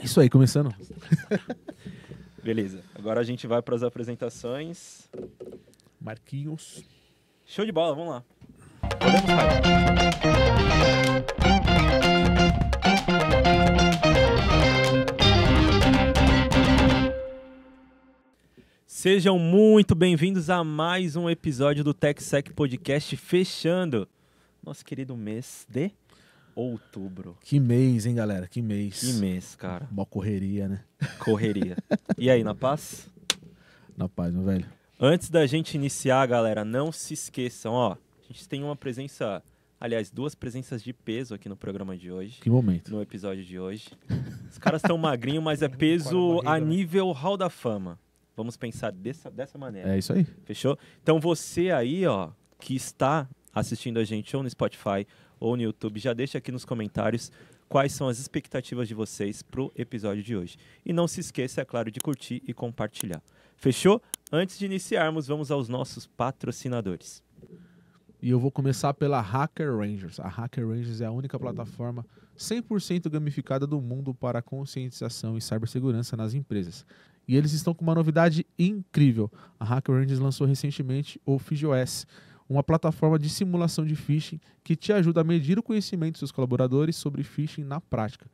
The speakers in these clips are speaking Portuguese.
Isso aí, começando. Beleza, agora a gente vai para as apresentações. Marquinhos. Show de bola, vamos lá. Podemos, pai? Sejam muito bem-vindos a mais um episódio do TechSec Podcast, fechando nosso querido mês de outubro. Que mês, hein, galera? Que mês. Que mês, cara. Mó correria, né? Correria. E aí, na paz? Na paz, meu velho. Antes da gente iniciar, galera, não se esqueçam, ó. A gente tem uma presença, aliás, duas presenças de peso aqui no programa de hoje. Que momento. No episódio de hoje. Os caras estão magrinhos, mas é peso a nível Hall da Fama. Vamos pensar dessa maneira. É isso aí. Fechou? Então você aí, ó, que está assistindo a gente ou no Spotify ou no YouTube, já deixa aqui nos comentários quais são as expectativas de vocês pro episódio de hoje. E não se esqueça, é claro, de curtir e compartilhar. Fechou? Antes de iniciarmos, vamos aos nossos patrocinadores. E eu vou começar pela Hacker Rangers. A Hacker Rangers é a única plataforma 100% gamificada do mundo para a conscientização e cibersegurança nas empresas. E eles estão com uma novidade incrível. A Hacker Rangers lançou recentemente o PhishOS, uma plataforma de simulação de phishing que te ajuda a medir o conhecimento dos seus colaboradores sobre phishing na prática.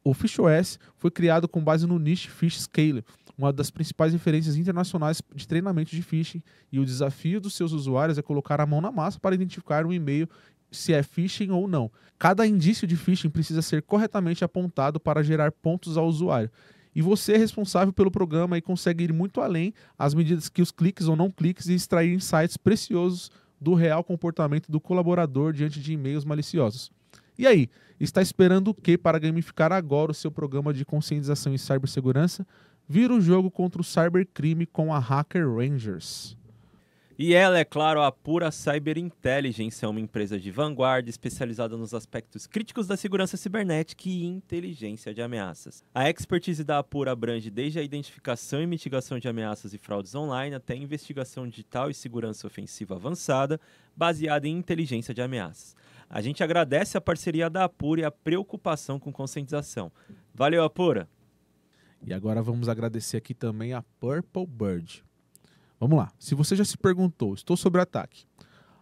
O PhishOS foi criado com base no Niche Phish Scaler, uma das principais referências internacionais de treinamento de phishing, e o desafio dos seus usuários é colocar a mão na massa para identificar um e-mail se é phishing ou não. Cada indício de phishing precisa ser corretamente apontado para gerar pontos ao usuário. E você é responsável pelo programa e consegue ir muito além às medidas que os cliques ou não cliques e extrair insights preciosos do real comportamento do colaborador diante de e-mails maliciosos. E aí, está esperando o que para gamificar agora o seu programa de conscientização em cibersegurança? Vira o jogo contra o cybercrime com a Hacker Rangers. E ela, é claro, a Apura Cyber Intelligence, é uma empresa de vanguarda especializada nos aspectos críticos da segurança cibernética e inteligência de ameaças. A expertise da Apura abrange desde a identificação e mitigação de ameaças e fraudes online até a investigação digital e segurança ofensiva avançada, baseada em inteligência de ameaças. A gente agradece a parceria da Apura e a preocupação com conscientização. Valeu, Apura! E agora vamos agradecer aqui também a Purple Bird. Vamos lá. Se você já se perguntou, estou sob ataque,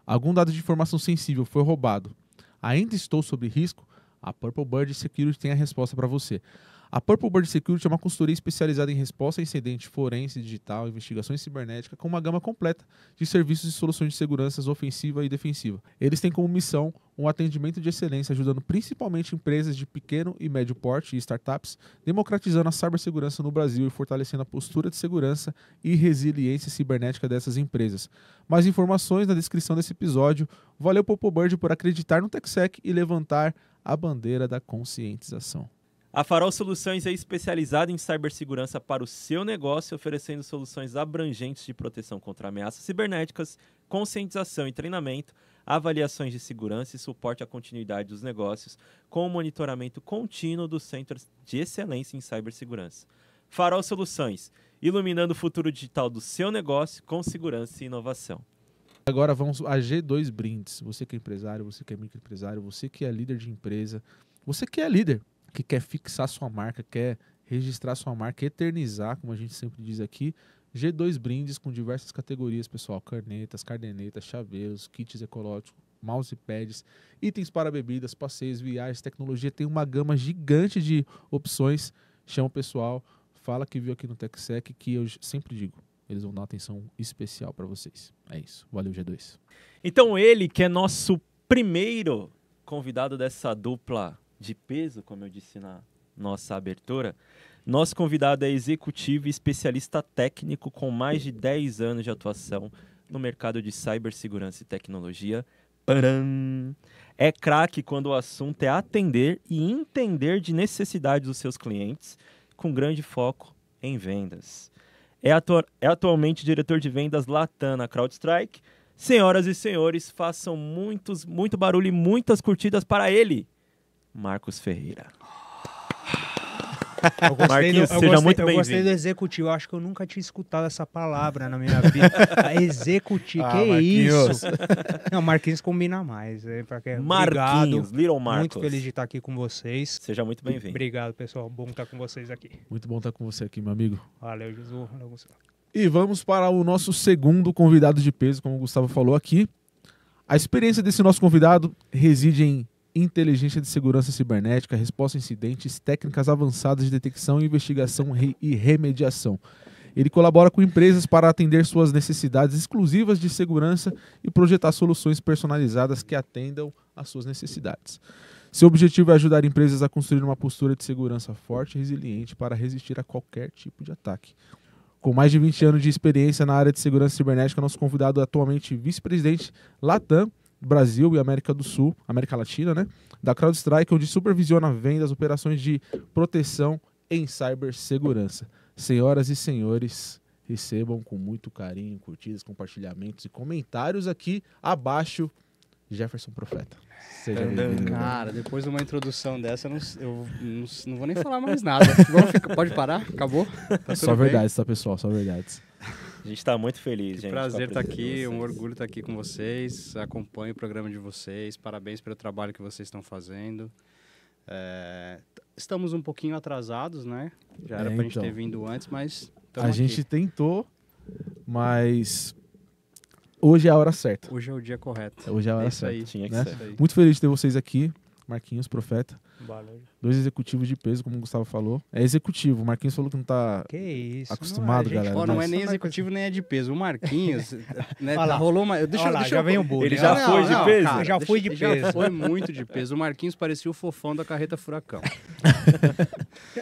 algum dado de informação sensível foi roubado, ainda estou sob risco, a Purple Bird Security tem a resposta para você. A Purple Bird Security é uma consultoria especializada em resposta a incidente forense, digital, investigações cibernéticas, com uma gama completa de serviços e soluções de segurança ofensiva e defensiva. Eles têm como missão um atendimento de excelência, ajudando principalmente empresas de pequeno e médio porte e startups, democratizando a cibersegurança no Brasil e fortalecendo a postura de segurança e resiliência cibernética dessas empresas. Mais informações na descrição desse episódio. Valeu, Purple Bird, por acreditar no TechSec e levantar a bandeira da conscientização. A Farol Soluções é especializada em cibersegurança para o seu negócio, oferecendo soluções abrangentes de proteção contra ameaças cibernéticas, conscientização e treinamento, avaliações de segurança e suporte à continuidade dos negócios, com o monitoramento contínuo dos centros de excelência em cibersegurança. Farol Soluções, iluminando o futuro digital do seu negócio com segurança e inovação. Agora vamos a G2 Brindes. Você que é empresário, você que é microempresário, você que é líder de empresa, você que é líder, que quer fixar sua marca, quer registrar sua marca, eternizar, como a gente sempre diz aqui, G2 Brindes com diversas categorias, pessoal, canetas, chaveiros, kits ecológicos, mousepads, itens para bebidas, passeios, viagens, tecnologia, tem uma gama gigante de opções. Chama o pessoal, fala que viu aqui no TechSec, que eu sempre digo, eles vão dar uma atenção especial para vocês. É isso, valeu G2. Então ele, que é nosso primeiro convidado dessa dupla de peso, como eu disse na nossa abertura, nosso convidado é executivo e especialista técnico com mais de 10 anos de atuação no mercado de cibersegurança e tecnologia. Param! É craque quando o assunto é atender e entender de necessidades dos seus clientes, com grande foco em vendas. É atualmente diretor de vendas Latam na CrowdStrike. Senhoras e senhores, façam muito barulho e muitas curtidas para ele, Marcos Ferreira. Marquinhos, seja muito Eu gostei do bem-vindo. executivo. Eu acho que eu nunca tinha escutado essa palavra na minha vida. Executivo, que Marquinhos. isso? Não, Marquinhos combina mais. Marquinhos, Obrigado. Little Marcos. Muito feliz de estar aqui com vocês. Seja muito bem-vindo. Obrigado, pessoal. Bom estar com vocês aqui. Muito bom estar com você aqui, meu amigo. Valeu, Jesus. Valeu, Gustavo. E vamos para o nosso segundo convidado de peso, como o Gustavo falou aqui. A experiência desse nosso convidado reside em inteligência de segurança cibernética, resposta a incidentes, técnicas avançadas de detecção, investigação e remediação. Ele colabora com empresas para atender suas necessidades exclusivas de segurança e projetar soluções personalizadas que atendam às suas necessidades. Seu objetivo é ajudar empresas a construir uma postura de segurança forte e resiliente para resistir a qualquer tipo de ataque. Com mais de 20 anos de experiência na área de segurança cibernética, nosso convidado é atualmente vice-presidente Latam, Brasil e América do Sul, América Latina, né? Da CrowdStrike, onde supervisiona vendas, operações de proteção em cibersegurança. Senhoras e senhores, recebam com muito carinho, curtidas, compartilhamentos e comentários aqui abaixo, Jefferson Profeta. Seja bem-vindo. Cara, depois de uma introdução dessa, eu não vou nem falar mais nada. Pode parar? Acabou? Tá Só tudo bem? verdades, tá, pessoal? Só verdades. A gente tá muito feliz, Que gente. prazer com a estar presença de aqui, um vocês. orgulho estar aqui com vocês. Acompanho o programa de vocês. Parabéns pelo trabalho que vocês estão fazendo. Estamos um pouquinho atrasados, né? Já era pra gente então. ter vindo antes, mas A gente tentou, mas hoje é a hora certa. hoje é o dia correto. Hoje é a hora isso certa. aí. Tinha que né? ser. Isso aí. Muito feliz de ter vocês aqui, Marquinhos, Profeta. Valeu. 2 executivos de peso, como o Gustavo falou. É executivo. O Marquinhos falou que não tá. Que isso. Acostumado, não, galera. Ó, não é Mas- nem executivo, nem é de peso. O Marquinhos, né, Olha lá. rolou uma... Olha lá, já vem o bullying. Ele já Olha lá. foi de peso? Já fui de Já peso. foi muito de peso. O Marquinhos parecia o fofão da carreta furacão.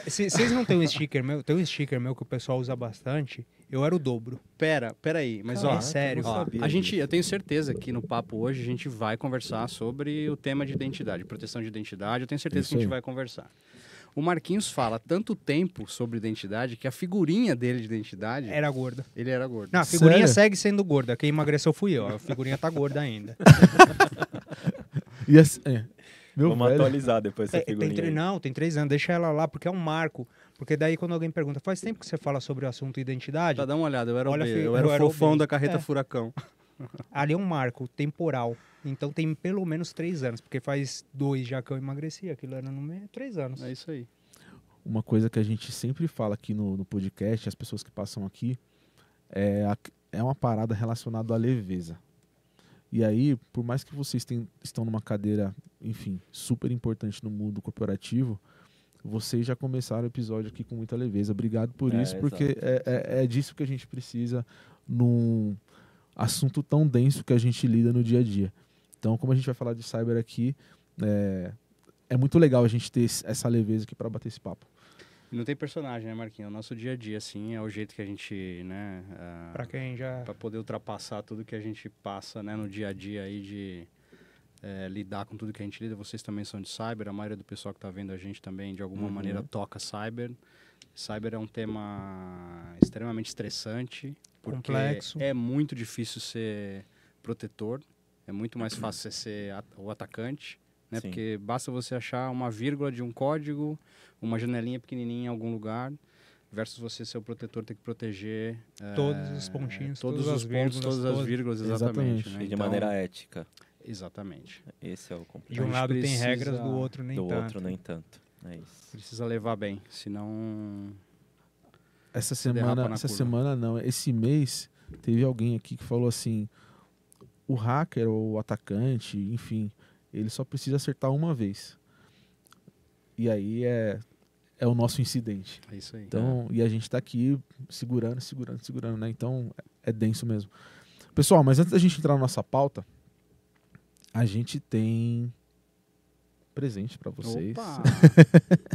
Vocês não têm um sticker meu? Tem um sticker meu que o pessoal usa bastante. Eu era o dobro. Pera aí, mas Caraca, ó, sério. eu não ó, sabia a gente, disso. eu tenho certeza que no papo hoje a gente vai conversar sobre o tema de identidade, proteção de identidade. Eu tenho certeza Isso que a gente aí. vai conversar. O Marquinhos fala tanto tempo sobre identidade que a figurinha dele de identidade, Era gorda. ele era gordo. Não, a figurinha Sério? segue sendo gorda. Quem emagreceu fui eu. A figurinha tá gorda ainda. E assim, meu Vamos velho, atualizar depois essa Tem figurinha. não, tem 3 anos. Deixa ela lá, porque é um marco. Porque daí quando alguém pergunta, faz tempo que você fala sobre o assunto identidade? Tá, dá uma olhada, eu era, Olha, eu era o fofão obeso. da carreta É. furacão. Ali é um marco temporal. Então tem pelo menos 3 anos. Porque faz 2 já que eu emagreci. Aquilo era no meio 3 anos. É isso aí. uma coisa que a gente sempre fala aqui no podcast, as pessoas que passam aqui, é uma parada relacionada à leveza. E aí, por mais que vocês estão numa cadeira, enfim, super importante no mundo corporativo, vocês já começaram o episódio aqui com muita leveza. Obrigado por isso, porque é disso que a gente precisa num assunto tão denso que a gente lida no dia a dia. Então, como a gente vai falar de cyber aqui, é muito legal a gente ter essa leveza aqui para bater esse papo. E não tem personagem, né, Marquinhos? O nosso dia a dia, assim, é o jeito que a gente, né... Pra quem já... Pra poder ultrapassar tudo que a gente passa, né, no dia a dia aí de lidar com tudo que a gente lida. Vocês também são de cyber, a maioria do pessoal que tá vendo a gente também, de alguma maneira, toca cyber. Cyber é um tema extremamente estressante, porque Complexo. é muito difícil ser protetor, é muito mais fácil você ser o atacante, né? Sim. Porque basta você achar uma vírgula de um código, uma janelinha pequenininha em algum lugar, versus você ser o protetor, ter que proteger Todos os pontinhos, todos todas os as pontos, vírgulas, todas as todas. vírgulas, Exatamente. exatamente. né? E de Então, maneira ética. Exatamente. Esse é o De complicado. A um gente lado tem precisa- regras, do outro nem Do tanto. outro, nem tanto. É isso. Precisa levar bem, senão... Essa derrapa na curva. semana não, esse mês teve alguém aqui que falou assim, o hacker ou o atacante, enfim, ele só precisa acertar uma vez. E aí é o nosso incidente. É isso aí. Então, e a gente tá aqui segurando, né? Então, é denso mesmo. Pessoal, mas antes da gente entrar na nossa pauta, a gente tem presente pra vocês. Opa!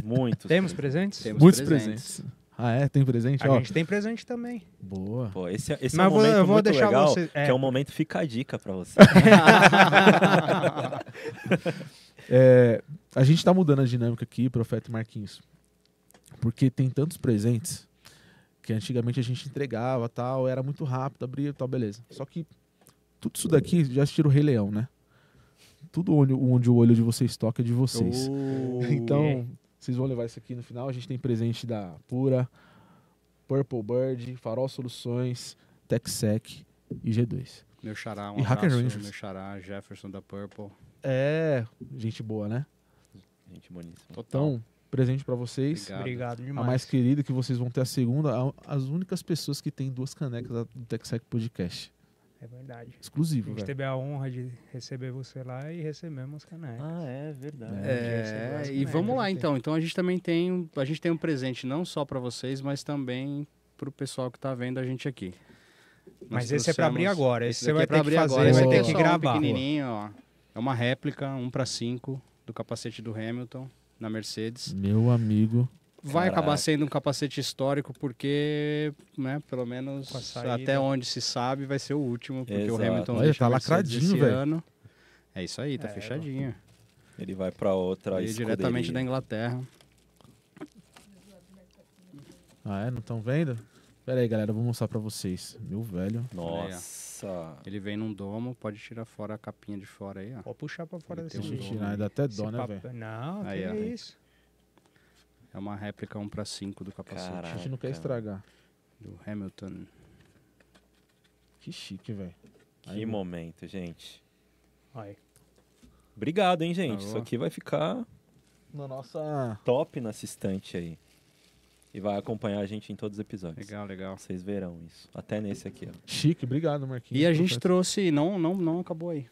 Muitos. Temos presentes? Temos Muitos presentes. presentes. Ah, é? Tem presente? A Ó, gente tem presente também. boa. Pô, esse é Mas um eu vou- momento eu vou muito deixar legal, você- que é um momento fica a dica pra você. A gente tá mudando a dinâmica aqui, Profeta e Marquinhos. Porque tem tantos presentes que antigamente a gente entregava, tal, era muito rápido, abria, tal, beleza. Só que tudo isso daqui, já assistiram o Rei Leão, né? Tudo onde o olho de vocês toca é de vocês. Oh. Então, Vocês vão levar isso aqui no final. A gente tem presente da Pura, Purple Bird, Farol Soluções, TechSec e G2. Meu xará, um E Hacker abraço, Rangers. meu xará, Jefferson da Purple. É, gente boa, né? Gente boníssima. Total. Então, presente pra vocês. Obrigado. Obrigado A demais. mais querida que vocês vão ter a segunda. As únicas pessoas que têm 2 canecas do TechSec Podcast. É verdade. A Exclusivo, gente velho. teve a honra de receber você lá e recebemos as canecas. Ah, é verdade. E vamos lá então. Então a gente também tem um presente não só para vocês, mas também para o pessoal que está vendo a gente aqui. Mas esse é para abrir agora. Esse você daqui vai é pra ter que abrir fazer, agora. vai Esse ter aqui que é só um gravar. pequenininho, ó. É uma réplica, 1:5 do capacete do Hamilton na Mercedes. Meu amigo. Vai Caraca. acabar sendo um capacete histórico porque, né, pelo menos Com a saída. até onde se sabe vai ser o último, porque Exato. o Hamilton Olha, deixa tá a Mercedes lacradinho, esse velho. ano. É isso aí, tá É, fechadinho. Ele vai pra outra Veio escuderia. diretamente da Inglaterra. Ah, é? Não estão vendo? Pera aí, galera. Eu vou mostrar pra vocês. Meu velho. Nossa. Ele vem num domo, pode tirar fora a capinha de fora aí, ó. Pode puxar pra fora Ele desse tem um Deixa eu domo. tirar. Dá até esse dó, né, papo- velho? Não, Aí, que ó. isso. É uma réplica 1:5 do capacete A Caraca. gente não quer estragar. do Hamilton. Que chique, velho. Que Aí, momento, gente. Aí. Obrigado, hein, gente. Alô? Isso aqui vai ficar Na nossa... top nessa estante aí. E vai acompanhar a gente em todos os episódios. Legal, legal. Vocês verão isso. Até nesse aqui, ó. Chique. Obrigado, Marquinhos. E a gente Professor. trouxe, não acabou aí.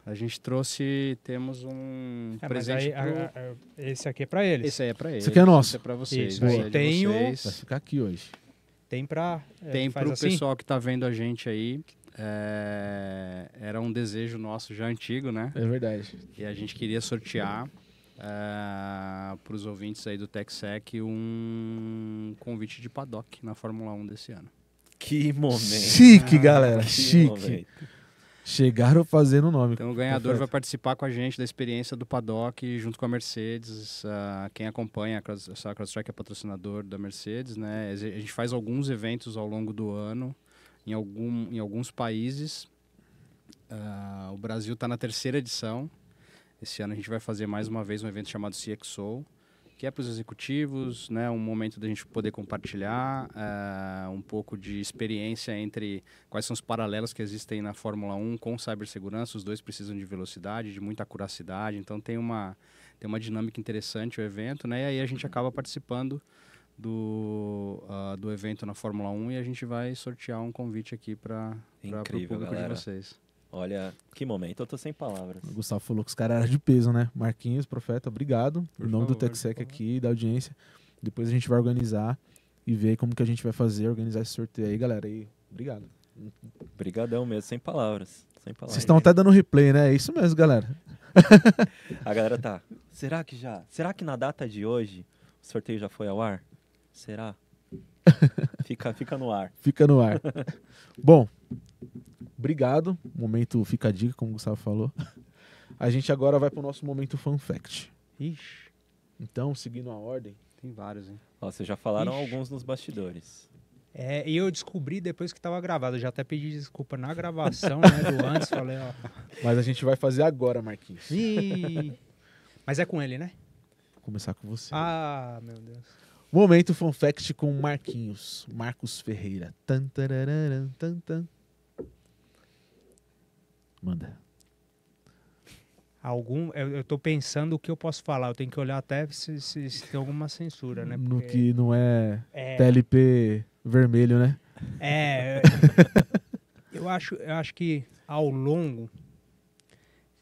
A gente trouxe, temos um É, mas presente aí, esse aqui é pra eles. Esse aí é pra eles. Esse aqui é nosso. Esse é pra vocês. Isso, esse aí é de tem o- vocês. Vai ficar aqui hoje. Tem pra... Tem faz pro assim? pessoal que tá vendo a gente aí. Era um desejo nosso já antigo, né? É verdade. E a gente queria sortear para os ouvintes aí do TechSec um convite de paddock na Fórmula 1 desse ano. Que momento. Chique, galera. Que Chique. momento. Chegaram fazendo o nome. Então o ganhador Profeta. vai participar com a gente da experiência do paddock junto com a Mercedes. Quem acompanha, a CrowdStrike é patrocinador da Mercedes, né? A gente faz alguns eventos ao longo do ano em alguns países. O Brasil está na 3ª edição. Esse ano a gente vai fazer mais uma vez um evento chamado CXO, que é para os executivos, né, um momento da gente poder compartilhar um pouco de experiência entre quais são os paralelos que existem na Fórmula 1 com cibersegurança. Os dois precisam de velocidade, de muita acuracidade, então tem uma dinâmica interessante o evento, né, e aí a gente acaba participando do evento na Fórmula 1 e a gente vai sortear um convite aqui para o Incrível, público galera. de vocês. Olha, que momento. Eu tô sem palavras. O Gustavo falou que os caras eram de peso, né? Marquinhos, Profeta, obrigado. Por Em nome do favor, TechSec por favor. aqui, da audiência. Depois a gente vai organizar e ver como que a gente vai fazer, organizar esse sorteio aí, galera. E obrigado. Obrigadão mesmo, sem palavras. Sem palavras. Vocês estão até dando replay, né? É isso mesmo, galera. A galera tá. Será que na data de hoje o sorteio já foi ao ar? Será? Fica no ar. Fica no ar. Bom, obrigado. Momento fica a dica, como o Gustavo falou. A gente agora vai pro nosso momento Fun Fact. Ixi. Então, seguindo a ordem. Tem vários, hein? Ó, vocês já falaram Ixi. alguns nos bastidores. E eu descobri depois que tava gravado. Eu já até pedi desculpa na gravação, né? Do antes, falei, ó. Mas a gente vai fazer agora, Marquinhos. Ih. Mas é com ele, né? Vou começar com você. Ah, meu Deus. Momento Fun Fact com Marquinhos. Marcos Ferreira. Tan, tarararam, tan, tan. Manda. Eu tô pensando o que eu posso falar. Eu tenho que olhar até se tem alguma censura, né? No Porque- que não é É, TLP vermelho, né? é, eu acho que ao longo,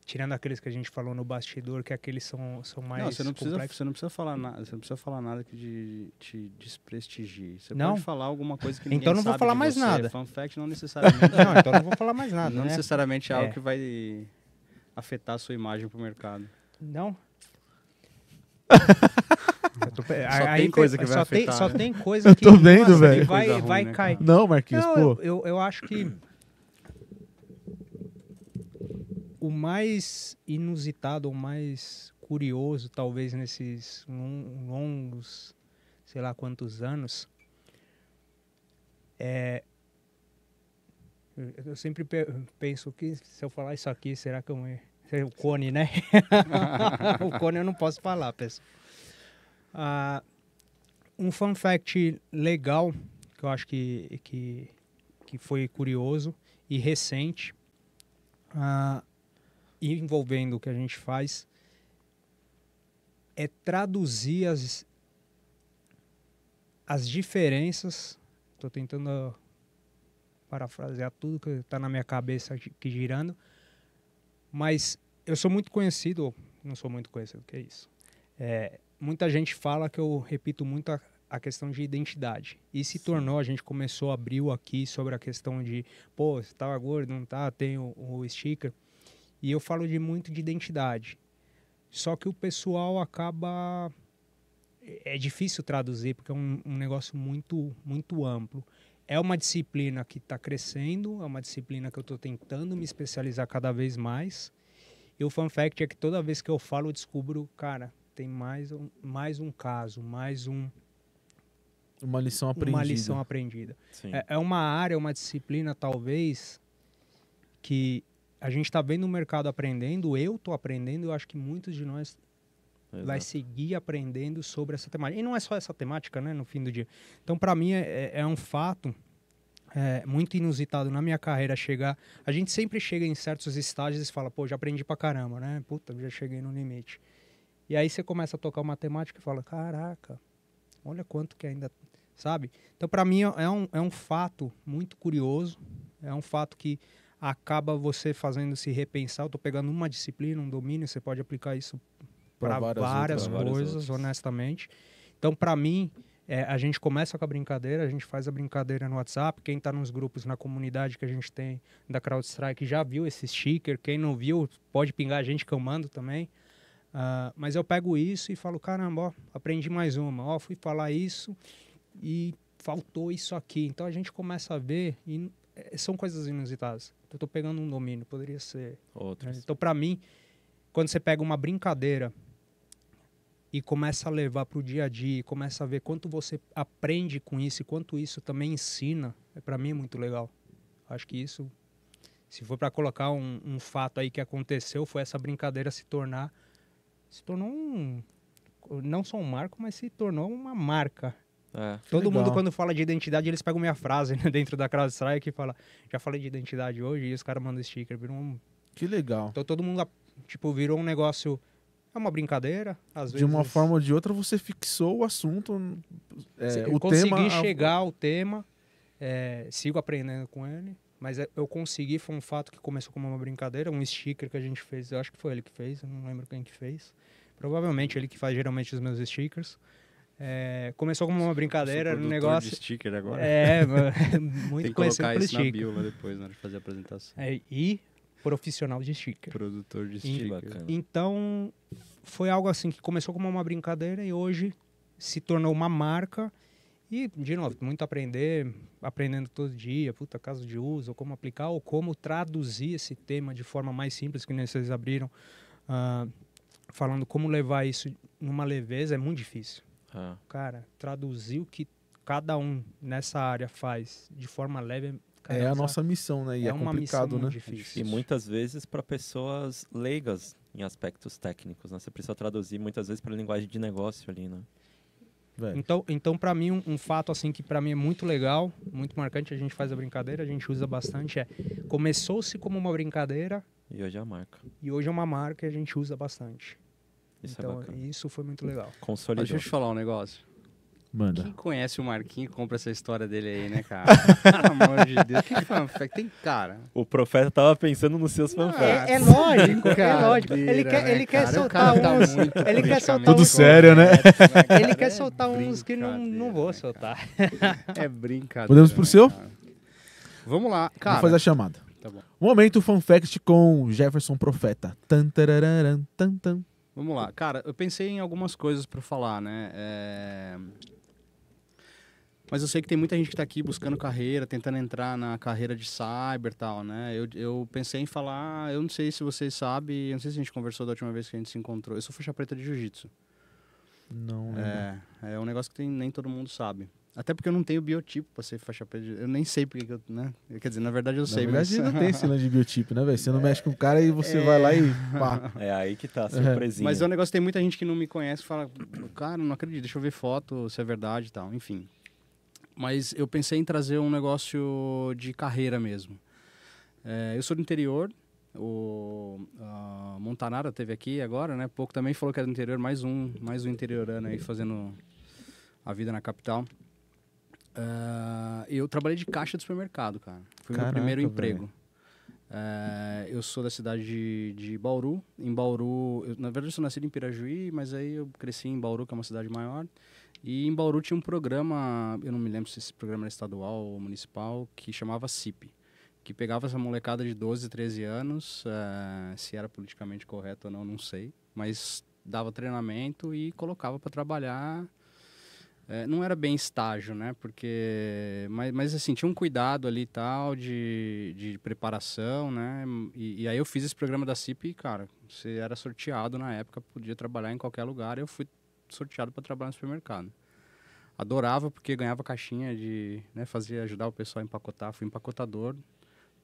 tirando aqueles que a gente falou no bastidor, que aqueles são mais Não, você não complexos. precisa falar nada. Você não precisa falar nada que te desprestigie. Você Não? pode falar alguma coisa que ninguém Então não vou sabe falar de mais você. nada. Fun fact não necessariamente, Não, então não vou falar mais nada, não né? necessariamente é algo É. que vai afetar a sua imagem pro mercado. Não? tem coisa que vai afetar, Só né? tem coisa Eu que, tô vendo, nossa, velho. que vai, Coisa ruim, vai né, cair. cara? Não, Marquinhos, Não, pô. eu acho que o mais inusitado, o mais curioso, talvez nesses longos, sei lá quantos anos, eu sempre penso que se eu falar isso aqui, será que o Cone, né? O Cone eu não posso falar, pessoal. Um fun fact legal, que eu acho que foi curioso e recente, envolvendo o que a gente faz, é traduzir as diferenças. Estou tentando parafrasear tudo que está na minha cabeça aqui girando, mas eu sou muito conhecido, não sou muito conhecido, que é isso? Muita gente fala que eu repito muito a questão de identidade. E se tornou, a gente começou, abriu aqui sobre a questão de, pô, você tava gordo, não tá, tem o sticker. E eu falo muito de identidade. Só que o pessoal acaba... É difícil traduzir, porque é um negócio muito, muito amplo. É uma disciplina que está crescendo, é uma disciplina que eu estou tentando me especializar cada vez mais. E o fun fact é que toda vez que eu falo, eu descubro, cara, tem mais um caso, Uma lição aprendida. Uma lição aprendida. Sim. É uma área, uma disciplina, talvez, que a gente está vendo o mercado aprendendo, eu estou aprendendo, eu acho que muitos de nós vai seguir aprendendo sobre essa temática. E não é só essa temática, né, no fim do dia. Então, para mim, é um fato muito inusitado na minha carreira chegar... A gente sempre chega em certos estágios e fala, pô, já aprendi pra caramba, né? Puta, já cheguei no limite. E aí você começa a tocar uma temática e fala, caraca, olha quanto que ainda... Sabe? Então, para mim, é um fato muito curioso. É um fato que acaba você fazendo se repensar. Eu tô pegando uma disciplina, um domínio, você pode aplicar isso para várias coisas, honestamente. Então, para mim, a gente começa com a brincadeira, a gente faz a brincadeira no WhatsApp. Quem está nos grupos, na comunidade que a gente tem da CrowdStrike já viu esse sticker. Quem não viu, pode pingar a gente que eu mando também. Mas eu pego isso e falo, caramba, ó, aprendi mais uma. Ó, fui falar isso e faltou isso aqui. Então, a gente começa a ver e são coisas inusitadas. Eu estou pegando um domínio, poderia ser... Outros. Então, para mim, quando você pega uma brincadeira e começa a levar para o dia a dia, começa a ver quanto você aprende com isso e quanto isso também ensina, para mim é muito legal. Acho que isso, se for para colocar um fato aí que aconteceu, foi essa brincadeira se tornou não só um marco, mas se tornou uma marca. Todo mundo, quando fala de identidade, eles pegam minha frase, né, dentro da CrowdStrike e fala, já falei de identidade hoje, e os caras mandam sticker. Que legal. Então todo mundo, tipo, virou um negócio... É uma brincadeira, às vezes... De uma forma ou de outra, você fixou o assunto, eu consegui chegar ao tema, sigo aprendendo com ele, mas eu consegui, foi um fato que começou como uma brincadeira, um sticker que a gente fez, eu acho que foi ele que fez, eu não lembro quem que fez. Provavelmente ele que faz geralmente os meus stickers. Começou como uma brincadeira, um negócio... de sticker agora. Muito Tem que conhecido colocar pelo isso na sticker. bio lá depois, na hora de fazer a apresentação. E profissional de sticker. Produtor de sticker. Bacana. Então, foi algo assim que começou como uma brincadeira e hoje se tornou uma marca. E, de novo, muito aprendendo todo dia, caso de uso, como aplicar ou como traduzir esse tema de forma mais simples, que nem vocês abriram, falando como levar isso numa leveza é muito difícil. Cara, traduzir o que cada um nessa área faz de forma leve... Cara, é a nossa missão, né? E é uma complicado, missão né? muito difícil. E muitas vezes para pessoas leigas em aspectos técnicos, né? Você precisa traduzir muitas vezes para a linguagem de negócio ali, né? Então para mim, um fato assim que para mim é muito legal, muito marcante, a gente faz a brincadeira, a gente usa bastante, começou-se como uma brincadeira e hoje é a marca. E hoje é uma marca e a gente usa bastante. Isso então, é bacana. Isso foi muito legal. Consolidou. Deixa eu te falar um negócio. Manda. Quem conhece o Marquinhos compra essa história dele aí, né, cara? Pelo amor de Deus. Que fanfact? Tem cara. O profeta tava pensando nos seus fanfacts. É lógico, é lógico. Ele quer soltar uns... Ele quer soltar Tudo uns... sério, né? Ele quer soltar uns que não vou soltar. É brincadeira. Podemos pro seu? Cara. Vamos lá, cara. Vou fazer a chamada. Tá bom. Momento Fun Fact com Jefferson Profeta. Tan, tarararam, tan, tan. Vamos lá. Cara, eu pensei em algumas coisas pra falar, né? Mas eu sei que tem muita gente que tá aqui buscando carreira, tentando entrar na carreira de cyber e tal, né? Eu pensei em falar, eu não sei se vocês sabem, eu não sei se a gente conversou da última vez que a gente se encontrou. Eu sou faixa preta de jiu-jitsu. Não lembro. É um negócio que nem todo mundo sabe. Até porque eu não tenho biotipo pra ser faixa preta. Eu nem sei porque que eu, né? Quer dizer, na verdade eu sei, Na verdade, mas... não tem esse lance de biotipo, né, velho? Você não mexe com o cara e você vai lá e pá. É aí que tá, surpresinha. Mas é um negócio, tem muita gente que não me conhece e fala, cara, não acredito, deixa eu ver foto, se é verdade e tal, enfim. Mas eu pensei em trazer um negócio de carreira mesmo. Eu sou do interior, a Montanara teve aqui agora, né? Pouco também falou que era do interior, mais um interiorano aí fazendo a vida na capital. Eu trabalhei de caixa de supermercado, cara. Foi meu primeiro emprego. Eu sou da cidade de Bauru. Em Bauru, na verdade eu sou nascido em Pirajuí, mas aí eu cresci em Bauru, que é uma cidade maior. E em Bauru tinha um programa, eu não me lembro se esse programa era estadual ou municipal, que chamava CIP, que pegava essa molecada de 12, 13 anos, se era politicamente correto ou não, não sei, mas dava treinamento e colocava para trabalhar. Não era bem estágio, né? Mas assim, tinha um cuidado ali e tal, de preparação, né? E aí eu fiz esse programa da CIP e, cara, você era sorteado na época, podia trabalhar em qualquer lugar, e eu fui sorteado para trabalhar no supermercado. Adorava porque ganhava caixinha né, ajudar o pessoal a empacotar. Fui empacotador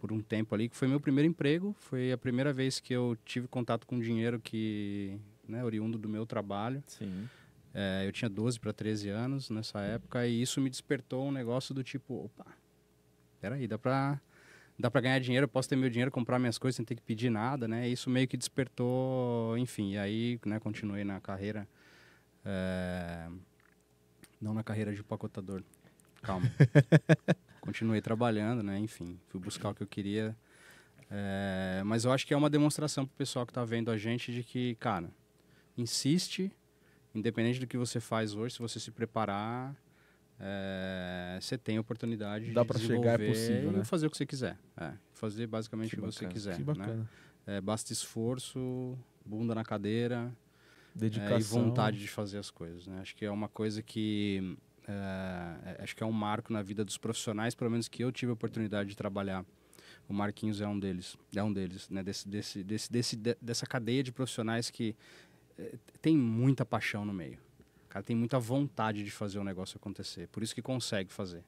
por um tempo ali, que foi meu primeiro emprego. Foi a primeira vez que eu tive contato com dinheiro que, né, oriundo do meu trabalho. Sim. Eu tinha 12 para 13 anos nessa época e isso me despertou um negócio do tipo, opa, peraí, dá pra ganhar dinheiro, eu posso ter meu dinheiro, comprar minhas coisas sem ter que pedir nada, né? Isso meio que despertou, enfim, e aí, né, continuei na carreira, não na carreira de empacotador, calma. Continuei trabalhando, né, enfim, fui buscar o que eu queria, mas eu acho que é uma demonstração pro pessoal que tá vendo a gente de que, cara, insiste. Independente do que você faz hoje, se você se preparar, você tem a oportunidade de chegar, é possível, né? e fazer o que você quiser. Fazer basicamente o que você quiser. Que bacana. Né? Basta esforço, bunda na cadeira, dedicação e vontade de fazer as coisas. Né? Acho que é uma coisa que... acho que é um marco na vida dos profissionais, pelo menos que eu tive a oportunidade de trabalhar. O Marquinhos é um deles, né? Dessa cadeia de profissionais que tem muita paixão no meio. O cara tem muita vontade de fazer o negócio acontecer. Por isso que consegue fazer.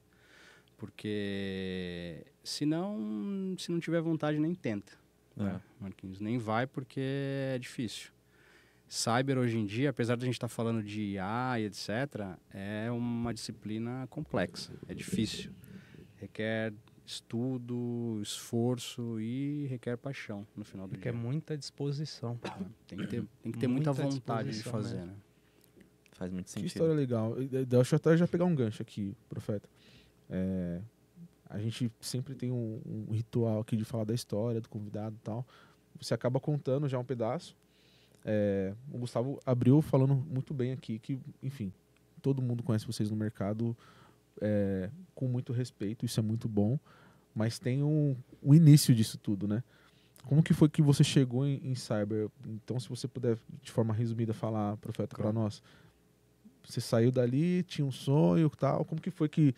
Porque se não tiver vontade, nem tenta. Né, Marquinhos? Nem vai porque é difícil. Cyber hoje em dia, apesar de a gente estar falando de IA e etc., é uma disciplina complexa. É difícil. Requer estudo, esforço e requer paixão no final do dia. Requer muita disposição. Tem que ter muita vontade de fazer, né? Faz muito sentido. Que história legal. Deixa eu até já pegar um gancho aqui, Profeta. A gente sempre tem um ritual aqui de falar da história, do convidado e tal. Você acaba contando já um pedaço. O Gustavo abriu falando muito bem aqui que, enfim, todo mundo conhece vocês no mercado com muito respeito, isso é muito bom, mas tem o início disso tudo, né? Como que foi que você chegou em cyber? Então, se você puder, de forma resumida, falar, Profeta, para nós. Você saiu dali, tinha um sonho e tal, como que foi que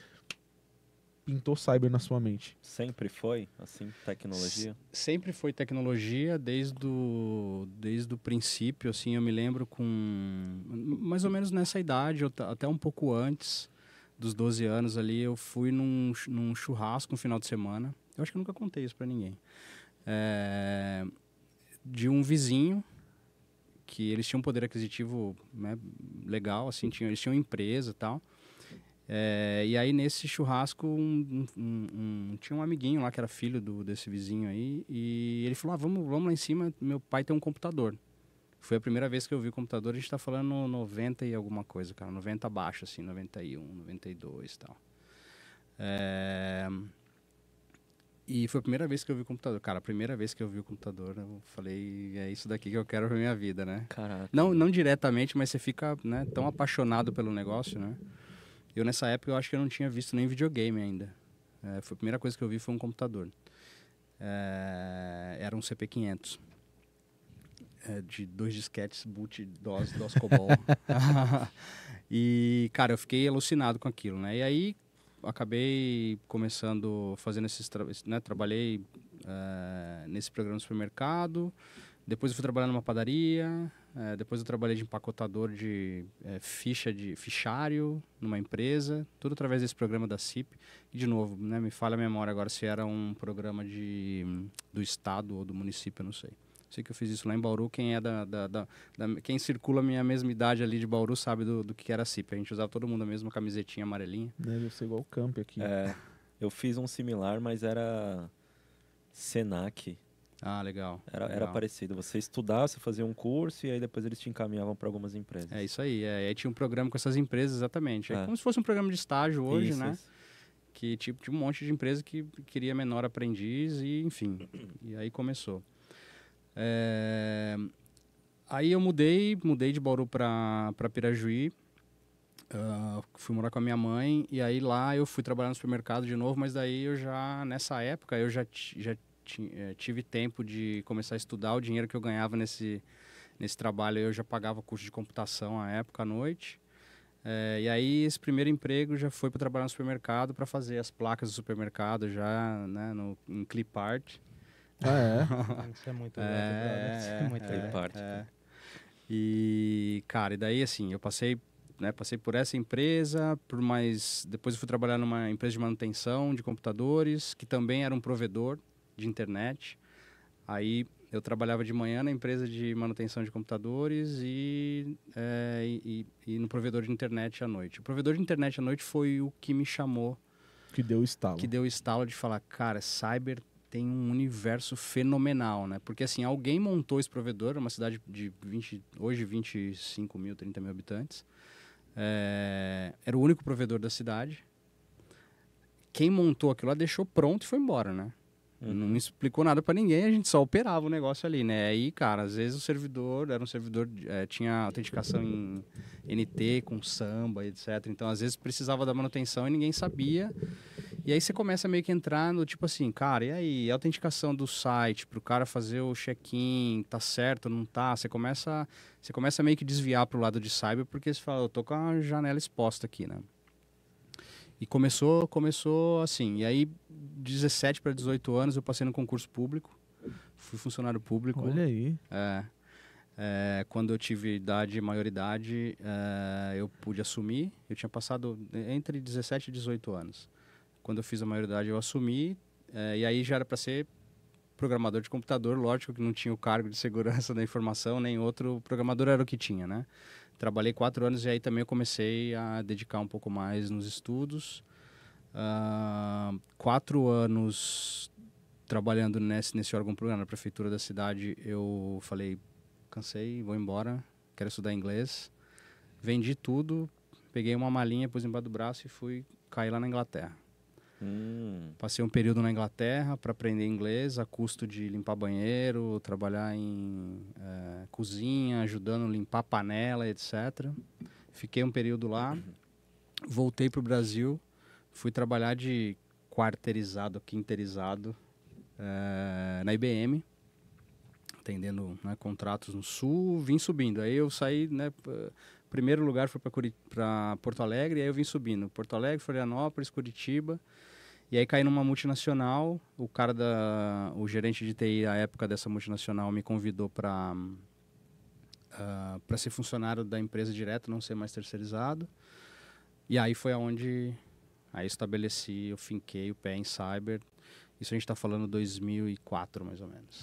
pintou cyber na sua mente? Sempre foi, assim, tecnologia? Sempre foi tecnologia, desde o princípio, assim, eu me lembro com mais ou menos nessa idade, até um pouco antes dos 12 anos ali, eu fui num churrasco no final de semana, eu acho que eu nunca contei isso pra ninguém, de um vizinho, que eles tinham um poder aquisitivo, né, legal, assim, eles tinham empresa e tal. E aí nesse churrasco tinha um amiguinho lá que era filho desse vizinho aí, e ele falou, vamos lá em cima, meu pai tem um computador. Foi a primeira vez que eu vi o computador, a gente tá falando 90 e alguma coisa, cara, 90 abaixo, assim, 91, 92 e tal. E foi a primeira vez que eu vi o computador. Cara, a primeira vez que eu vi o computador, eu falei, é isso daqui que eu quero pra minha vida, né? Caraca. Não diretamente, mas você fica, né, tão apaixonado pelo negócio, né? Eu, nessa época, eu acho que eu não tinha visto nem videogame ainda. Foi a primeira coisa que eu vi foi um computador. Era um CP500. De 2 disquetes, boot, DOS COBOL. E, cara, eu fiquei alucinado com aquilo, né? E aí, acabei começando, fazendo né? Trabalhei nesse programa no supermercado. Depois eu fui trabalhar numa padaria. Depois eu trabalhei de empacotador de fichário numa empresa, tudo através desse programa da CIP. E, de novo, né, me falha a memória agora se era um programa do estado ou do município, eu não sei. Sei que eu fiz isso lá em Bauru. Quem é quem circula a minha mesma idade ali de Bauru sabe do que era a CIP. A gente usava todo mundo a mesma camisetinha amarelinha. Deve ser igual o Camp aqui. Eu fiz um similar, mas era Senac. Ah, legal. Era parecido. Você estudava, você fazia um curso e aí depois eles te encaminhavam para algumas empresas. É isso aí. Aí tinha um programa com essas empresas, exatamente. É como se fosse um programa de estágio hoje, né? Isso. Que tinha um monte de empresa que queria menor aprendiz e, enfim. E aí começou. Aí eu mudei de Bauru para Pirajuí. Fui morar com a minha mãe. E aí lá eu fui trabalhar no supermercado de novo. Mas daí nessa época, eu já tive tempo de começar a estudar. O dinheiro que eu ganhava nesse trabalho, eu já pagava curso de computação à época, à noite. E aí esse primeiro emprego já foi para trabalhar no supermercado, para fazer as placas do supermercado já, né, em clip art. Isso é muito legal. Isso é muito legal. Clip art. E, cara, e daí assim, eu passei por essa empresa, depois eu fui trabalhar numa empresa de manutenção de computadores, que também era um provedor de internet. Aí eu trabalhava de manhã na empresa de manutenção de computadores e no provedor de internet à noite. O provedor de internet à noite foi o que me chamou. Que deu o estalo. Que deu o estalo de falar, cara, cyber tem um universo fenomenal, né? Porque assim, alguém montou esse provedor, uma cidade de hoje 25 mil, 30 mil habitantes. Era o único provedor da cidade. Quem montou aquilo lá deixou pronto e foi embora, né? Não explicou nada para ninguém, a gente só operava o negócio ali, né? Aí, cara, às vezes o servidor era um servidor, tinha autenticação em NT, com samba, etc. Então, às vezes precisava da manutenção e ninguém sabia. E aí você começa meio que a entrar no tipo assim, cara, e aí, a autenticação do site pro cara fazer o check-in, tá certo, não tá? Você começa meio que desviar pro lado de cyber, porque você fala, eu tô com a janela exposta aqui, né? E começou assim. E aí, 17 para 18 anos, eu passei no concurso público. Fui funcionário público. Olha aí. Quando eu tive maioridade, eu pude assumir. Eu tinha passado entre 17 e 18 anos. Quando eu fiz a maioridade, eu assumi. E aí já era para ser programador de computador. Lógico que não tinha o cargo de segurança da informação, nem outro programador era o que tinha, né? Trabalhei 4 anos e aí também eu comecei a dedicar um pouco mais nos estudos. 4 anos trabalhando nesse órgão programa, na prefeitura da cidade, eu falei, cansei, vou embora, quero estudar inglês. Vendi tudo, peguei uma malinha, pus embaixo do braço e cair lá na Inglaterra. Passei um período na Inglaterra para aprender inglês, a custo de limpar banheiro, trabalhar em cozinha, ajudando a limpar panela, etc. Fiquei um período lá, voltei para o Brasil, fui trabalhar de quarteirizado, quinteirizado na IBM, atendendo, né, contratos no Sul, vim subindo. Aí eu saí, né, primeiro lugar foi para Porto Alegre, e aí eu vim subindo. Porto Alegre, Florianópolis, Curitiba. E aí caí numa multinacional. O gerente de TI, à época dessa multinacional, me convidou para ser funcionário da empresa direto, não ser mais terceirizado. E aí foi aonde eu finquei o pé em cyber. Isso a gente está falando 2004, mais ou menos.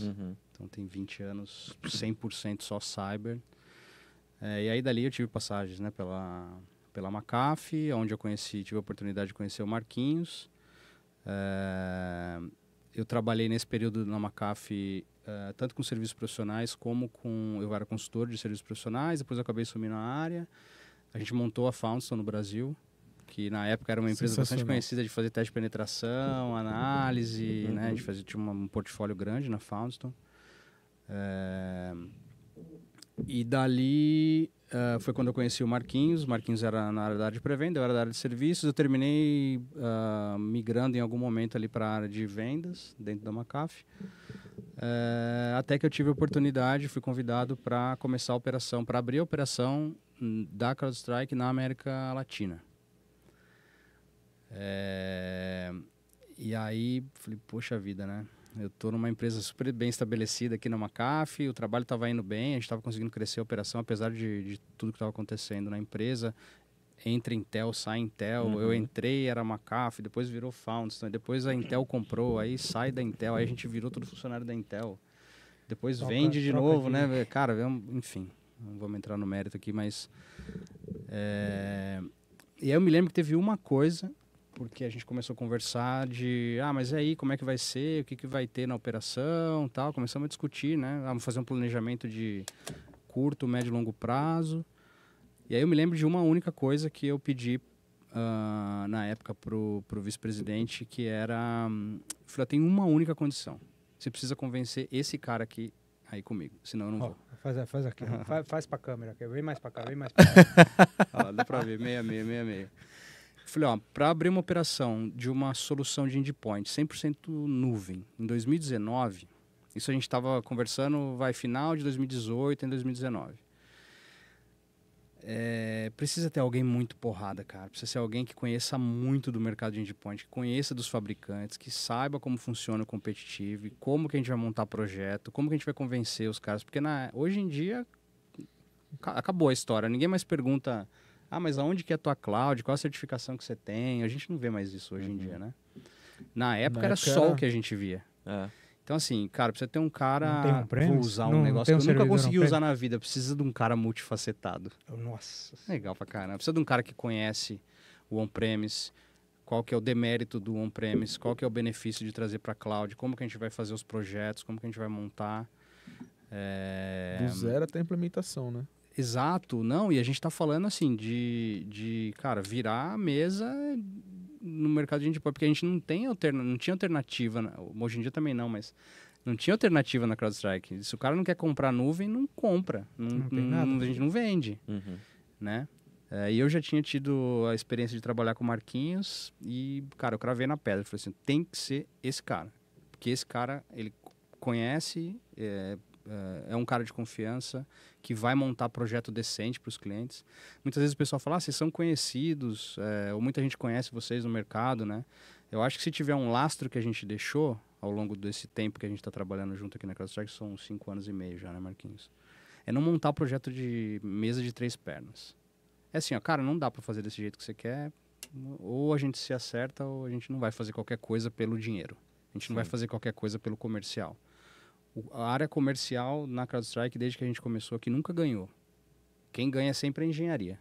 Então tem 20 anos, 100% só cyber. E aí dali eu tive passagens, né, pela McAfee, onde eu tive a oportunidade de conhecer o Marquinhos. Eu trabalhei nesse período na McAfee tanto com serviços profissionais como eu era consultor de serviços profissionais, depois eu acabei subindo a área. A gente montou a Foundstone no Brasil, que na época era uma empresa bastante conhecida de fazer teste de penetração, análise, né? A gente tinha um portfólio grande na Foundstone. E dali foi quando eu conheci o Marquinhos. O Marquinhos era na área da área de pré-venda, eu era da área de serviços. Eu terminei migrando em algum momento ali para a área de vendas, dentro da McAfee. Até que eu tive a oportunidade, fui convidado para começar a operação, para abrir a operação da CrowdStrike na América Latina. E aí, falei, poxa vida, né? Eu tô numa empresa super bem estabelecida aqui na McAfee, o trabalho estava indo bem, a gente estava conseguindo crescer a operação, apesar de tudo que estava acontecendo na empresa. Entra Intel, sai Intel, eu entrei, era McAfee, depois virou Foundstone, depois a Intel comprou, aí sai da Intel, aí a gente virou todo funcionário da Intel. Depois vende de novo, né? Cara, enfim, não vamos entrar no mérito aqui, mas... E aí eu me lembro que teve uma coisa, porque a gente começou a conversar de... mas e aí, como é que vai ser? O que, que vai ter na operação? Tal. Começamos a discutir, né? Vamos fazer um planejamento de curto, médio e longo prazo. E aí eu me lembro de uma única coisa que eu pedi na época pro vice-presidente, que era... Eu falei, tem uma única condição. Você precisa convencer esse cara aqui aí comigo, senão eu não vou. Faz aqui, faz pra câmera, vem mais pra cá, vem mais pra cá. Dá pra ver, 66. Falei, para abrir uma operação de uma solução de endpoint 100% nuvem, em 2019, isso a gente estava conversando, final de 2018 em 2019. Precisa ter alguém muito porrada, cara. Precisa ser alguém que conheça muito do mercado de endpoint, que conheça dos fabricantes, que saiba como funciona o competitivo, como que a gente vai montar projeto, como que a gente vai convencer os caras. Porque hoje em dia, acabou a história. Ninguém mais pergunta, mas aonde que é a tua cloud? Qual a certificação que você tem? A gente não vê mais isso hoje em dia, né? Na época era só o que a gente via. Então, assim, cara, precisa ter um cara... Vou usar um negócio que eu nunca consegui usar na vida. Precisa de um cara multifacetado. Nossa. Legal pra caramba. Precisa de um cara que conhece o on-premise, qual que é o demérito do on-premise, qual que é o benefício de trazer pra cloud, como que a gente vai fazer os projetos, como que a gente vai montar. Do zero até a implementação, né? Exato. Não, e a gente tá falando, assim, cara, virar a mesa... no mercado de endpoint, porque a gente não tinha alternativa, hoje em dia também não, mas não tinha alternativa na CrowdStrike. Se o cara não quer comprar nuvem, não compra, a gente não vende, né? E eu já tinha tido a experiência de trabalhar com o Marquinhos e, cara, eu cravei na pedra, falei assim, tem que ser esse cara, porque esse cara, ele conhece, é um cara de confiança, que vai montar projeto decente para os clientes. Muitas vezes o pessoal fala, vocês são conhecidos, ou muita gente conhece vocês no mercado, né? Eu acho que se tiver um lastro que a gente deixou ao longo desse tempo que a gente está trabalhando junto aqui na CrowdStrike, são 5 anos e meio já, né, Marquinhos? É não montar projeto de mesa de 3 pernas. É assim, cara, não dá para fazer desse jeito que você quer, ou a gente se acerta, ou a gente não vai fazer qualquer coisa pelo dinheiro. A gente não vai fazer qualquer coisa pelo comercial. A área comercial na CrowdStrike, desde que a gente começou aqui, nunca ganhou. Quem ganha sempre é a engenharia.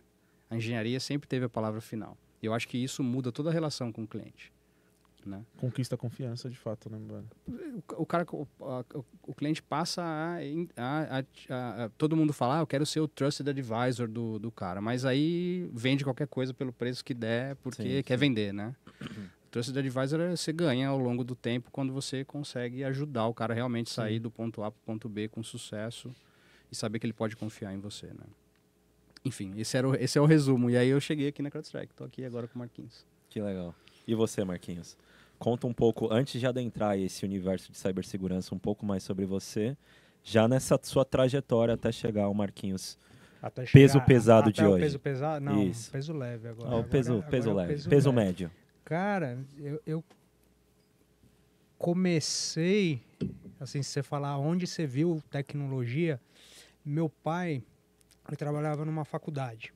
A engenharia sempre teve a palavra final. E eu acho que isso muda toda a relação com o cliente, né? Conquista a confiança, de fato, né, mano? O cliente passa todo mundo fala, eu quero ser o trusted advisor do cara. Mas aí vende qualquer coisa pelo preço que der, porque quer vender, né? Trusted Advisor você ganha ao longo do tempo quando você consegue ajudar o cara realmente sair do ponto A para o ponto B com sucesso e saber que ele pode confiar em você, né? Enfim, esse é o resumo. E aí eu cheguei aqui na CrowdStrike. Estou aqui agora com o Marquinhos. Que legal. E você, Marquinhos? Conta um pouco, antes de adentrar esse universo de cibersegurança, um pouco mais sobre você, já nessa sua trajetória até chegar ao Marquinhos. Peso pesado de hoje. Peso pesado? Não, Isso. peso leve agora. O peso leve. Peso médio. Cara, eu comecei, assim, se você falar onde você viu tecnologia, meu pai, ele trabalhava numa faculdade.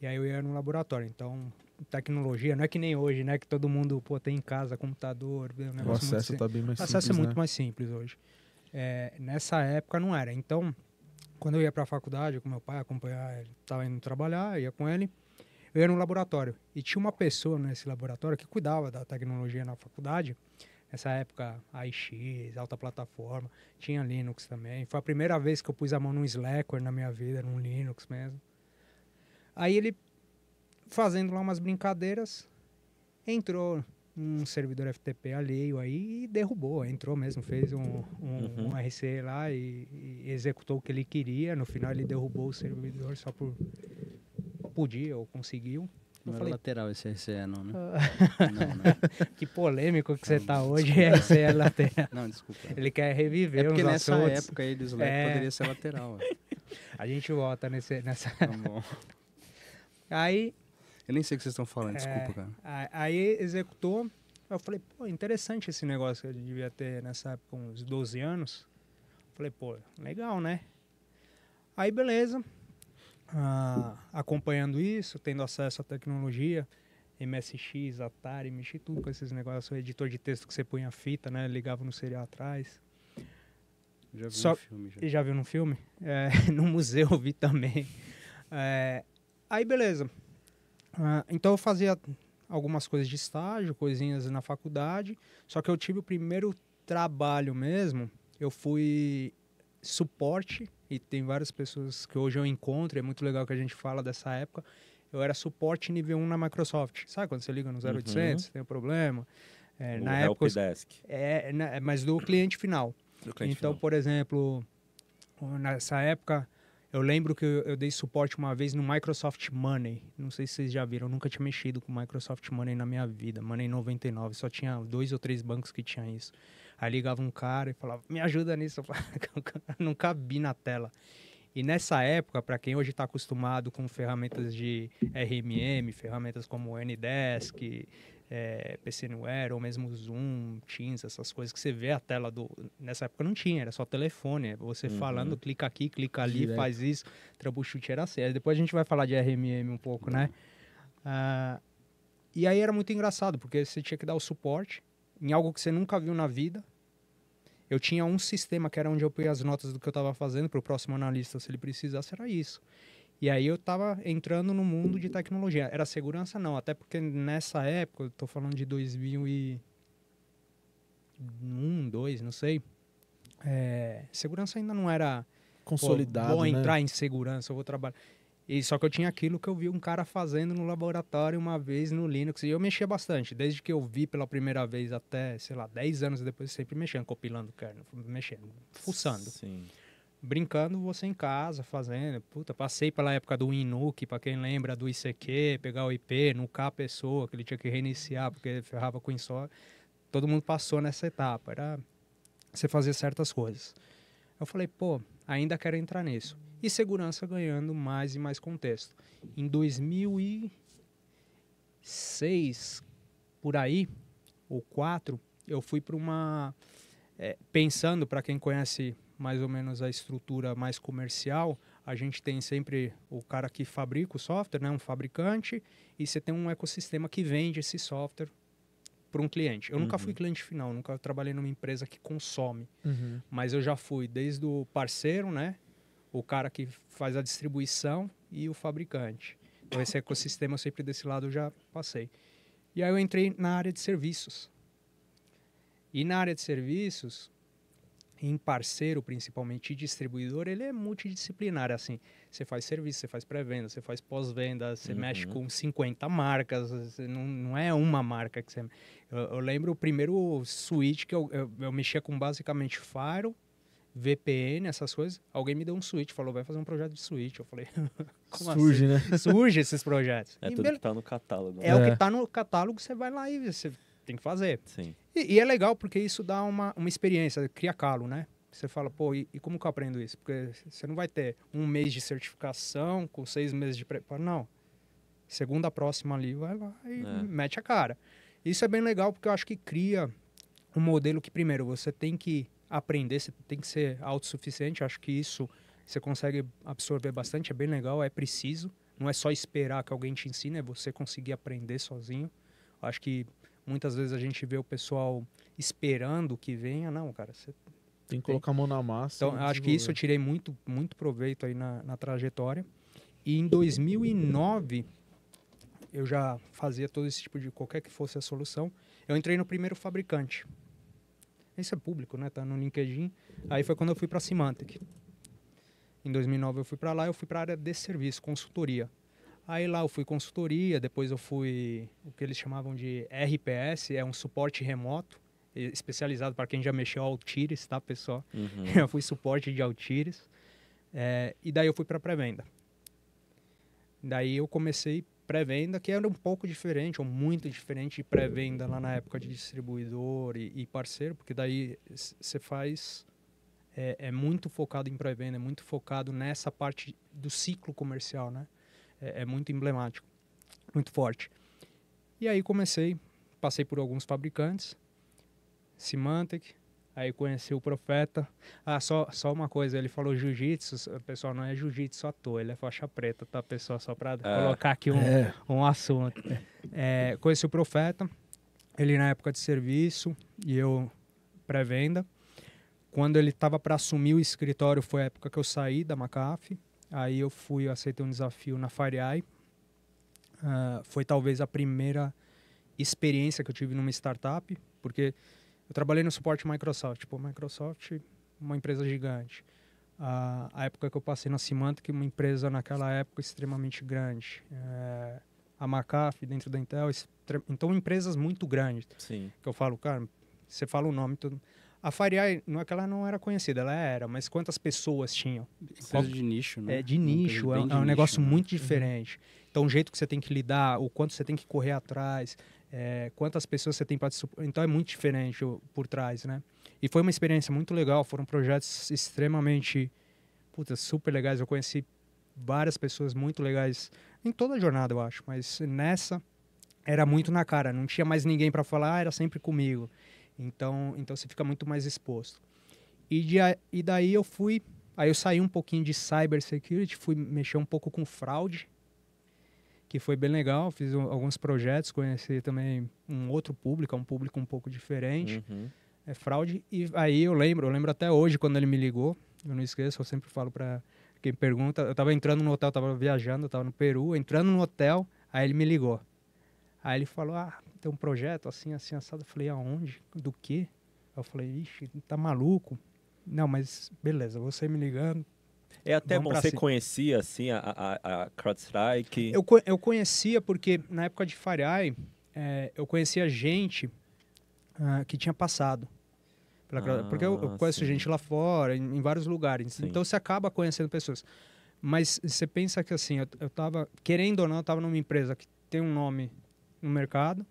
E aí eu ia no laboratório. Então, tecnologia, não é que nem hoje, né? Que todo mundo tem em casa computador. Um o acesso está bem mais simples. O acesso é muito mais simples hoje. Nessa época não era. Então, quando eu ia para a faculdade com meu pai, acompanhar, ele estava indo trabalhar, ia com ele. Eu ia no laboratório e tinha uma pessoa nesse laboratório que cuidava da tecnologia na faculdade. Nessa época, AIX, alta plataforma, tinha Linux também. Foi a primeira vez que eu pus a mão num Slackware na minha vida, num Linux mesmo. Aí ele, fazendo lá umas brincadeiras, entrou num servidor FTP alheio aí e derrubou. Entrou mesmo, fez um RC lá e executou o que ele queria. No final ele derrubou o servidor só por... podia ou conseguiu. Não era lateral esse RCE não, né? Não. Que polêmico que você tá hoje, RCE lateral. Não, desculpa. Ele quer reviver porque nessa assuntos. época aí do Slack poderia ser lateral. A gente volta nessa... Tá bom. Aí... Eu nem sei o que vocês estão falando, desculpa, cara. Aí executou, Aí eu falei, pô, interessante esse negócio que eu devia ter nessa época, uns 12 anos. Falei, pô, legal, né? Aí, beleza. Acompanhando isso, tendo acesso à tecnologia, MSX, Atari, mexi tudo com esses negócios, o editor de texto que você punha fita, né? Ligava no serial atrás. Já vi no filme. Já. E já viu no filme? No museu eu vi também. Aí, beleza. Então eu fazia algumas coisas de estágio, coisinhas na faculdade, só que eu tive o primeiro trabalho mesmo, eu fui suporte, e tem várias pessoas que hoje eu encontro, é muito legal que a gente fala dessa época, eu era suporte nível 1 na Microsoft. Sabe quando você liga no 0800, tem um problema? Na época, Helpdesk. mas do cliente final. Então, por exemplo, nessa época, eu lembro que eu dei suporte uma vez no Microsoft Money. Não sei se vocês já viram, eu nunca tinha mexido com Microsoft Money na minha vida. Money 99, só tinha 2 ou 3 bancos que tinham isso. Aí ligava um cara e falava, me ajuda nisso. Eu falava, nunca vi na tela. E nessa época, para quem hoje está acostumado com ferramentas de RMM, ferramentas como Ndesk, PCNware, ou mesmo Zoom, Teams, essas coisas que você vê a tela nessa época não tinha, era só telefone. Você falando, clica aqui, clica ali, Direto. faz isso. Troubleshoot era assim. Depois a gente vai falar de RMM um pouco, né? E aí era muito engraçado, porque você tinha que dar o suporte em algo que você nunca viu na vida. Eu tinha um sistema que era onde eu punha as notas do que eu estava fazendo para o próximo analista, se ele precisasse, era isso. E aí eu estava entrando no mundo de tecnologia. Era segurança? Não, até porque nessa época, eu estou falando de 2001, 2002, não sei. Segurança ainda não era Consolidado, vou né? entrar em segurança, eu vou trabalhar. E só que eu tinha aquilo que eu vi um cara fazendo no laboratório uma vez no Linux. E eu mexia bastante. Desde que eu vi pela primeira vez até, sei lá, 10 anos depois, sempre mexendo, compilando kernel, mexendo, fuçando. Sim. Brincando, você em casa, fazendo. Puta, passei pela época do WinNuke, pra quem lembra do ICQ, pegar o IP, nucar a pessoa, que ele tinha que reiniciar porque ele ferrava com insólia. Todo mundo passou nessa etapa. Era você fazer certas coisas. Eu falei, pô, ainda quero entrar nisso. E segurança ganhando mais e mais contexto. Em 2006, por aí, ou 2004, eu fui para uma... pensando, para quem conhece mais ou menos a estrutura mais comercial, a gente tem sempre o cara que fabrica o software, né, um fabricante, e você tem um ecossistema que vende esse software para um cliente. Eu nunca fui cliente final, nunca trabalhei numa empresa que consome, mas eu já fui desde o parceiro, né, o cara que faz a distribuição e o fabricante. Então, esse ecossistema, sempre desse lado, eu já passei. E aí eu entrei na área de serviços. E na área de serviços, em parceiro, principalmente, e distribuidor, ele é multidisciplinar, assim. Você faz serviço, você faz pré-venda, você faz pós-venda, você mexe com 50 marcas, não é uma marca que você... Eu lembro o primeiro switch que eu mexia com basicamente Firewall, VPN, essas coisas. Alguém me deu um switch, falou, vai fazer um projeto de switch. Eu falei, como Surge, assim? né? Surge esses projetos. É tudo que tá no catálogo. É o que tá no catálogo, você vai lá e você tem que fazer. Sim. E é legal porque isso dá uma experiência, cria calo, né? Você fala, pô, e como que eu aprendo isso? Porque você não vai ter 1 mês de certificação com 6 meses de preparo. Não. Segunda próxima ali, vai lá e mete a cara. Isso é bem legal porque eu acho que cria um modelo que, primeiro, você tem que aprender, você tem que ser autossuficiente. Acho que isso você consegue absorver bastante, é bem legal, é preciso. Não é só esperar que alguém te ensine, é você conseguir aprender sozinho. Acho que muitas vezes a gente vê o pessoal esperando que venha. Não, cara, você tem que colocar a mão na massa. Então, acho que isso eu tirei muito, muito proveito aí na trajetória. E em 2009, eu já fazia todo esse tipo de, qualquer que fosse a solução, eu entrei no primeiro fabricante. Isso é público, né? Tá no LinkedIn. Aí foi quando eu fui para a Symantec. Em 2009 eu fui para lá, eu fui para a área de serviço, consultoria. Aí lá eu fui consultoria, depois eu fui o que eles chamavam de RPS, é um suporte remoto, especializado para quem já mexeu Altires, tá, pessoal? Eu fui suporte de Altires. E daí eu fui para pré-venda. Daí eu comecei pré-venda, que era um pouco diferente, ou muito diferente de pré-venda lá na época de distribuidor e parceiro, porque daí você faz... É muito focado em pré-venda, é muito focado nessa parte do ciclo comercial, né? É muito emblemático, muito forte. E aí comecei passei por alguns fabricantes, Symantec, aí conheci o Profeta. Ah, só uma coisa, ele falou jiu-jitsu, pessoal, não é jiu-jitsu à toa, ele é faixa preta, tá, pessoal? Só para colocar aqui um assunto. Conheci o Profeta, ele na época de serviço e eu pré-venda. Quando ele estava para assumir o escritório, foi a época que eu saí da McAfee. Aí eu aceitei um desafio na FireEye. Foi talvez a primeira experiência que eu tive numa startup, porque eu trabalhei no suporte Microsoft. Pô, Microsoft, uma empresa gigante. A época que eu passei na Symantec, uma empresa naquela época extremamente grande. A McAfee dentro da Intel, então empresas muito grandes. Sim. Que eu falo, cara, você fala o nome, tudo. A FireEye, não é que ela não era conhecida, ela era, mas quantas pessoas tinham? Empresa de nicho, né? De nicho, é um negócio muito diferente. Então, o jeito que você tem que lidar, o quanto você tem que correr atrás, quantas pessoas você tem para... Então, é muito diferente por trás, né? E foi uma experiência muito legal, foram projetos extremamente, super legais. Eu conheci várias pessoas muito legais em toda a jornada, eu acho, mas nessa era muito na cara, não tinha mais ninguém para falar, era sempre comigo. Então você fica muito mais exposto. E daí aí eu saí um pouquinho de cybersecurity, fui mexer um pouco com fraude, que foi bem legal, fiz alguns projetos, conheci também um outro público, um público um pouco diferente, fraude. E aí eu lembro até hoje quando ele me ligou, eu não esqueço, eu sempre falo para quem pergunta, eu estava entrando no hotel, estava viajando, eu estava no Peru, entrando no hotel, aí ele me ligou. Aí ele falou, tem um projeto assim, assim, assado. Eu falei, aonde? Do quê? Eu falei, ixi, tá maluco? Não, mas beleza, você me ligando. É até bom, você conhecia assim a CrowdStrike? Eu conhecia porque na época de FireEye, eu conhecia gente que tinha passado. Porque eu conheço gente lá fora, em vários lugares. Sim. Então você acaba conhecendo pessoas. Mas você pensa que assim, eu tava, querendo ou não, eu tava numa empresa que tem um nome no mercado.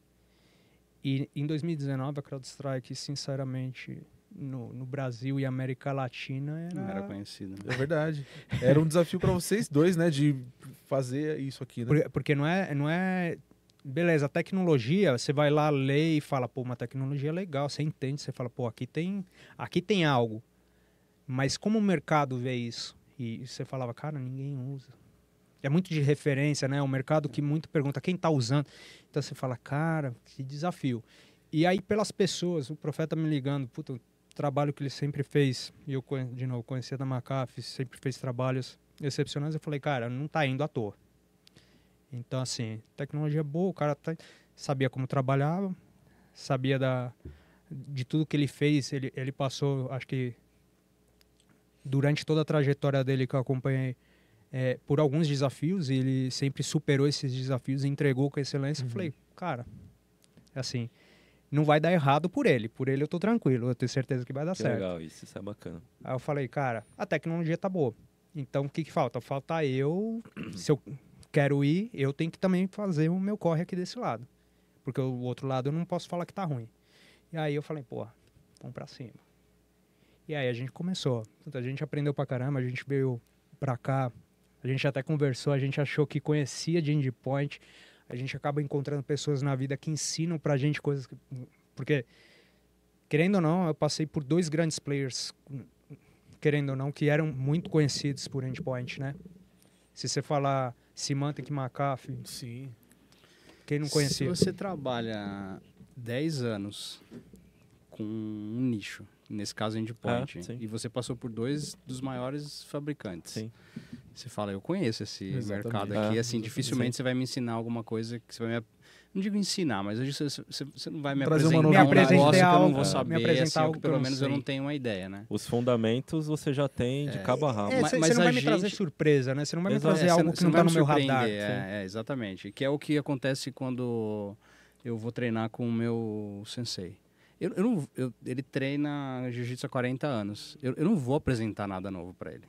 E em 2019 a CrowdStrike, sinceramente, no Brasil e América Latina não era conhecida. É verdade. Era um desafio para vocês dois, né, de fazer isso aqui, né? Porque não é beleza, a tecnologia, você vai lá ler e fala, pô, uma tecnologia legal, você entende, você fala, pô, aqui tem algo. Mas como o mercado vê isso? E você falava, cara, ninguém usa. É muito de referência, né? O mercado que muito pergunta quem está usando. Então você fala, cara, que desafio. E aí pelas pessoas, o Profeta me ligando, o trabalho que ele sempre fez, e eu, de novo, conhecia da McAfee, sempre fez trabalhos excepcionais, eu falei, cara, não está indo à toa. Então, assim, tecnologia boa, o cara sabia como trabalhava, sabia de tudo que ele fez, ele passou, acho que durante toda a trajetória dele que eu acompanhei, por alguns desafios, e ele sempre superou esses desafios e entregou com excelência. Eu falei, cara, assim, não vai dar errado por ele eu tô tranquilo, eu tenho certeza que vai dar certo. Legal, isso é bacana. Aí eu falei, cara, a tecnologia tá boa, então o que falta? Falta eu, se eu quero ir, eu tenho que também fazer o meu corre aqui desse lado, porque o outro lado eu não posso falar que tá ruim. E aí eu falei, pô, vamos pra cima. E aí a gente começou, a gente aprendeu pra caramba, a gente veio pra cá, a gente até conversou, a gente achou que conhecia de endpoint, a gente acaba encontrando pessoas na vida que ensinam pra gente coisas, porque, querendo ou não, eu passei por 2 grandes players, querendo ou não, que eram muito conhecidos por endpoint, né? Se você falar Symantec, McAfee, sim. Quem não conhecia? Se você trabalha 10 anos com um nicho, nesse caso endpoint, e você passou por 2 dos maiores fabricantes. Sim. Você fala, eu conheço esse mercado aqui, assim, dificilmente você vai me ensinar alguma coisa que você vai me... Não digo ensinar, mas você não vai me apresentar um negócio que eu não vou saber, assim, ou que pelo menos eu não tenho uma ideia, né? Os fundamentos você já tem de cabo a rabo. Mas você não vai me trazer surpresa, né? Você não vai me trazer algo que não está no meu radar. Exatamente. Que é o que acontece quando eu vou treinar com o meu sensei. Ele treina jiu-jitsu há 40 anos. Eu não vou apresentar nada novo pra ele.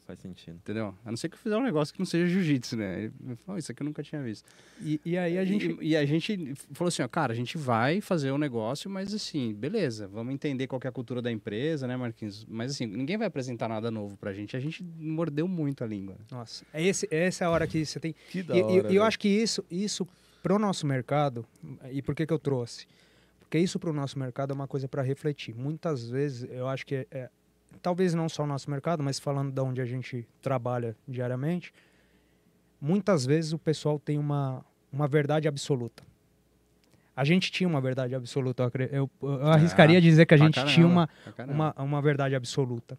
Faz sentido. Entendeu? A não ser que eu fizer um negócio que não seja jiu-jitsu, né? Ele falou, isso aqui eu nunca tinha visto. E aí a gente... E a gente falou assim, ó, cara, a gente vai fazer um negócio, mas assim, beleza, vamos entender qual que é a cultura da empresa, né, Marquinhos? Mas assim, ninguém vai apresentar nada novo pra gente. A gente mordeu muito a língua. Nossa, essa é a hora que você tem... Que da hora, e eu acho que isso pro nosso mercado, e por que eu trouxe? Porque isso pro nosso mercado é uma coisa para refletir. Muitas vezes, eu acho que talvez não só o nosso mercado, mas falando de onde a gente trabalha diariamente, muitas vezes o pessoal tem uma verdade absoluta. A gente tinha uma verdade absoluta. Eu arriscaria dizer que a gente tinha uma verdade absoluta.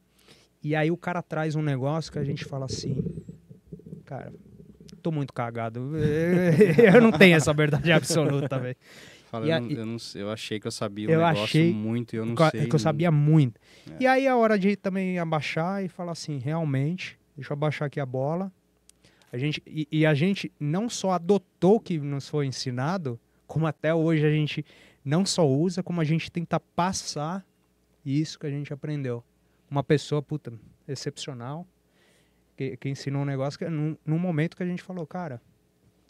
E aí o cara traz um negócio que a gente fala assim, cara, tô muito cagado. Eu não tenho essa verdade absoluta, velho. Eu achei que eu sabia um negócio muito e eu não sei. Que eu sabia muito. E aí é a hora de também abaixar e falar assim, realmente, deixa eu abaixar aqui a bola. A gente não só adotou o que nos foi ensinado, como até hoje a gente não só usa, como a gente tenta passar isso que a gente aprendeu. Uma pessoa, puta, excepcional, que ensinou um negócio que num momento que a gente falou, cara,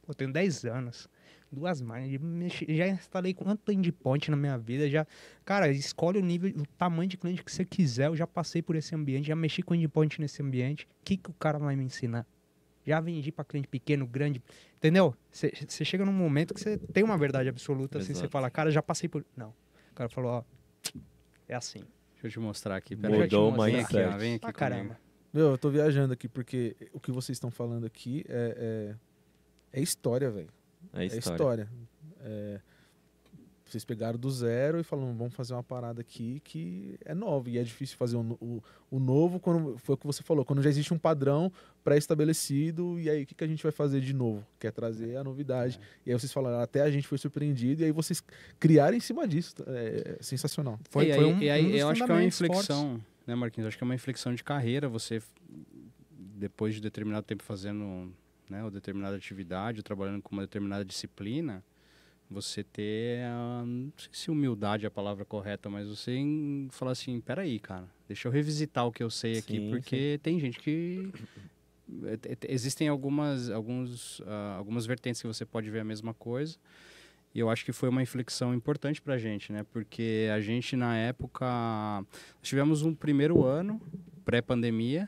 eu tenho 10 anos, 2 máquinas, já instalei quanto endpoint na minha vida, cara, escolhe o nível, o tamanho de cliente que você quiser, eu já passei por esse ambiente, já mexi com endpoint nesse ambiente, o que o cara vai me ensinar? Já vendi para cliente pequeno, grande, entendeu? Você chega num momento que você tem uma verdade absoluta, assim, você fala, cara, já passei por... Não, o cara falou, ó, é assim. Deixa eu te mostrar aqui. Mudou o mindset. Vem aqui caramba. Meu, eu tô viajando aqui, porque o que vocês estão falando aqui é história, velho. É história. Vocês pegaram do zero e falaram, vamos fazer uma parada aqui que é nova. E é difícil fazer o novo, quando foi o que você falou, quando já existe um padrão pré-estabelecido, e aí o que a gente vai fazer de novo? Quer trazer a novidade. E aí vocês falaram, até a gente foi surpreendido, e aí vocês criaram em cima disso. É sensacional. Eu acho que é uma inflexão, né, Marquinhos? Eu acho que é uma inflexão de carreira, você, depois de determinado tempo fazendo, né, uma determinada atividade, trabalhando com uma determinada disciplina, você ter, não sei se humildade é a palavra correta, mas você falar assim, peraí, cara, deixa eu revisitar o que eu sei aqui, porque tem gente que... Existem algumas vertentes que você pode ver a mesma coisa, e eu acho que foi uma inflexão importante pra gente, né? Porque a gente, na época, tivemos um primeiro ano, pré-pandemia,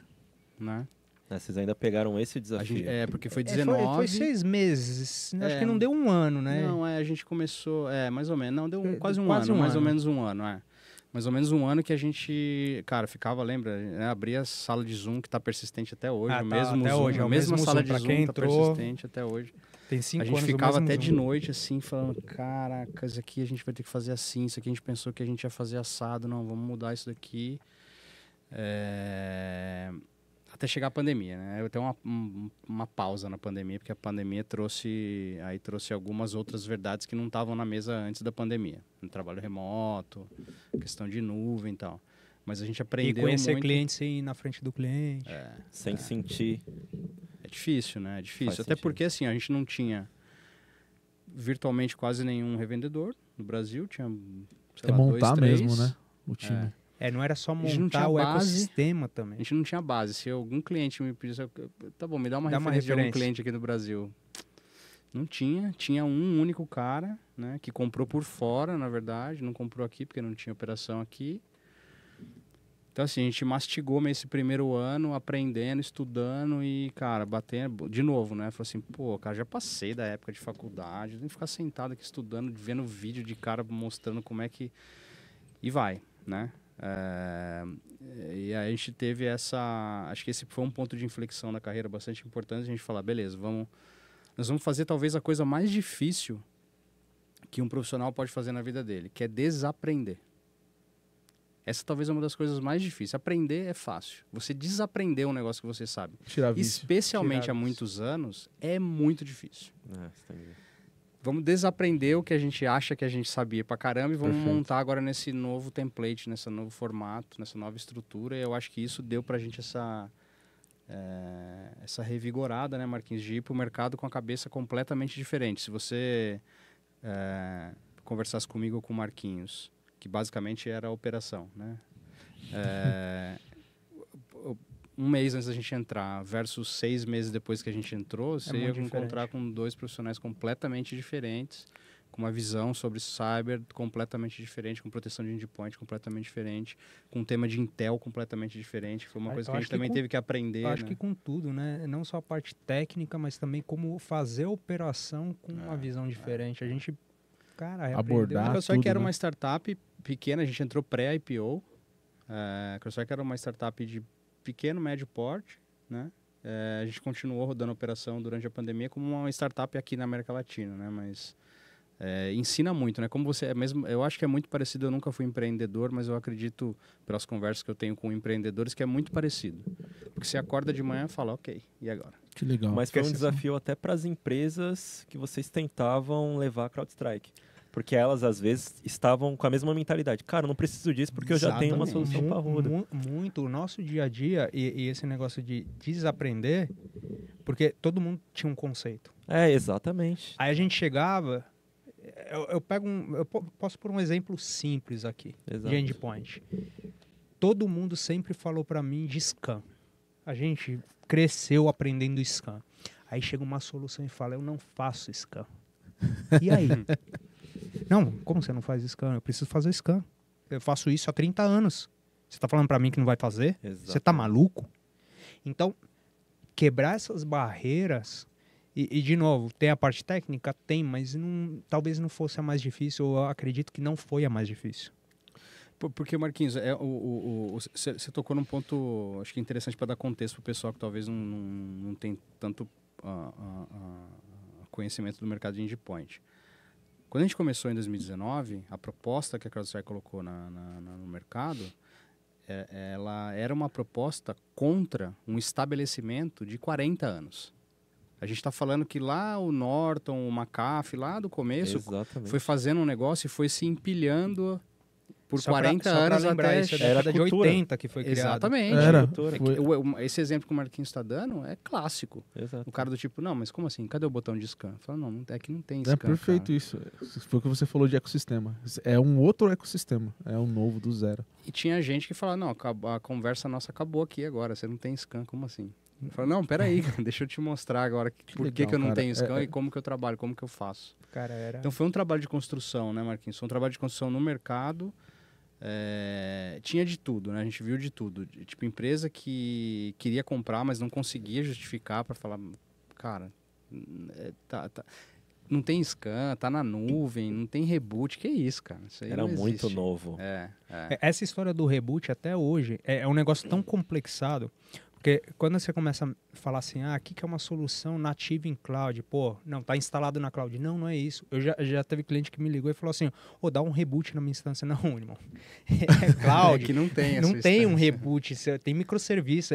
né? Vocês ainda pegaram esse desafio. Porque foi 19... Foi 6 meses. Acho que não deu um ano, né? Não, a gente começou... mais ou menos. Não, deu quase um ano. Mais ou menos um ano, Mais ou menos um ano que a gente... Cara, ficava, lembra? Né? Abria a sala de Zoom, que tá persistente até hoje. Até Zoom, hoje. A mesma sala de Zoom Zoom tá persistente até hoje. Tem 5 anos. A gente ficava até de noite, assim, falando, caraca, isso aqui a gente vai ter que fazer assim, isso aqui a gente pensou que a gente ia fazer assado, não, vamos mudar isso daqui. Até chegar a pandemia, né? Eu tenho uma pausa na pandemia, porque a pandemia trouxe algumas outras verdades que não estavam na mesa antes da pandemia. No trabalho remoto, questão de nuvem e tal. Mas a gente aprendeu muito. E conhecer cliente sem ir na frente do cliente. Sem sentir. É difícil, né? É difícil. Até porque, assim, a gente não tinha virtualmente quase nenhum revendedor no Brasil. Tinha, sei lá, montar 2, 3. mesmo, né? O time. Não era só montar o ecossistema também. A gente não tinha base. Se algum cliente me pedisse, tá bom, me dá uma referência de algum cliente aqui no Brasil. Não tinha. Tinha um único cara, né, que comprou por fora, na verdade. Não comprou aqui, porque não tinha operação aqui. Então, assim, a gente mastigou esse primeiro ano, aprendendo, estudando e, cara, batendo de novo, né? Falei assim, pô, cara, já passei da época de faculdade. Tem que ficar sentado aqui estudando, vendo vídeo de cara mostrando como é que... E vai, né? E aí a gente teve acho que esse foi um ponto de inflexão na carreira bastante importante, a gente falar, beleza, nós vamos fazer talvez a coisa mais difícil que um profissional pode fazer na vida dele, que é desaprender. Essa talvez é uma das coisas mais difíceis. Aprender é fácil. Você desaprender um negócio que você sabe, especialmente há muitos anos, é muito difícil. Vamos desaprender o que a gente acha que a gente sabia pra caramba e vamos montar agora nesse novo template, nesse novo formato, nessa nova estrutura. E eu acho que isso deu pra gente essa revigorada, né, Marquinhos, de ir pro mercado com a cabeça completamente diferente. Se você conversasse comigo ou com o Marquinhos, que basicamente era a operação, né? Um mês antes da gente entrar versus 6 meses depois que a gente entrou, você ia encontrar com 2 profissionais completamente diferentes, com uma visão sobre cyber completamente diferente, com proteção de endpoint completamente diferente, com um tema de Intel completamente diferente. Foi uma coisa que a gente também teve que aprender. Eu acho que com tudo, né? Não só a parte técnica, mas também como fazer a operação com uma visão diferente. A gente, cara, Abordar a CrowdStrike tudo, era né? uma startup pequena, a gente entrou pré-IPO. A CrowdStrike era uma startup de pequeno, médio porte, né? A gente continuou rodando a operação durante a pandemia como uma startup aqui na América Latina, né? Mas ensina muito, né? Como você é mesmo, eu acho que é muito parecido. Eu nunca fui empreendedor, mas eu acredito pelas conversas que eu tenho com empreendedores que é muito parecido. Porque você acorda de manhã e fala, ok, e agora? Que legal. Mas foi um desafio até para as empresas que vocês tentavam levar a CrowdStrike. Porque elas, às vezes, estavam com a mesma mentalidade. Cara, eu não preciso disso porque eu já tenho uma solução parruda. Muito. O nosso dia a dia e esse negócio de desaprender, porque todo mundo tinha um conceito. Exatamente. Aí a gente chegava... Eu posso pôr um exemplo simples aqui, Exato. de endpoint. Todo mundo sempre falou para mim de scan. A gente cresceu aprendendo scan. Aí chega uma solução e fala, eu não faço scan. E aí? Não, como você não faz scan? Eu preciso fazer scan. Eu faço isso há 30 anos. Você tá falando para mim que não vai fazer? Exato. Você tá maluco? Então, quebrar essas barreiras... E, de novo, tem a parte técnica? Tem, mas talvez não fosse a mais difícil, ou eu acredito que não foi a mais difícil. Porque, Marquinhos, você tocou num ponto, acho que interessante para dar contexto para o pessoal que talvez não tem tanto conhecimento do mercado de endpoint. Quando a gente começou em 2019, a proposta que a CrowdStrike colocou no mercado, ela era uma proposta contra um estabelecimento de 40 anos. A gente está falando que lá o Norton, o McAfee, lá do começo, Exatamente. foi fazendo um negócio e foi se empilhando por Só 40 pra anos lembrar, até... isso é da década de 80 que foi criado. Exatamente. Era. Esse exemplo que o Marquinhos está dando é clássico. Exato. O cara do tipo, não, mas como assim? Cadê o botão de scan? Fala, não, é que não tem scan, É perfeito cara. isso. Foi o que você falou de ecossistema. É um outro ecossistema. É um novo do zero. E tinha gente que fala, não, a conversa nossa acabou aqui agora, você não tem scan, como assim? Eu falo, não, peraí, deixa eu te mostrar agora por que eu não tenho scan e como que eu trabalho, como que eu faço. Cara, era... Então foi um trabalho de construção, né, Marquinhos? Foi um trabalho de construção no mercado. Tinha de tudo, né? A gente viu de tudo. Tipo, empresa que queria comprar, mas não conseguia justificar para falar, cara, não tem scan, tá na nuvem, não tem reboot, que isso, cara? Isso aí Era não muito existe. novo. Essa história do reboot até hoje é um negócio tão complexado, porque quando você começa a falar assim, o que é uma solução nativa em cloud? Pô, não, tá instalado na cloud. Não, não é isso. Eu já teve cliente que me ligou e falou assim, dá um reboot na minha instância. Não, irmão. Cloud. Que não tem Não tem um reboot, tem microserviço,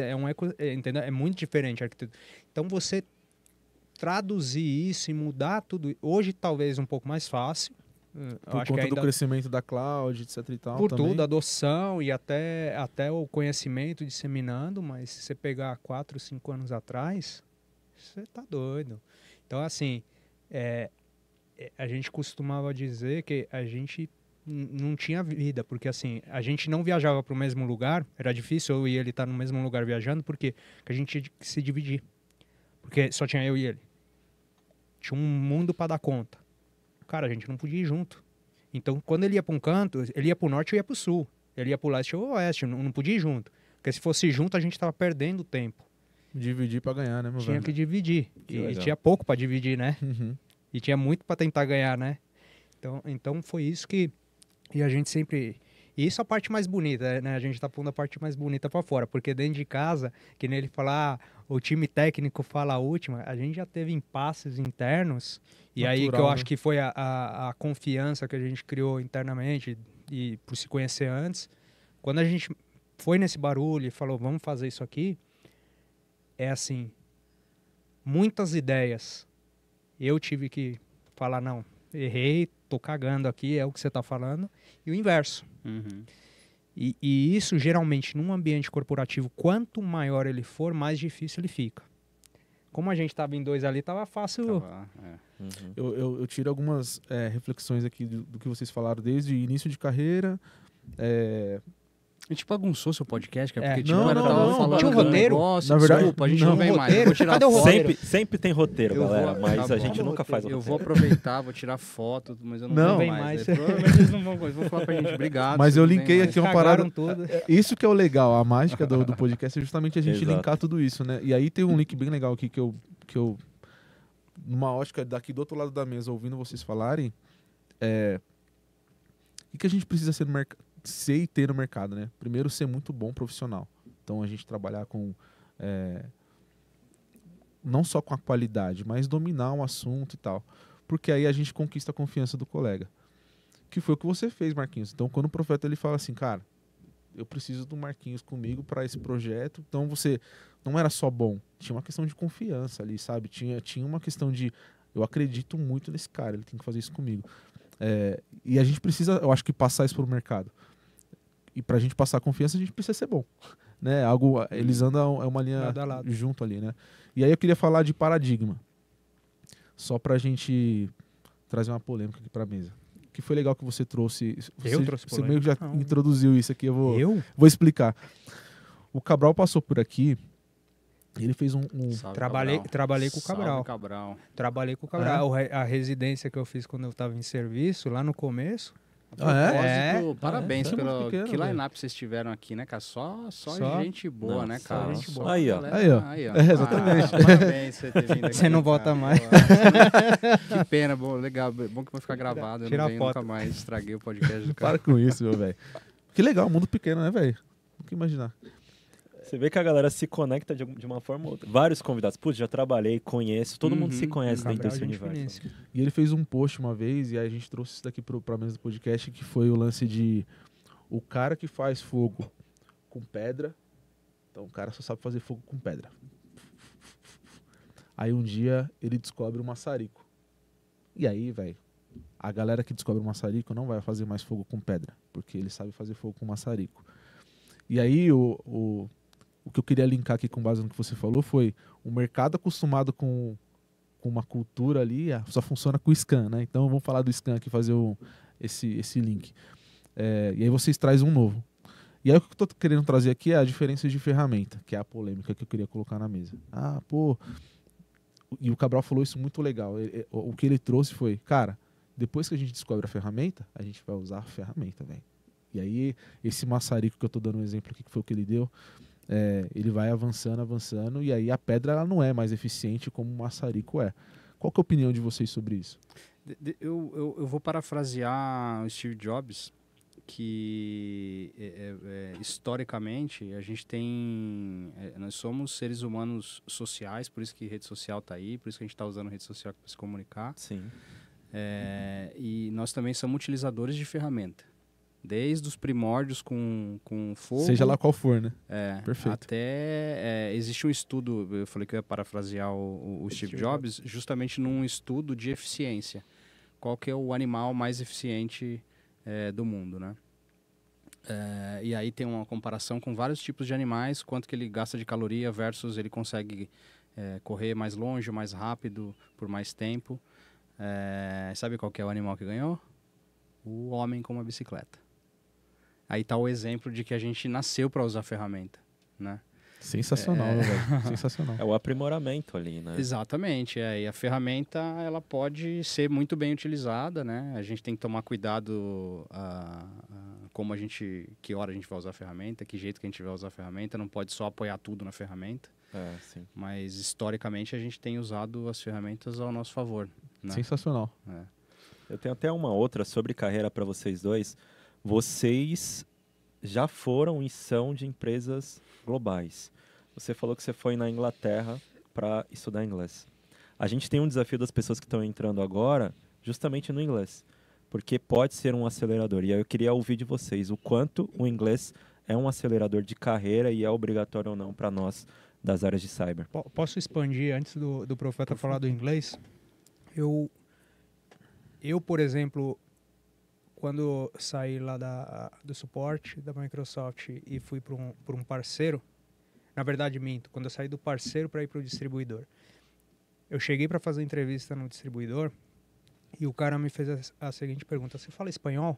entendeu? É muito diferente a arquitetura. Então você traduzir isso e mudar tudo, hoje talvez um pouco mais fácil. Por conta do crescimento da cloud, etc e tal. Por também. tudo, adoção e até o conhecimento disseminando, mas se você pegar 4, 5 anos atrás, você tá doido. Então, assim, a gente costumava dizer que a gente não tinha vida, porque assim, a gente não viajava para o mesmo lugar, era difícil eu e ele estar no mesmo lugar viajando, porque a gente tinha que se dividir. Porque só tinha eu e ele. Tinha um mundo para dar conta. Cara, a gente não podia ir junto. Então, quando ele ia para um canto, ele ia para o norte e eu ia para o sul. Ele ia para o leste ou oeste, não podia ir junto. Porque se fosse junto, a gente estava perdendo tempo. Dividir para ganhar, né, meu velho? Tinha que dividir. Que E legal. tinha pouco para dividir, né? Uhum. E tinha muito para tentar ganhar, né? Então foi isso que... E a gente sempre... E isso é a parte mais bonita, né? A gente tá pondo a parte mais bonita para fora. Porque dentro de casa, que nem ele fala, o time técnico fala a última, a gente já teve impasses internos. E Natural, aí que eu né? acho que foi a confiança que a gente criou internamente e por se conhecer antes. Quando a gente foi nesse barulho e falou, vamos fazer isso aqui, é assim, muitas ideias. Eu tive que falar, não, errei, tô cagando aqui, é o que você tá falando. E o inverso. Uhum. E isso, geralmente, num ambiente corporativo, quanto maior ele for, mais difícil ele fica. Como a gente estava em 2 ali, estava fácil. Uhum. Eu tiro algumas reflexões aqui do que vocês falaram desde início de carreira, A gente bagunçou seu podcast, cara, É. porque tipo, Não, eu não, tava não, falando tinha um do roteiro? negócio, Na verdade, desculpa, a gente não. não vem mais. Eu Roteiro? vou tirar Cadê o foto. roteiro? Sempre tem roteiro, Eu vou- galera, mas tá a bom. gente nunca faz Eu roteiro. vou aproveitar, vou tirar foto, mas eu não, Não. vou Vem mais. mais. Né? Provavelmente eles não vão falar pra gente, obrigado. Mas você eu não vem linkei mais. aqui uma Cagaram parada. tudo. Isso que é o legal, a mágica do podcast é justamente a gente Exato. linkar tudo isso, né? E aí tem um link bem legal aqui que eu numa ótica daqui do outro lado da mesa, ouvindo vocês falarem, o que a gente precisa ser e ter no mercado, né? Primeiro, ser muito bom profissional. Então, a gente trabalhar com... não só com a qualidade, mas dominar um assunto e tal. Porque aí a gente conquista a confiança do colega. Que foi o que você fez, Marquinhos. Então, quando o Profeta ele fala assim, cara, eu preciso do Marquinhos comigo para esse projeto. Então, você não era só bom. Tinha uma questão de confiança ali, sabe? Tinha uma questão de, eu acredito muito nesse cara, ele tem que fazer isso comigo. E a gente precisa, eu acho que passar isso pro mercado. E pra gente passar confiança, a gente precisa ser bom. Né? Eles andam, é uma linha Lado a lado. junto ali, né? E aí eu queria falar de paradigma. Só pra gente trazer uma polêmica aqui pra mesa. Que foi legal que você trouxe. Eu trouxe Você meio que já polêmica? Não. introduziu isso aqui, Eu? vou explicar. O Cabral passou por aqui, ele fez Salve, Trabalhei com o Salve, Cabral. Cabral. Trabalhei com o Cabral. A residência que eu fiz quando eu estava em serviço, lá no começo. Propósito, parabéns Isso é muito pelo pequeno, que velho. line-up vocês tiveram aqui, né, cara? Só Só- gente boa, Não, né, só cara? gente Só boa. Aí, ó. galera- Aí, ó. Exatamente. Parabéns você ter vindo aqui. Você não cara. volta mais. Pô, que pena, bom, legal. Bom que vai ficar gravado. Eu Tira não a venho foto. nunca mais. Estraguei o podcast do cara. Para com isso, meu velho. Que legal, mundo pequeno, né, velho? Nunca imaginar. Você vê que a galera se conecta de uma forma ou outra. Vários convidados. Putz, já trabalhei, conheço. Todo mundo se conhece dentro Cabral, desse gente universo. finíssima. E ele fez um post uma vez, e aí a gente trouxe isso daqui pra mesa do podcast, que foi o lance de o cara que faz fogo com pedra. Então o cara só sabe fazer fogo com pedra. Aí um dia ele descobre o maçarico. E aí, velho, a galera que descobre o maçarico não vai fazer mais fogo com pedra, porque ele sabe fazer fogo com maçarico. E aí o que eu queria linkar aqui com base no que você falou foi o mercado acostumado com uma cultura ali, só funciona com o scan, né? Então vamos falar do scan aqui, fazer esse link. E aí vocês trazem um novo. E aí o que eu tô querendo trazer aqui é a diferença de ferramenta, que é a polêmica que eu queria colocar na mesa. E o Cabral falou isso muito legal. O que ele trouxe foi, cara, depois que a gente descobre a ferramenta, a gente vai usar a ferramenta, velho. E aí, esse maçarico que eu tô dando um exemplo aqui, que foi o que ele deu, ele vai avançando, e aí a pedra ela não é mais eficiente como o maçarico é. Qual que é a opinião de vocês sobre isso? Eu vou parafrasear o Steve Jobs, que historicamente a gente tem... nós somos seres humanos sociais, por isso que rede social está aí, por isso que a gente está usando rede social para se comunicar. Sim. E nós também somos utilizadores de ferramenta. Desde os primórdios com fogo... Seja lá qual for, né? Perfeito. Até existe um estudo, eu falei que eu ia parafrasear o Steve Jobs, justamente num estudo de eficiência. Qual que é o animal mais eficiente do mundo, né? E aí tem uma comparação com vários tipos de animais, quanto que ele gasta de caloria versus ele consegue correr mais longe, mais rápido, por mais tempo. Sabe qual que é o animal que ganhou? O homem com uma bicicleta. Aí está o exemplo de que a gente nasceu para usar ferramenta, né? Sensacional, velho. Sensacional. É o aprimoramento ali, né? Exatamente, e a ferramenta ela pode ser muito bem utilizada, né? A gente tem que tomar cuidado que hora a gente vai usar a ferramenta, que jeito que a gente vai usar a ferramenta, não pode só apoiar tudo na ferramenta, Sim. mas historicamente a gente tem usado as ferramentas ao nosso favor, né? Sensacional. Eu tenho até uma outra sobre carreira para vocês dois. Vocês já foram e são de empresas globais. Você falou que você foi na Inglaterra para estudar inglês. A gente tem um desafio das pessoas que estão entrando agora, justamente no inglês, porque pode ser um acelerador. E aí eu queria ouvir de vocês o quanto o inglês é um acelerador de carreira e é obrigatório ou não para nós das áreas de cyber. Posso expandir antes do Profeta falar do inglês? Eu, por exemplo, quando saí lá do suporte da Microsoft e fui para um parceiro, na verdade minto, quando eu saí do parceiro para ir para o distribuidor, eu cheguei para fazer entrevista no distribuidor e o cara me fez a seguinte pergunta: você fala espanhol?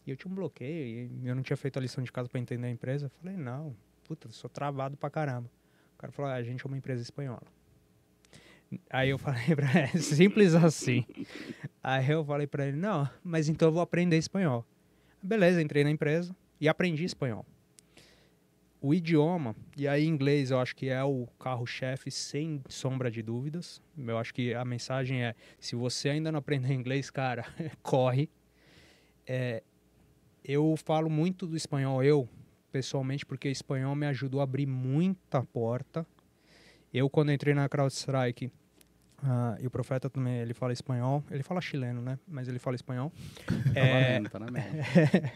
E eu tinha um bloqueio, e eu não tinha feito a lição de casa para entender a empresa. Eu falei, não, puta, eu sou travado pra caramba. O cara falou, a gente é uma empresa espanhola. Aí eu falei pra ele, simples assim. Aí eu falei pra ele, não, mas então eu vou aprender espanhol. Beleza, entrei na empresa e aprendi espanhol. O idioma, e aí inglês eu acho que é o carro-chefe sem sombra de dúvidas. Eu acho que a mensagem é, se você ainda não aprendeu inglês, cara, corre. Eu falo muito do espanhol, pessoalmente, porque o espanhol me ajudou a abrir muita porta. Eu, quando entrei na CrowdStrike, e o Profeta também, ele fala espanhol. Ele fala chileno, né? Mas ele fala espanhol. Tá valendo, tá na média.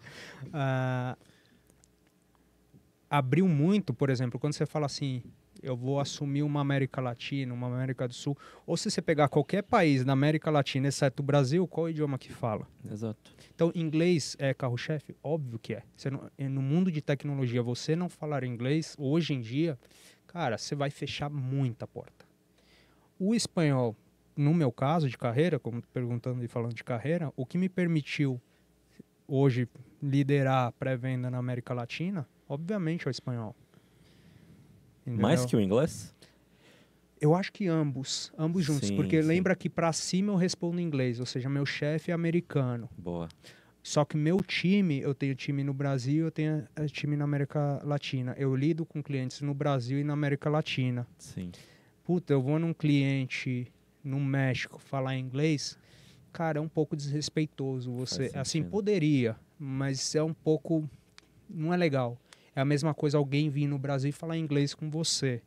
Abriu muito, por exemplo, quando você fala assim, eu vou assumir uma América Latina, uma América do Sul, ou se você pegar qualquer país da América Latina, exceto o Brasil, qual é o idioma que fala? Exato. Então, inglês é carro-chefe? Óbvio que é. Você não, no mundo de tecnologia, você não falar inglês, hoje em dia, cara, você vai fechar muita porta. O espanhol, no meu caso de carreira, como perguntando e falando de carreira, o que me permitiu hoje liderar a pré-venda na América Latina, obviamente é o espanhol. Entendeu? Mais que o inglês? Eu acho que ambos juntos, Sim, porque sim. lembra que para cima eu respondo em inglês, ou seja, meu chefe é americano. Boa. Só que meu time, eu tenho time no Brasil, eu tenho time na América Latina. Eu lido com clientes no Brasil e na América Latina. Sim. Puta, eu vou num cliente no México falar inglês, cara, é um pouco desrespeitoso. Você, Faz assim, sentido. poderia, mas é um pouco, não é legal. É a mesma coisa alguém vir no Brasil e falar inglês com você.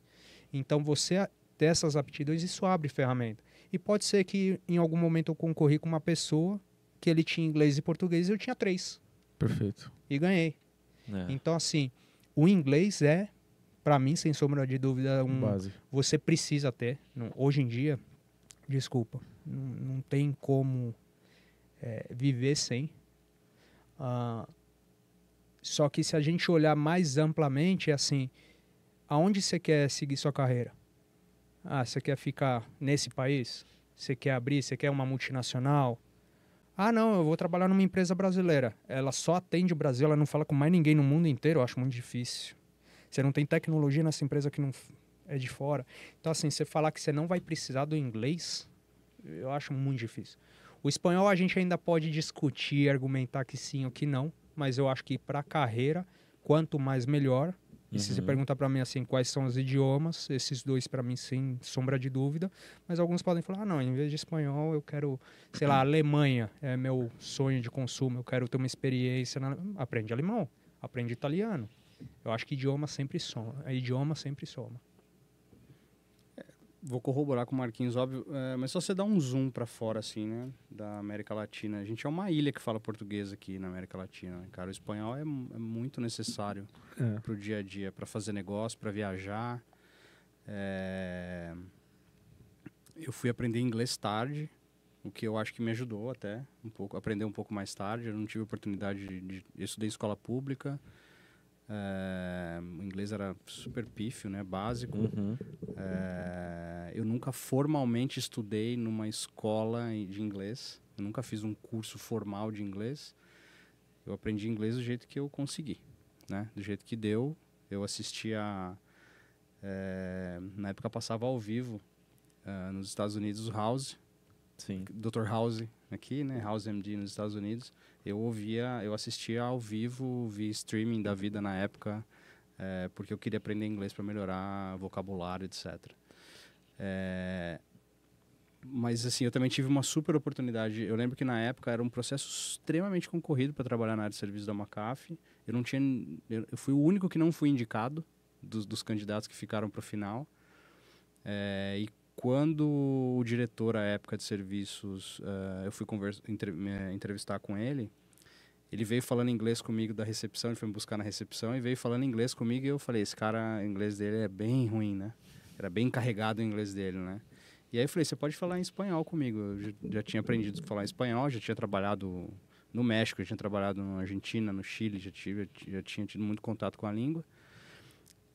Então, você ter essas aptidões, isso abre ferramenta. E pode ser que em algum momento eu concorri com uma pessoa que ele tinha inglês e português e eu tinha 3. Perfeito. E ganhei. É. Então, assim, o inglês é, para mim, sem sombra de dúvida, Base. você precisa ter. Hoje em dia, desculpa, não tem como viver sem. Só que se a gente olhar mais amplamente, é assim, aonde você quer seguir sua carreira? Você quer ficar nesse país? Você quer abrir? Você quer uma multinacional? Não, eu vou trabalhar numa empresa brasileira. Ela só atende o Brasil, ela não fala com mais ninguém no mundo inteiro. Eu acho muito difícil. Você não tem tecnologia nessa empresa que não é de fora. Então, assim, você falar que você não vai precisar do inglês, eu acho muito difícil. O espanhol a gente ainda pode discutir, argumentar que sim ou que não, mas eu acho que para a carreira, quanto mais melhor. E se você perguntar para mim assim, quais são os idiomas, esses dois para mim sem sombra de dúvida, mas alguns podem falar, não, em vez de espanhol eu quero, sei lá, Alemanha, é meu sonho de consumo, eu quero ter uma experiência, aprende alemão, aprende italiano. Eu acho que idioma sempre soma, Vou corroborar com o Marquinhos, óbvio, mas só você dá um zoom para fora, assim, né, da América Latina. A gente é uma ilha que fala português aqui na América Latina, né, cara? O espanhol é muito necessário pro dia a dia, para fazer negócio, para viajar. Eu fui aprender inglês tarde, o que eu acho que me ajudou até um pouco, aprender um pouco mais tarde. Eu não tive oportunidade eu estudei em escola pública. O inglês era super pífio, né, básico. Eu nunca formalmente estudei numa escola de inglês. Eu nunca fiz um curso formal de inglês. Eu aprendi inglês do jeito que eu consegui, né, do jeito que deu. Eu assistia, na época passava ao vivo nos Estados Unidos, o House. Sim. Dr. House aqui, né, House MD nos Estados Unidos. Eu assistia ao vivo, via streaming da vida na época, porque eu queria aprender inglês para melhorar vocabulário, etc. Mas assim, eu também tive uma super oportunidade. Eu lembro que na época era um processo extremamente concorrido para trabalhar na área de serviço da McAfee. Eu fui o único que não fui indicado dos candidatos que ficaram para o final. E quando o diretor, à época de serviços, eu fui entrevistar com ele, ele veio falando inglês comigo da recepção, ele foi me buscar na recepção e veio falando inglês comigo e eu falei, esse cara, o inglês dele é bem ruim, né? Era bem carregado o inglês dele, né? E aí eu falei, você pode falar em espanhol comigo. Eu já tinha aprendido a falar espanhol, já tinha trabalhado no México, já tinha trabalhado na Argentina, no Chile, já tinha tido muito contato com a língua.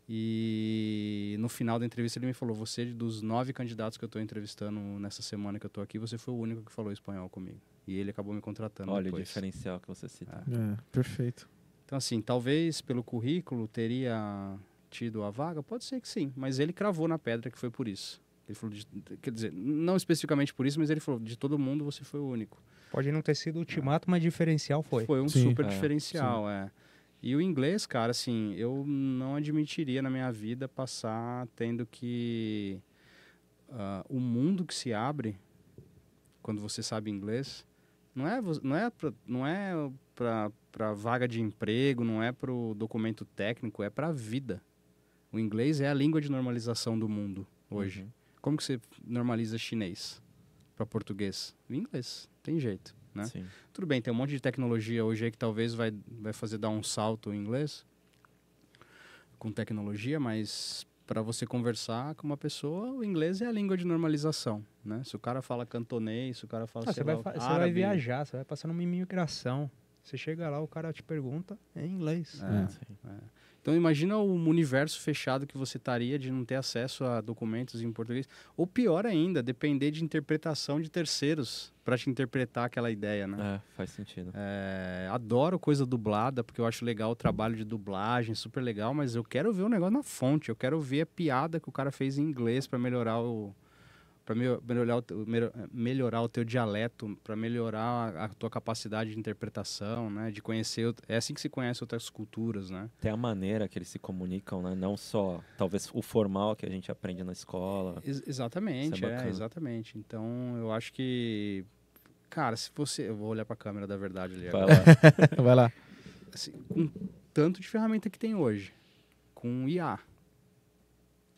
E no final da entrevista ele me falou, você, dos 9 candidatos que eu estou entrevistando nessa semana que eu estou aqui, você foi o único que falou espanhol comigo. E ele acabou me contratando Olha o depois. diferencial que você cita. Perfeito. Então, assim, talvez pelo currículo teria tido a vaga, pode ser que sim, mas ele cravou na pedra que foi por isso. Ele falou, quer dizer, não especificamente por isso, mas ele falou, de todo mundo você foi o único. Pode não ter sido ultimato, mas diferencial foi. Foi um Sim. super diferencial, E o inglês, cara, assim, eu não admitiria na minha vida passar tendo que... o mundo que se abre quando você sabe inglês não é para vaga de emprego, não é para o documento técnico, é para a vida. O inglês é a língua de normalização do mundo hoje. Como que você normaliza chinês para português? O inglês, tem jeito, né? Sim. Tudo bem, tem um monte de tecnologia hoje aí que talvez vai fazer dar um salto em inglês com tecnologia, mas para você conversar com uma pessoa, o inglês é a língua de normalização, né? Se o cara fala cantonês, se o cara fala, Você vai viajar, você vai passar numa imigração. Você chega lá, o cara te pergunta em inglês. Então imagina o universo fechado que você estaria de não ter acesso a documentos em português. Ou pior ainda, depender de interpretação de terceiros para te interpretar aquela ideia, né? Faz sentido. Adoro coisa dublada, porque eu acho legal o trabalho de dublagem, super legal, mas eu quero ver o negócio na fonte, eu quero ver a piada que o cara fez em inglês para melhorar melhorar o teu dialeto, para melhorar a tua capacidade de interpretação, né? De conhecer... É assim que se conhece outras culturas, né? Tem a maneira que eles se comunicam, né? Não só, talvez, o formal que a gente aprende na escola. Exatamente, exatamente. Então, eu acho que... Cara, se você... Eu vou olhar para a câmera da verdade ali agora. Vai lá. Assim, com tanto de ferramenta que tem hoje, com IA.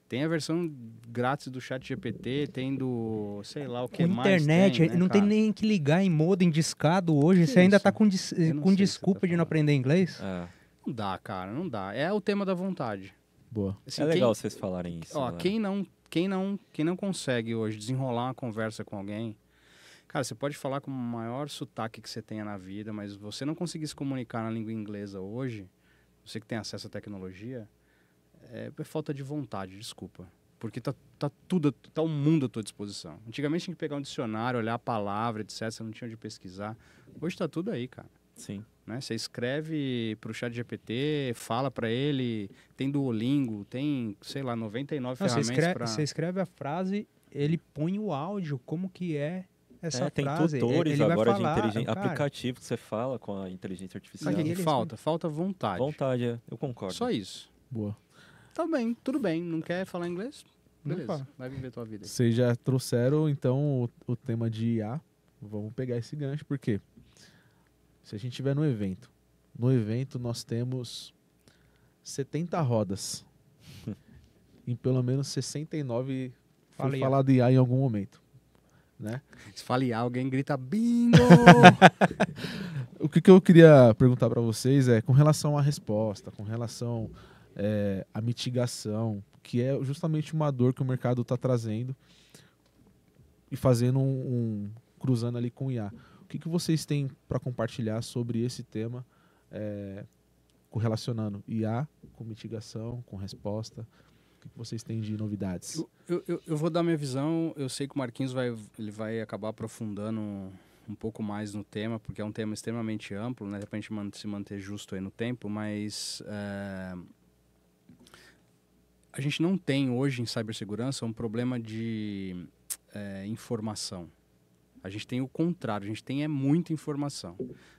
Tem a versão grátis do ChatGPT, tem do, sei lá o que mais. Internet, tem, né, não cara? tem nem que ligar em modem discado hoje. Você ainda tá com desculpa de não aprender inglês? Não dá, cara, não dá. É o tema da vontade. Boa. Assim, É legal vocês falarem isso. Ó, quem não consegue hoje desenrolar uma conversa com alguém, cara, você pode falar com o maior sotaque que você tenha na vida, mas você não conseguir se comunicar na língua inglesa hoje, você que tem acesso à tecnologia, é falta de vontade, desculpa. Porque tá o mundo à tua disposição. Antigamente tinha que pegar um dicionário, olhar a palavra, etc. Você não tinha onde pesquisar. Hoje tá tudo aí, cara. Sim. Né? Você escreve pro ChatGPT, fala para ele, tem Duolingo, tem, sei lá, 99 ferramentas para... Você escreve a frase, ele põe o áudio, como que é essa tem frase. tutores ele agora vai falar, de inteligência, cara, aplicativo que você fala com a inteligência artificial. Sabe o que eles- falta? Falta vontade. Vontade, eu concordo. Só isso. Boa. Tá bem, tudo bem. Não quer falar inglês? Não Beleza, fala. vai viver tua vida. Vocês já trouxeram, então, o tema de IA. Vamos pegar esse gancho, porque se a gente estiver no evento nós temos 70 rodas. Em pelo menos 69 Fala foi IA. falado IA em algum momento. Né? Se fala IA, alguém grita bingo! O que eu queria perguntar para vocês é com relação à resposta, com relação à mitigação, que é justamente uma dor que o mercado está trazendo e fazendo cruzando ali com o IA. O que vocês têm para compartilhar sobre esse tema, correlacionando IA com mitigação, com resposta? O que vocês têm de novidades? Eu vou dar minha visão. Eu sei que o Marquinhos vai acabar aprofundando um pouco mais no tema, porque é um tema extremamente amplo, né? Pra gente se manter justo aí no tempo, mas a gente não tem hoje em cibersegurança um problema de informação. A gente tem o contrário, a gente tem muita informação.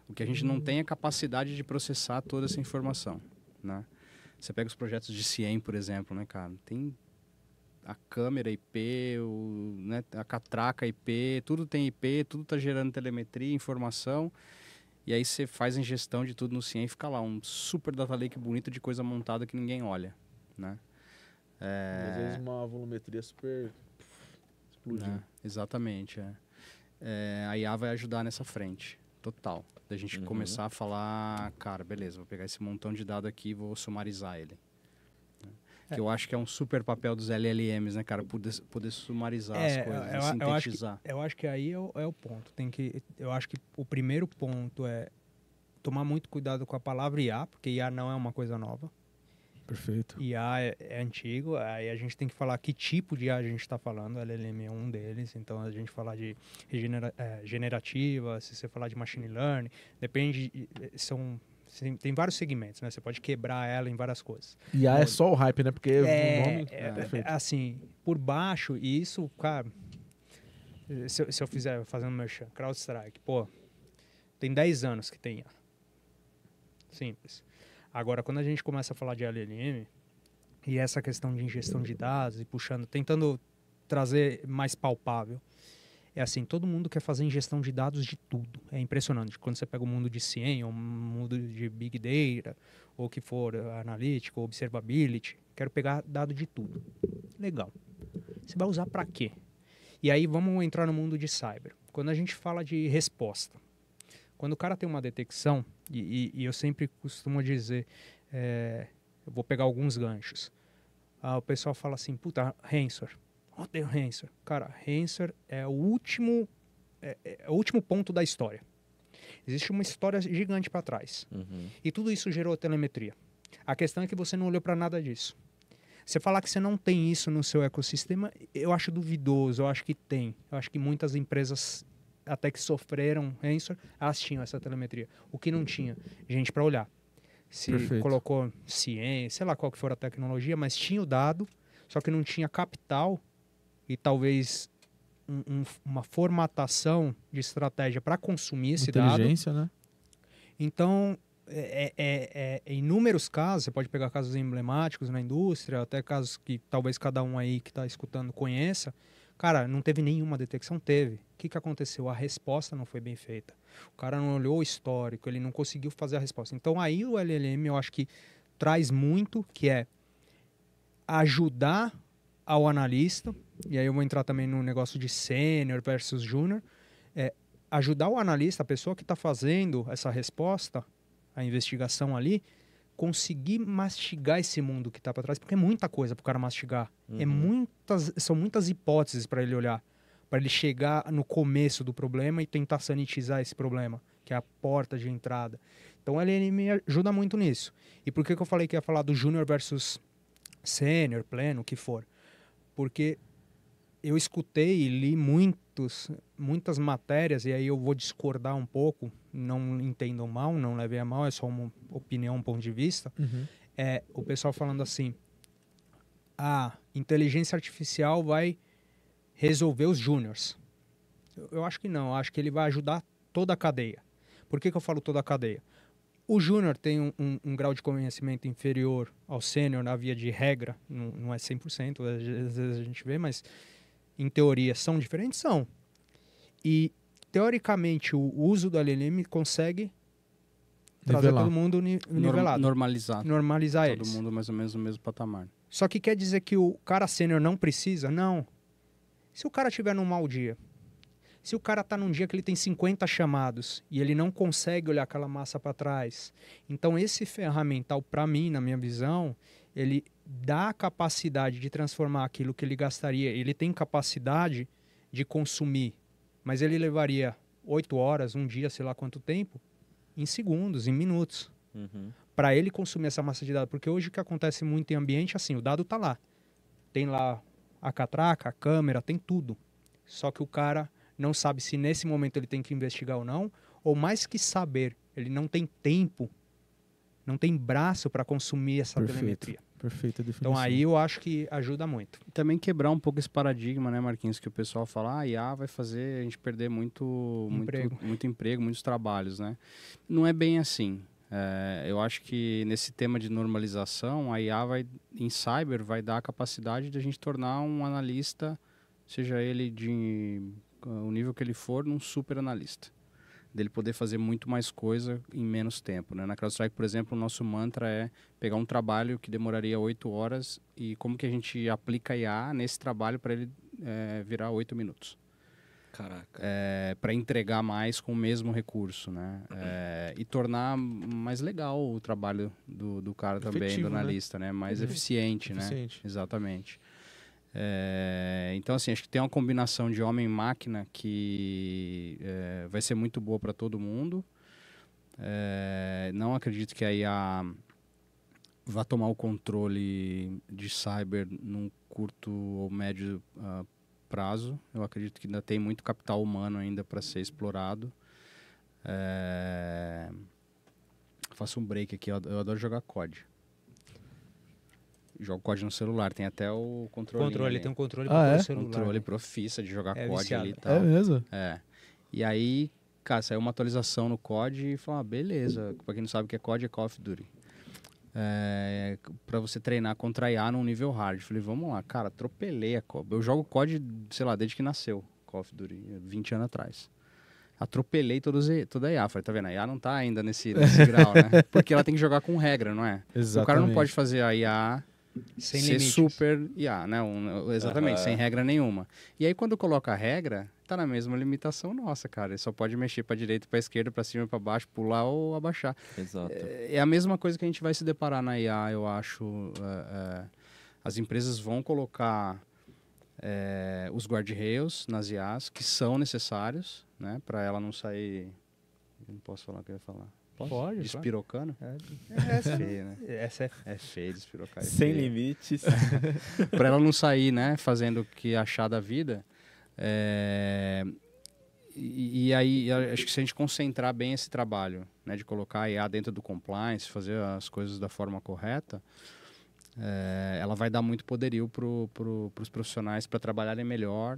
O que a gente não tem é capacidade de processar toda essa informação, né? Você pega os projetos de CIEM, por exemplo, né, cara? Tem a câmera IP, né, a catraca IP, tudo tem IP, tudo está gerando telemetria, informação. E aí você faz a ingestão de tudo no CIEM e fica lá um super data lake bonito de coisa montada que ninguém olha, né? Às vezes uma volumetria super explodindo. Né? Exatamente, a IA vai ajudar nessa frente, total. Da gente começar a falar, cara, beleza, vou pegar esse montão de dado aqui e vou sumarizar ele. Que eu acho que é um super papel dos LLMs, né, cara? Poder sumarizar as coisas, sintetizar. Eu acho que aí é o ponto. Eu acho que o primeiro ponto é tomar muito cuidado com a palavra IA, porque IA não é uma coisa nova. Perfeito. IA é antigo, aí a gente tem que falar que tipo de IA a gente está falando, LLM é um deles, então a gente falar de generativa, se você falar de machine learning, depende, tem vários segmentos, né? Você pode quebrar ela em várias coisas. IA é só o hype, né? Porque o nome... Perfeito. Assim, por baixo, e isso, cara, se eu fizer fazendo merchan, CrowdStrike, pô, tem 10 anos que tem IA. Simples. Agora, quando a gente começa a falar de LLM, e essa questão de ingestão de dados, e tentando trazer mais palpável, é assim, todo mundo quer fazer ingestão de dados de tudo. É impressionante. Quando você pega o mundo de ciência, ou o mundo de Big Data, ou que for analítico, observability, quero pegar dado de tudo. Legal. Você vai usar para quê? E aí vamos entrar no mundo de cyber. Quando a gente fala de resposta, quando o cara tem uma detecção, e eu sempre costumo dizer, eu vou pegar alguns ganchos. O pessoal fala assim, puta, ransomware. Odeio ransomware. Cara, ransomware é o último ponto da história. Existe uma história gigante para trás. Uhum. E tudo isso gerou telemetria. A questão é que você não olhou para nada disso. Você falar que você não tem isso no seu ecossistema, eu acho duvidoso, eu acho que tem. Eu acho que muitas empresas, até que sofreram ransomware, elas tinham essa telemetria. O que não tinha? Gente para olhar. Se Perfeito. colocou ciência, sei lá qual que for a tecnologia, mas tinha o dado, só que não tinha capital e talvez uma formatação de estratégia para consumir esse dado. Inteligência, né? Então, em inúmeros casos, você pode pegar casos emblemáticos na indústria, até casos que talvez cada um aí que está escutando conheça. Cara, não teve nenhuma detecção? Teve. O que aconteceu? A resposta não foi bem feita. O cara não olhou o histórico, ele não conseguiu fazer a resposta. Então, aí o LLM eu acho que traz muito, que é ajudar ao analista, e aí eu vou entrar também no negócio de sênior versus júnior, ajudar o analista, a pessoa que está fazendo essa resposta, a investigação ali, conseguir mastigar esse mundo que está para trás, porque é muita coisa para o cara mastigar. Uhum. São muitas hipóteses para ele olhar, para ele chegar no começo do problema e tentar sanitizar esse problema, que é a porta de entrada. Então, ele me ajuda muito nisso. E por que eu falei que ia falar do júnior versus sênior, pleno, o que for? Porque eu escutei e li muitas matérias, e aí eu vou discordar um pouco, não entendam mal, não levem a mal, é só uma opinião, um ponto de vista. Uhum. O pessoal falando assim, a inteligência artificial vai resolver os júniors. Eu acho que não, eu acho que ele vai ajudar toda a cadeia. Por que eu falo toda a cadeia? O júnior tem um grau de conhecimento inferior ao sênior na via de regra, não é 100%, às vezes a gente vê, mas em teoria são diferentes? São. E, teoricamente, o uso do LLM consegue trazer todo mundo nivelado. Normalizar eles. Todo mundo mais ou menos no mesmo patamar. Só que quer dizer que o cara sênior não precisa? Não. Se o cara tiver num mau dia, se o cara está num dia que ele tem 50 chamados e ele não consegue olhar aquela massa para trás, então esse ferramental, para mim, na minha visão, ele dá a capacidade de transformar aquilo que ele gastaria. Ele tem capacidade de consumir, mas ele levaria 8 horas, um dia, sei lá quanto tempo, em segundos, em minutos, para ele consumir essa massa de dados. Porque hoje o que acontece muito em ambiente, assim, o dado está lá. Tem lá a catraca, a câmera, tem tudo. Só que o cara não sabe se nesse momento ele tem que investigar ou não, ou mais que saber, ele não tem tempo, não tem braço para consumir essa telemetria. Perfeita definição. Então aí eu acho que ajuda muito. Também quebrar um pouco esse paradigma, né, Marquinhos, que o pessoal fala, a IA vai fazer a gente perder muito emprego, muitos trabalhos, né? Não é bem assim. Eu acho que nesse tema de normalização, a IA em cyber vai dar a capacidade de a gente tornar um analista, seja ele o nível que ele for, num super analista. Dele poder fazer muito mais coisa em menos tempo, né? Na CrowdStrike, por exemplo, o nosso mantra é pegar um trabalho que demoraria 8 horas e como que a gente aplica IA nesse trabalho para ele virar 8 minutos. Caraca. Para entregar mais com o mesmo recurso, né? E tornar mais legal o trabalho do cara também, Efetivo, do analista, né? Mais eficiente, né? Exatamente. Então, assim, acho que tem uma combinação de homem e máquina que vai ser muito boa para todo mundo. Não acredito que a IA vá tomar o controle de cyber num curto ou médio prazo. Eu acredito que ainda tem muito capital humano ainda para ser explorado. Faço um break aqui, eu adoro jogar COD. Jogo COD no celular, tem até o controle. Tem um controle é? pro celular. Controle né? profissa de jogar COD viciado. ali e tal. É mesmo? E aí, cara, saiu uma atualização no COD e falou, beleza, pra quem não sabe o que é COD, é Call of Duty. Pra você treinar contra IA num nível hard. Falei, vamos lá, cara, atropelei a COD. Eu jogo COD, sei lá, desde que nasceu Call of Duty, 20 anos atrás. Atropelei toda a IA. Falei, tá vendo? A IA não tá ainda nesse grau, né? Porque ela tem que jogar com regra, não é? Exatamente. O cara não pode fazer a IA Sem ser limites. super IA, né? Exatamente, sem regra nenhuma. E aí, quando coloca a regra, tá na mesma limitação nossa, cara. Ele só pode mexer pra direita, pra esquerda, pra cima, pra baixo, pular ou abaixar. Exato. É a mesma coisa que a gente vai se deparar na IA, eu acho. As empresas vão colocar os guardrails nas IAs, que são necessários, né? Pra ela não sair... Eu não posso falar o que eu ia falar. Pode, Despirocando? É feio, né? Essa É feio despirocar. Sem limites. Para ela não sair, né, fazendo o que achar da vida. E aí, acho que se a gente concentrar bem esse trabalho, né, de colocar a IA dentro do compliance, fazer as coisas da forma correta, ela vai dar muito poderio pros profissionais para trabalharem melhor,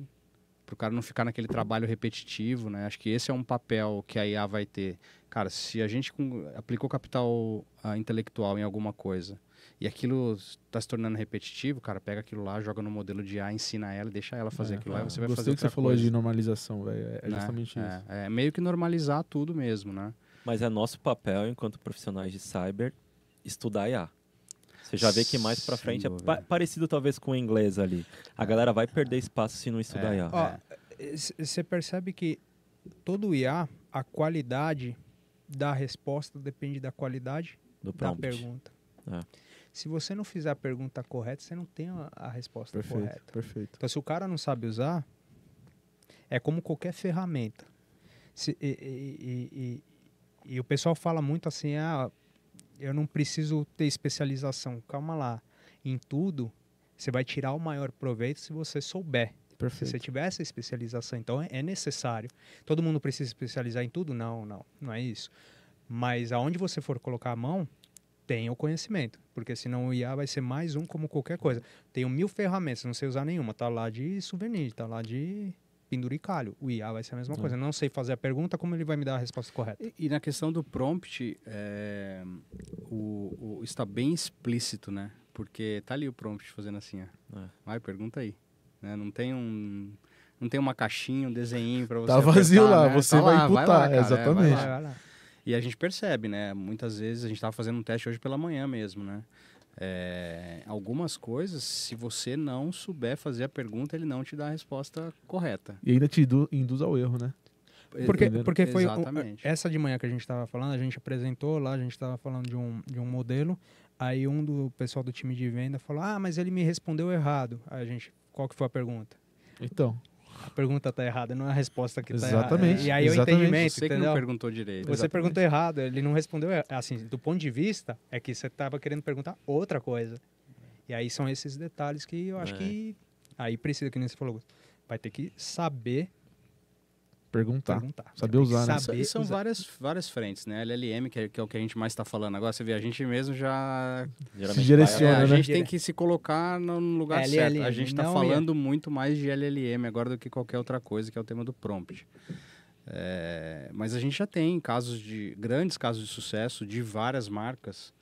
para o cara não ficar naquele trabalho repetitivo, né? Acho que esse é um papel que a IA vai ter. Cara, se a gente aplicou capital intelectual em alguma coisa e aquilo está se tornando repetitivo, cara, pega aquilo lá, joga no modelo de IA, ensina ela e deixa ela fazer aquilo lá e você vai fazer Gostei que outra você falou coisa. de normalização, velho. É Né? justamente isso. É meio que normalizar tudo mesmo, né? Mas é nosso papel, enquanto profissionais de cyber, estudar IA. Você já vê que mais pra Sem frente dúvida. é parecido talvez com o inglês ali. A galera vai perder espaço se não estudar IA. Ó, você percebe que todo IA, a qualidade da resposta depende da qualidade Do da prompt. pergunta. É. Se você não fizer a pergunta correta, você não tem a resposta Perfeito, correta. perfeito. Então, se o cara não sabe usar, é como qualquer ferramenta. E o pessoal fala muito assim, eu não preciso ter especialização. Calma lá. Em tudo, você vai tirar o maior proveito se você souber. Se Perfeito. você tiver essa especialização, então é necessário. Todo mundo precisa especializar em tudo? Não é isso. Mas aonde você for colocar a mão, tenha o conhecimento. Porque senão o IA vai ser mais um como qualquer coisa. Tenho 1000 ferramentas, não sei usar nenhuma. Tá lá de souvenir, tá lá de penduricalho. O IA vai ser a mesma coisa. Eu não sei fazer a pergunta, como ele vai me dar a resposta correta? E na questão do prompt, está bem explícito, né? Porque tá ali o prompt fazendo assim, ó. Vai, pergunta aí. Né? Não tem uma caixinha, um desenho para você Tá vazio apertar, lá, né? você Tá vai lá, imputar, lá, cara, exatamente. vai lá. E a gente percebe, né? Muitas vezes, a gente estava fazendo um teste hoje pela manhã mesmo, né? Algumas coisas, se você não souber fazer a pergunta, ele não te dá a resposta correta. E ainda te induz ao erro, né? Porque foi Exatamente. essa de manhã que a gente estava falando, a gente apresentou lá, a gente estava falando de um modelo, aí um do pessoal do time de venda falou, mas ele me respondeu errado. Aí a gente, qual que foi a pergunta? Então, A pergunta tá errada, não é a resposta que tá Exatamente, errada. E aí exatamente. o entendimento, Você que entendeu? não perguntou direito. Você Exatamente. perguntou errado, ele não respondeu. Assim, do ponto de vista, é que você estava querendo perguntar outra coisa. E aí são esses detalhes que eu acho que... Aí precisa, que nem você falou, vai ter que saber perguntar. perguntar. Saber Vai ter que usar, né? saber São usar. várias frentes, né? LLM, que é o que a gente mais está falando agora, você vê, a gente mesmo já... Geralmente direciona, vai- a né? gente tem que se colocar no lugar LLM, certo. A gente está não falando muito mais de LLM agora do que qualquer outra coisa, que é o tema do prompt. Mas a gente já tem grandes casos de sucesso de várias marcas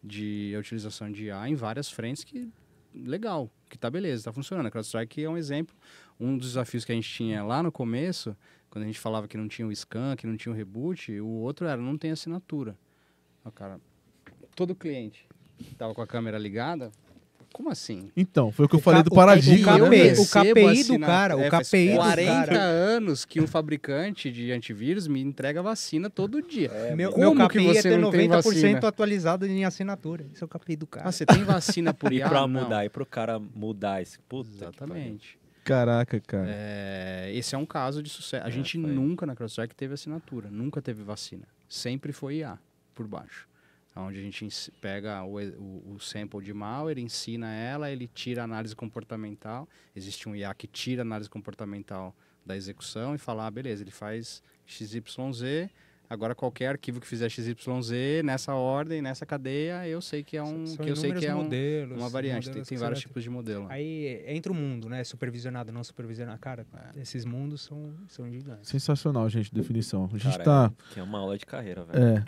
de utilização de IA em várias frentes que legal, que tá beleza, tá funcionando. A CrowdStrike é um exemplo. Um dos desafios que a gente tinha lá no começo, quando a gente falava que não tinha o scan, que não tinha o reboot, o outro era, não tem assinatura. O cara, todo cliente tava com a câmera ligada, como assim? Então, foi o que eu falei do paradigma, o né? KPI, velho? o KPI do cara, o faz KPI do 40 cara. anos que um fabricante de antivírus me entrega vacina todo dia. Meu Como que KPI é você ter não tem 90% vacina? atualizado em assinatura. Esse é o KPI do cara. Ah, você tem vacina por E IA? pra Não. mudar, e pro cara mudar esse... Puta que pariu. Exatamente. Caraca, cara. Esse é um caso de sucesso. A gente foi. nunca na CrowdStrike teve assinatura, nunca teve vacina. Sempre foi IA por baixo. onde a gente pega o sample de malware, ensina ela, ele tira a análise comportamental. Existe um IA que tira a análise comportamental da execução e fala, beleza, ele faz XYZ, agora qualquer arquivo que fizer XYZ, nessa ordem, nessa cadeia, eu sei que é modelos, uma variante. Tem vários tipos de modelo. Aí entra o mundo, né? Supervisionado, não supervisionado. Cara, esses mundos são gigantes. Sensacional, gente, definição. A gente Que é uma aula de carreira, velho.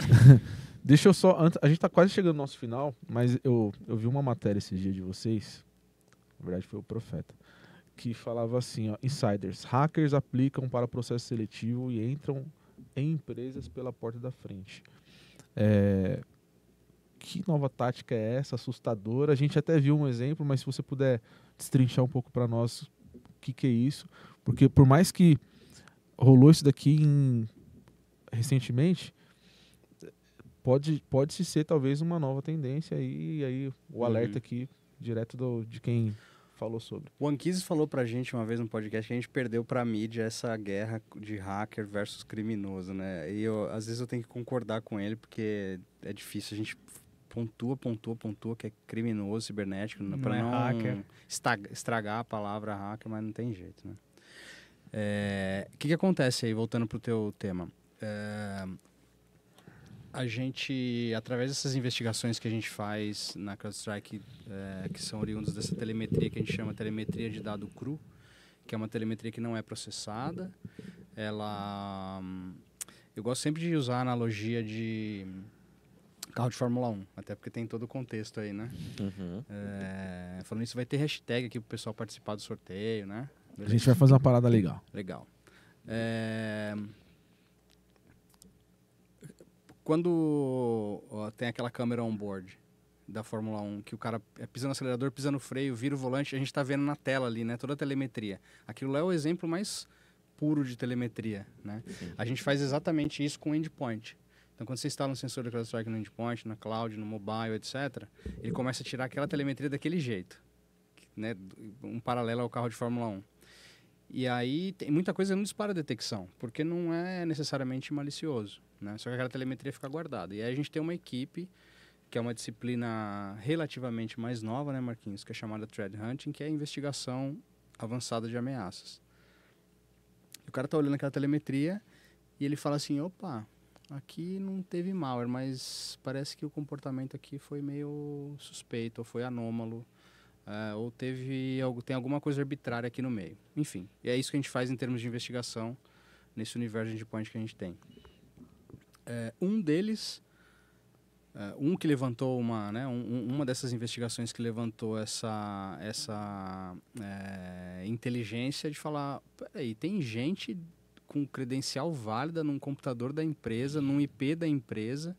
Deixa eu só... A gente tá quase chegando no nosso final, mas eu vi uma matéria esses dias de vocês, na verdade foi o Profeta, que falava assim, ó, insiders, hackers aplicam para processo seletivo e entram em empresas pela porta da frente. Que nova tática é essa? Assustadora. A gente até viu um exemplo, mas se você puder destrinchar um pouco para nós o que é isso, porque por mais que rolou isso daqui recentemente, pode ser talvez uma nova tendência e aí o alerta aqui direto de quem falou sobre. O Anquises falou pra gente uma vez no podcast que a gente perdeu pra mídia essa guerra de hacker versus criminoso, né? E às vezes eu tenho que concordar com ele, porque é difícil, a gente pontua que é criminoso, cibernético, para não hacker. Estragar a palavra hacker, mas não tem jeito, né? O que acontece aí, voltando pro teu tema? A gente, através dessas investigações que a gente faz na CrowdStrike, que são oriundas dessa telemetria que a gente chama telemetria de dado cru, que é uma telemetria que não é processada. Eu gosto sempre de usar a analogia de carro de Fórmula 1, até porque tem todo o contexto aí, né? Falando isso, vai ter hashtag aqui pro pessoal participar do sorteio, né? A gente vai fazer uma parada legal. Legal. Quando tem aquela câmera on-board da Fórmula 1, que o cara pisa no acelerador, pisa no freio, vira o volante, a gente está vendo na tela ali, né? Toda a telemetria. Aquilo lá é o exemplo mais puro de telemetria, né? A gente faz exatamente isso com o endpoint. Então, quando você instala um sensor de CrowdStrike no endpoint, na cloud, no mobile, etc., ele começa a tirar aquela telemetria daquele jeito, né? Um paralelo ao carro de Fórmula 1. E aí, tem muita coisa não dispara a detecção, porque não é necessariamente malicioso, né? Só que aquela telemetria fica guardada. E aí a gente tem uma equipe, que é uma disciplina relativamente mais nova, né, Marquinhos? Que é chamada Threat Hunting, que é a investigação avançada de ameaças. E o cara tá olhando aquela telemetria e ele fala assim, opa, aqui não teve malware, mas parece que o comportamento aqui foi meio suspeito, ou foi anômalo. Ou tem alguma coisa arbitrária aqui no meio. Enfim, e é isso que a gente faz em termos de investigação nesse universo de endpoint que a gente tem. Um deles, que levantou uma dessas investigações que levantou essa inteligência de falar, peraí, tem gente com credencial válida num computador da empresa, num IP da empresa,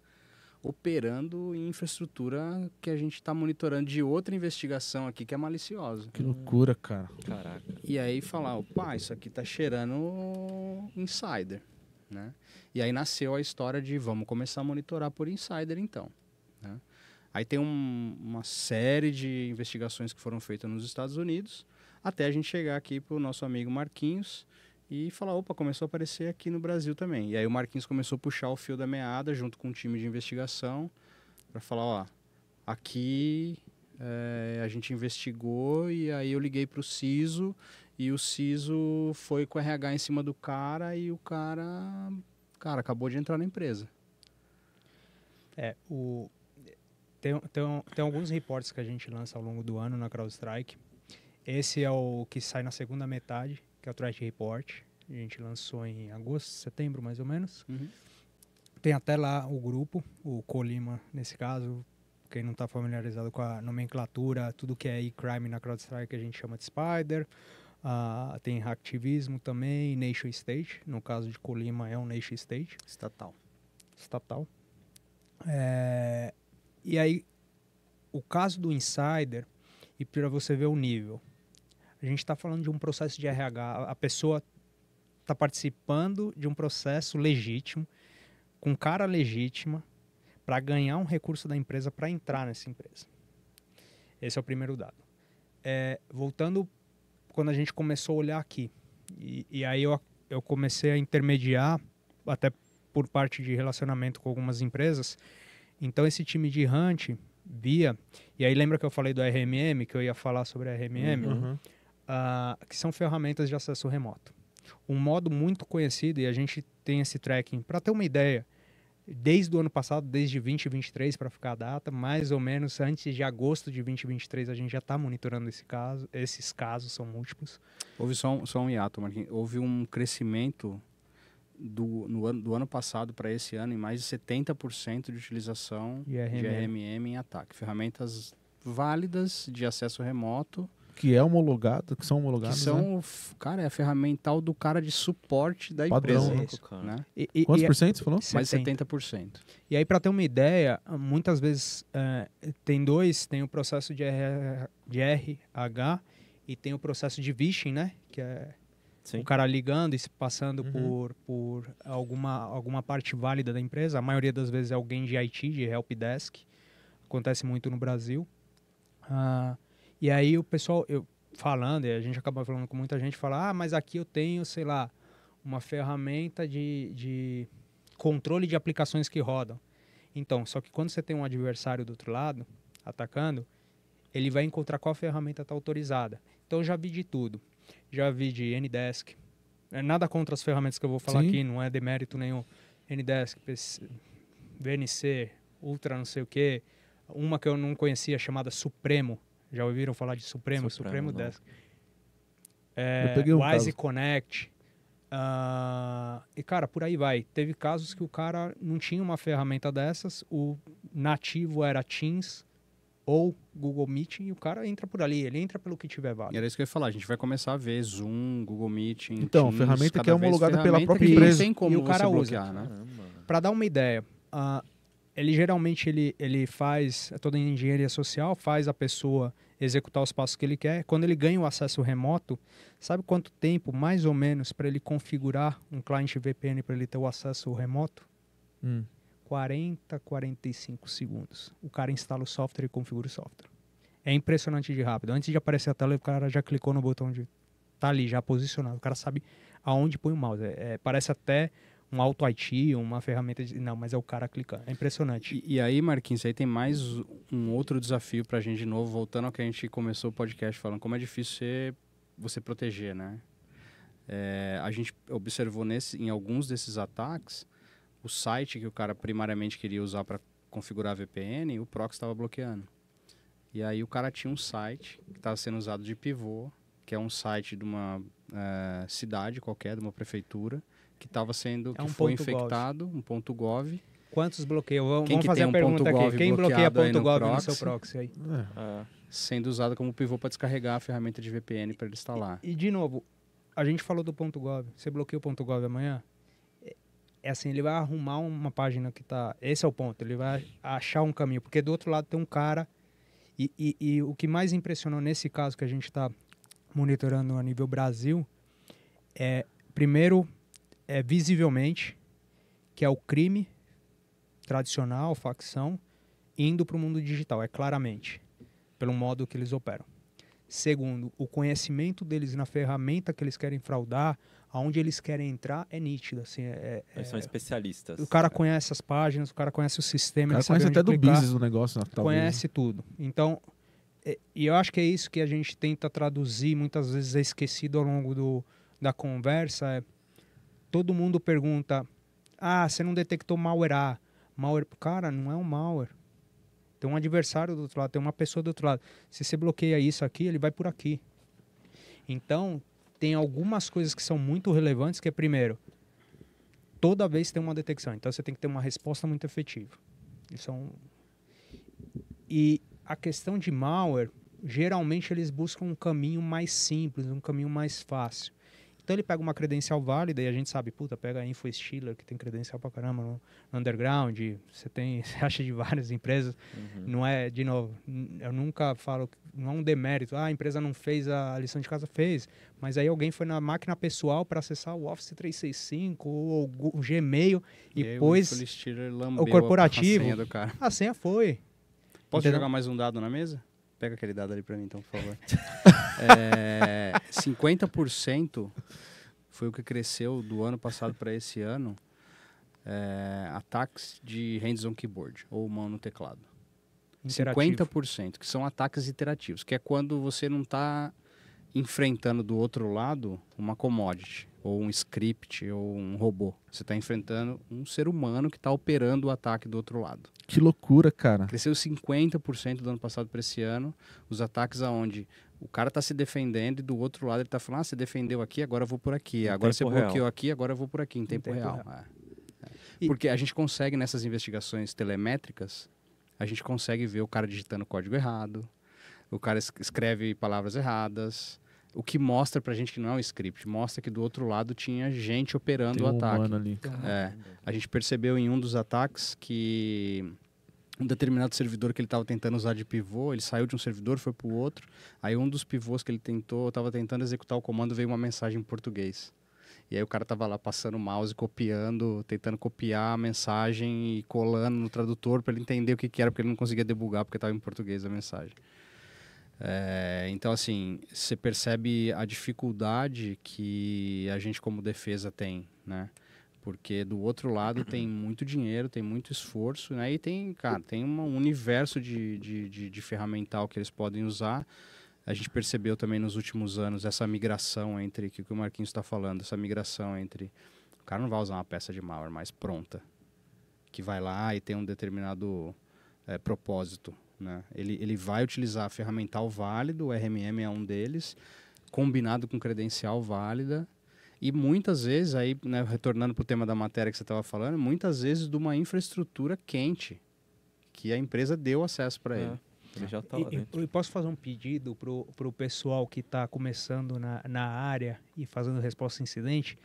operando em infraestrutura que a gente está monitorando de outra investigação aqui que é maliciosa. Que loucura, cara. Caraca. E aí falar, opa, isso aqui tá cheirando insider, né? E aí nasceu a história de vamos começar a monitorar por insider então, né? Aí tem uma série de investigações que foram feitas nos Estados Unidos, até a gente chegar aqui pro nosso amigo Marquinhos e falar, opa, começou a aparecer aqui no Brasil também. E aí o Marquinhos começou a puxar o fio da meada junto com um time de investigação para falar, ó, aqui a gente investigou e aí eu liguei para o CISO e o CISO foi com o RH em cima do cara e o cara acabou de entrar na empresa. Tem alguns reportes que a gente lança ao longo do ano na CrowdStrike. Esse é o que sai na segunda metade, que é o Threat Report. A gente lançou em agosto, setembro, mais ou menos. Uhum. Tem até lá o grupo, o Colima, nesse caso. Quem não está familiarizado com a nomenclatura, tudo que é e-crime na CrowdStrike a gente chama de Spider. Tem hacktivismo também, nation state. No caso de Colima é um nation state. Estatal. E aí, o caso do insider, e para você ver o nível, a gente está falando de um processo de RH, a pessoa está participando de um processo legítimo, com cara legítima, para ganhar um recurso da empresa para entrar nessa empresa. Esse é o primeiro dado. Voltando, quando a gente começou a olhar aqui, e aí eu comecei a intermediar, até por parte de relacionamento com algumas empresas, Então, esse time de Hunt via... E aí, lembra que eu falei do RMM, que eu ia falar sobre RMM? Uhum. Que são ferramentas de acesso remoto. Um modo muito conhecido, e a gente tem esse tracking, para ter uma ideia, desde o ano passado, desde 2023, para ficar a data, mais ou menos antes de agosto de 2023, a gente já está monitorando esses casos, são múltiplos. Houve só um hiato, Marquinhos. Houve um crescimento do ano passado para esse ano em mais de 70% de utilização de RMM em ataque. Ferramentas válidas de acesso remoto. Que são homologadas, Que são, né? Cara, é a ferramental do cara de suporte da Padrão, empresa. né? Né? Quantos por cento você falou? Mais 70%. E aí, para ter uma ideia, muitas vezes tem o processo de RH e tem o processo de phishing, né? Que é Sim. o cara ligando e se passando por alguma parte válida da empresa. A maioria das vezes é alguém de IT, de helpdesk. Acontece muito no Brasil. E aí o pessoal, falando, e a gente acaba falando com muita gente, fala, mas aqui eu tenho, sei lá, uma ferramenta de controle de aplicações que rodam. Então, só que quando você tem um adversário do outro lado, atacando, ele vai encontrar qual ferramenta está autorizada. Então, eu já vi de tudo. Já vi de Ndesk. Nada contra as ferramentas que eu vou falar aqui, não é demérito nenhum. Ndesk, VNC, Ultra não sei o quê. Uma que eu não conhecia, chamada Supremo. Já ouviram falar de Supremo? Supremo Desk. Eu peguei um Wise caso. Connect. E, cara, por aí vai. Teve casos que o cara não tinha uma ferramenta dessas, o nativo era Teams ou Google Meet, e o cara entra por ali, ele entra pelo que tiver válido. E era isso que eu ia falar, a gente vai começar a ver Zoom, Google Meet, Então, Teams, ferramenta que é homologada pela ferramenta própria que empresa. não tem como E o cara você usa. bloquear, né? Para dar uma ideia, ele geralmente ele faz toda a engenharia social, faz a pessoa executar os passos que ele quer. Quando ele ganha o acesso remoto, sabe quanto tempo, mais ou menos, para ele configurar um cliente VPN para ele ter o acesso remoto? 45 segundos. O cara instala o software e configura o software. É impressionante de rápido. Antes de aparecer a tela, o cara já clicou no botão de... Tá ali, já posicionado. O cara sabe aonde põe o mouse. Parece até um auto IT, uma ferramenta de... Não, mas é o cara clicando. É impressionante. E aí, Marquinhos, aí tem mais um outro desafio pra gente de novo, voltando ao que a gente começou o podcast falando, como é difícil você proteger, né? A gente observou em alguns desses ataques, o site que o cara primariamente queria usar para configurar a VPN, o proxy estava bloqueando. E aí o cara tinha um site que estava sendo usado de pivô, que é um site de uma cidade qualquer, de uma prefeitura, que estava sendo, que foi infectado, um ponto .gov. Quantos bloqueiam? Vamos que fazer tem a pergunta aqui. Quem bloqueia ponto .gov no seu proxy? proxy aí? Sendo usado como pivô para descarregar a ferramenta de VPN para ele instalar. E de novo, a gente falou do ponto .gov. Você bloqueia o ponto .gov amanhã? É assim, ele vai arrumar uma página que tá... Esse é o ponto, ele vai achar um caminho. Porque do outro lado tem um cara... E o que mais impressionou nesse caso que a gente está monitorando a nível Brasil primeiro, visivelmente, que é o crime tradicional, facção, indo para o mundo digital, claramente, pelo modo que eles operam. Segundo, o conhecimento deles na ferramenta que eles querem fraudar, aonde eles querem entrar, é nítido. Assim, Eles são especialistas. O cara conhece as páginas, o cara conhece o sistema. O cara conhece até do business do negócio. Conhece tudo. Então, e eu acho que é isso que a gente tenta traduzir, muitas vezes é esquecido ao longo da conversa. Todo mundo pergunta, você não detectou malware A. Malware, cara, não é um malware. Tem um adversário do outro lado, tem uma pessoa do outro lado. Se você bloqueia isso aqui, ele vai por aqui. Então, tem algumas coisas que são muito relevantes, que é, primeiro, toda vez tem uma detecção. Então, você tem que ter uma resposta muito efetiva. E a questão de malware, geralmente eles buscam um caminho mais simples, um caminho mais fácil. Então ele pega uma credencial válida e a gente sabe, pega a InfoStealer, que tem credencial pra caramba no Underground, você acha de várias empresas, não é, de novo, eu nunca falo, não é um demérito, a empresa não fez a lição de casa, fez, mas aí alguém foi na máquina pessoal para acessar o Office 365 ou o Gmail e pôs o corporativo, a senha do cara. A senha foi. Posso jogar mais um dado na mesa? Pega aquele dado ali para mim, então, por favor. 50% foi o que cresceu do ano passado para esse ano ataques de hands-on keyboard, ou mão no teclado. Interativo. 50%, que são ataques iterativos, que é quando você não está enfrentando do outro lado uma commodity, ou um script, ou um robô. Você está enfrentando um ser humano que está operando o ataque do outro lado. Que loucura, cara. Cresceu 50% do ano passado para esse ano, os ataques aonde o cara está se defendendo e do outro lado ele está falando, você defendeu aqui, agora eu vou por aqui. Em Agora você tempo real. bloqueou aqui, agora eu vou por aqui, em tempo real. Porque a gente consegue, nessas investigações telemétricas, a gente consegue ver o cara digitando código errado, o cara escreve palavras erradas, o que mostra pra gente que não é um script, mostra que do outro lado tinha gente operando Tem o um ataque. humano ali. A gente percebeu em um dos ataques que um determinado servidor que ele estava tentando usar de pivô, ele saiu de um servidor, foi para o outro, aí um dos pivôs que ele estava tentando executar o comando, veio uma mensagem em português. E aí o cara tava lá passando o mouse, copiando, tentando copiar a mensagem e colando no tradutor para ele entender o que era, porque ele não conseguia debugar porque estava em português a mensagem. Então, assim, você percebe a dificuldade que a gente como defesa tem, né? Porque do outro lado tem muito dinheiro, tem muito esforço, né? E tem um universo de ferramental que eles podem usar. A gente percebeu também nos últimos anos essa migração entre, que o Marquinhos está falando, essa migração entre... O cara não vai usar uma peça de malware mais pronta, que vai lá e tem um determinado propósito, né? Ele vai utilizar a ferramental válido, o RMM é um deles, combinado com credencial válida, e muitas vezes, aí, né, retornando para o tema da matéria que você estava falando, muitas vezes de uma infraestrutura quente, que a empresa deu acesso para ele. Ele já tá lá dentro. Eu posso fazer um pedido pro pessoal que está começando na área e fazendo resposta a incidente?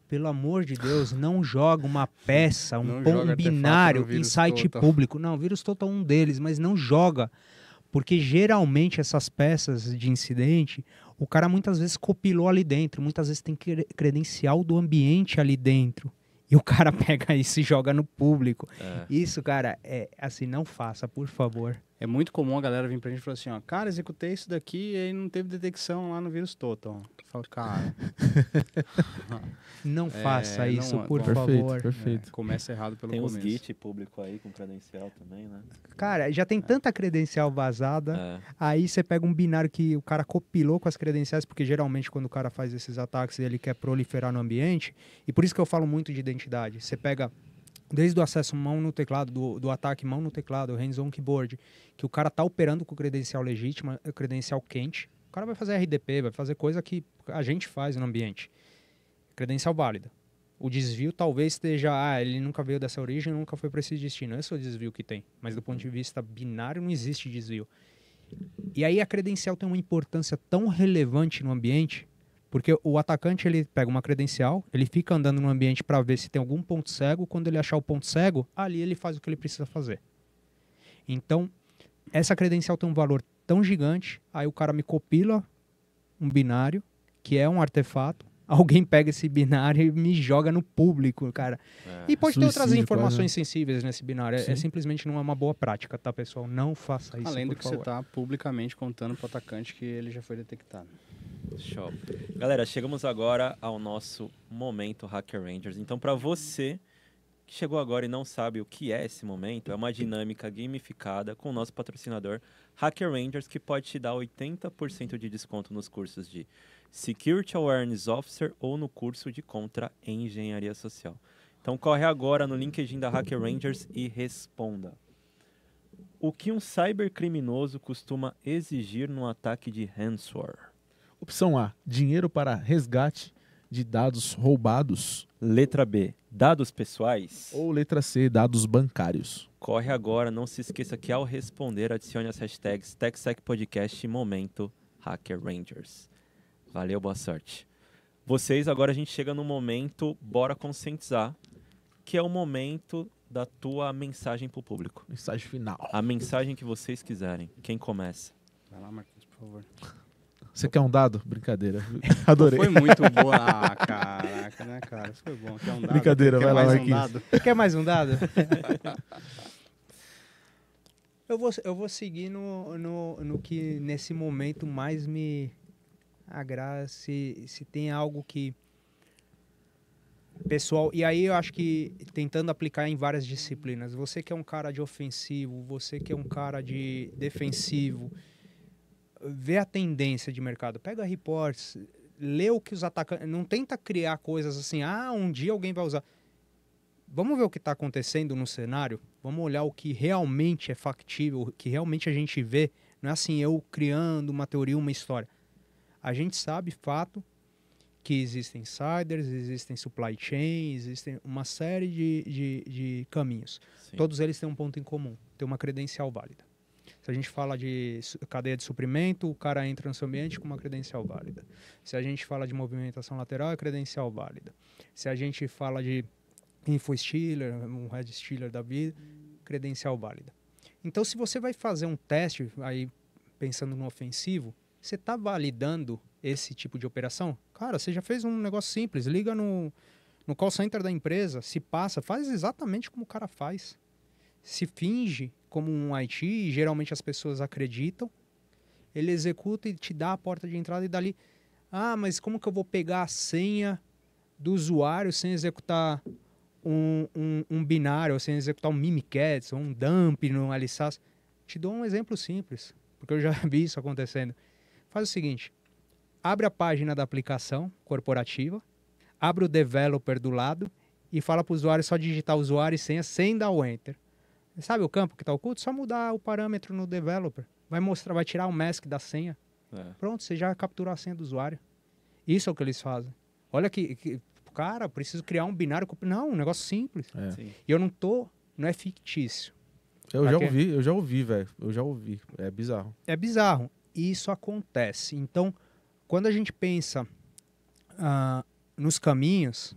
Pelo amor de Deus, não joga uma peça, um binário em site público. Não, vírus total é um deles, mas não joga. Porque geralmente essas peças de incidente, o cara muitas vezes copilou ali dentro, muitas vezes tem credencial do ambiente ali dentro. E o cara pega isso e joga no público. Isso, cara, assim, não faça, por favor. É muito comum a galera vir pra gente e falar assim, ó, cara, executei isso daqui e aí não teve detecção lá no vírus total. Eu falo, cara... não faça isso, por perfeito, favor. Perfeito. Começa errado pelo tem começo. Tem os Git público aí com credencial também, né? Cara, já tem tanta credencial vazada, aí você pega um binário que o cara copilou com as credenciais, porque geralmente quando o cara faz esses ataques ele quer proliferar no ambiente, e por isso que eu falo muito de identidade. Você pega... Desde o acesso mão no teclado, do ataque mão no teclado, hands-on keyboard, que o cara tá operando com credencial legítima, credencial quente, o cara vai fazer RDP, vai fazer coisa que a gente faz no ambiente. Credencial válida. O desvio talvez esteja, ele nunca veio dessa origem, nunca foi para esse destino. Esse é o desvio que tem. Mas do ponto de vista binário não existe desvio. E aí a credencial tem uma importância tão relevante no ambiente, porque o atacante ele pega uma credencial, ele fica andando no ambiente para ver se tem algum ponto cego, quando ele achar o ponto cego, ali ele faz o que ele precisa fazer. Então, essa credencial tem um valor tão gigante, aí o cara me copila um binário, que é um artefato, alguém pega esse binário e me joga no público, cara. E pode ter outras informações sensíveis nesse binário, simplesmente não é uma boa prática, tá, pessoal? Não faça isso, além do que favor. você tá publicamente contando pro atacante que ele já foi detectado. Show. Galera, chegamos agora ao nosso momento Hacker Rangers. Então, para você que chegou agora e não sabe o que é esse momento, é uma dinâmica gamificada com o nosso patrocinador Hacker Rangers, que pode te dar 80% de desconto nos cursos de Security Awareness Officer ou no curso de Contra-Engenharia Social. Então, corre agora no LinkedIn da Hacker Rangers e responda. O que um cybercriminoso costuma exigir num ataque de ransomware? Opção A, dinheiro para resgate de dados roubados. Letra B, dados pessoais. Ou letra C, dados bancários. Corre agora, não se esqueça que ao responder, adicione as hashtags TechSecPodcast e Momento Hacker Rangers. Valeu, boa sorte. Vocês, agora a gente chega no momento Bora Conscientizar, que é o momento da tua mensagem pro público. Mensagem final. A mensagem que vocês quiserem. Quem começa? Vai lá, Marquinhos, por favor. Você quer um dado? Brincadeira. Adorei. Foi muito boa. Ah, caraca, né, cara? Isso foi bom. Quer um dado? Brincadeira, vai lá, Marquinhos. Quer mais um dado? Eu vou seguir no que nesse momento mais me agrada, se tem algo que Pessoal, e aí eu acho que tentando aplicar em várias disciplinas, você que é um cara de ofensivo, você que é um cara de defensivo, vê a tendência de mercado, pega reports, lê o que os atacantes, não tenta criar coisas assim, um dia alguém vai usar. Vamos ver o que está acontecendo no cenário, vamos olhar o que realmente é factível, o que realmente a gente vê, não é assim eu criando uma teoria, uma história. A gente sabe, fato, que existem insiders, existem supply chain, existem uma série de caminhos. Sim. Todos eles têm um ponto em comum, tem uma credencial válida. Se a gente fala de cadeia de suprimento, o cara entra no seu ambiente com uma credencial válida. Se a gente fala de movimentação lateral, é credencial válida. Se a gente fala de infostealer, um red stealer da vida, credencial válida. Então, se você vai fazer um teste, aí pensando no ofensivo, você está validando esse tipo de operação? Cara, você já fez um negócio simples, liga no call center da empresa, se passa, faz exatamente como o cara faz. Se finge como um IT, geralmente as pessoas acreditam, ele executa e te dá a porta de entrada e dali, mas como que eu vou pegar a senha do usuário sem executar um binário, sem executar um Mimikatz, ou um dump no Alisas? Te dou um exemplo simples, porque eu já vi isso acontecendo. Faz o seguinte, abre a página da aplicação corporativa, abre o developer do lado e fala para o usuário só digitar usuário e senha sem dar o enter. Sabe o campo que está oculto? Só mudar o parâmetro no developer. Vai tirar o mask da senha. Pronto, você já capturou a senha do usuário. Isso é o que eles fazem. Olha cara, preciso criar um binário. Não, um negócio simples. E eu não é fictício. Eu já ouvi, velho. Eu já ouvi. É bizarro. É bizarro. E isso acontece. Então, quando a gente pensa nos caminhos,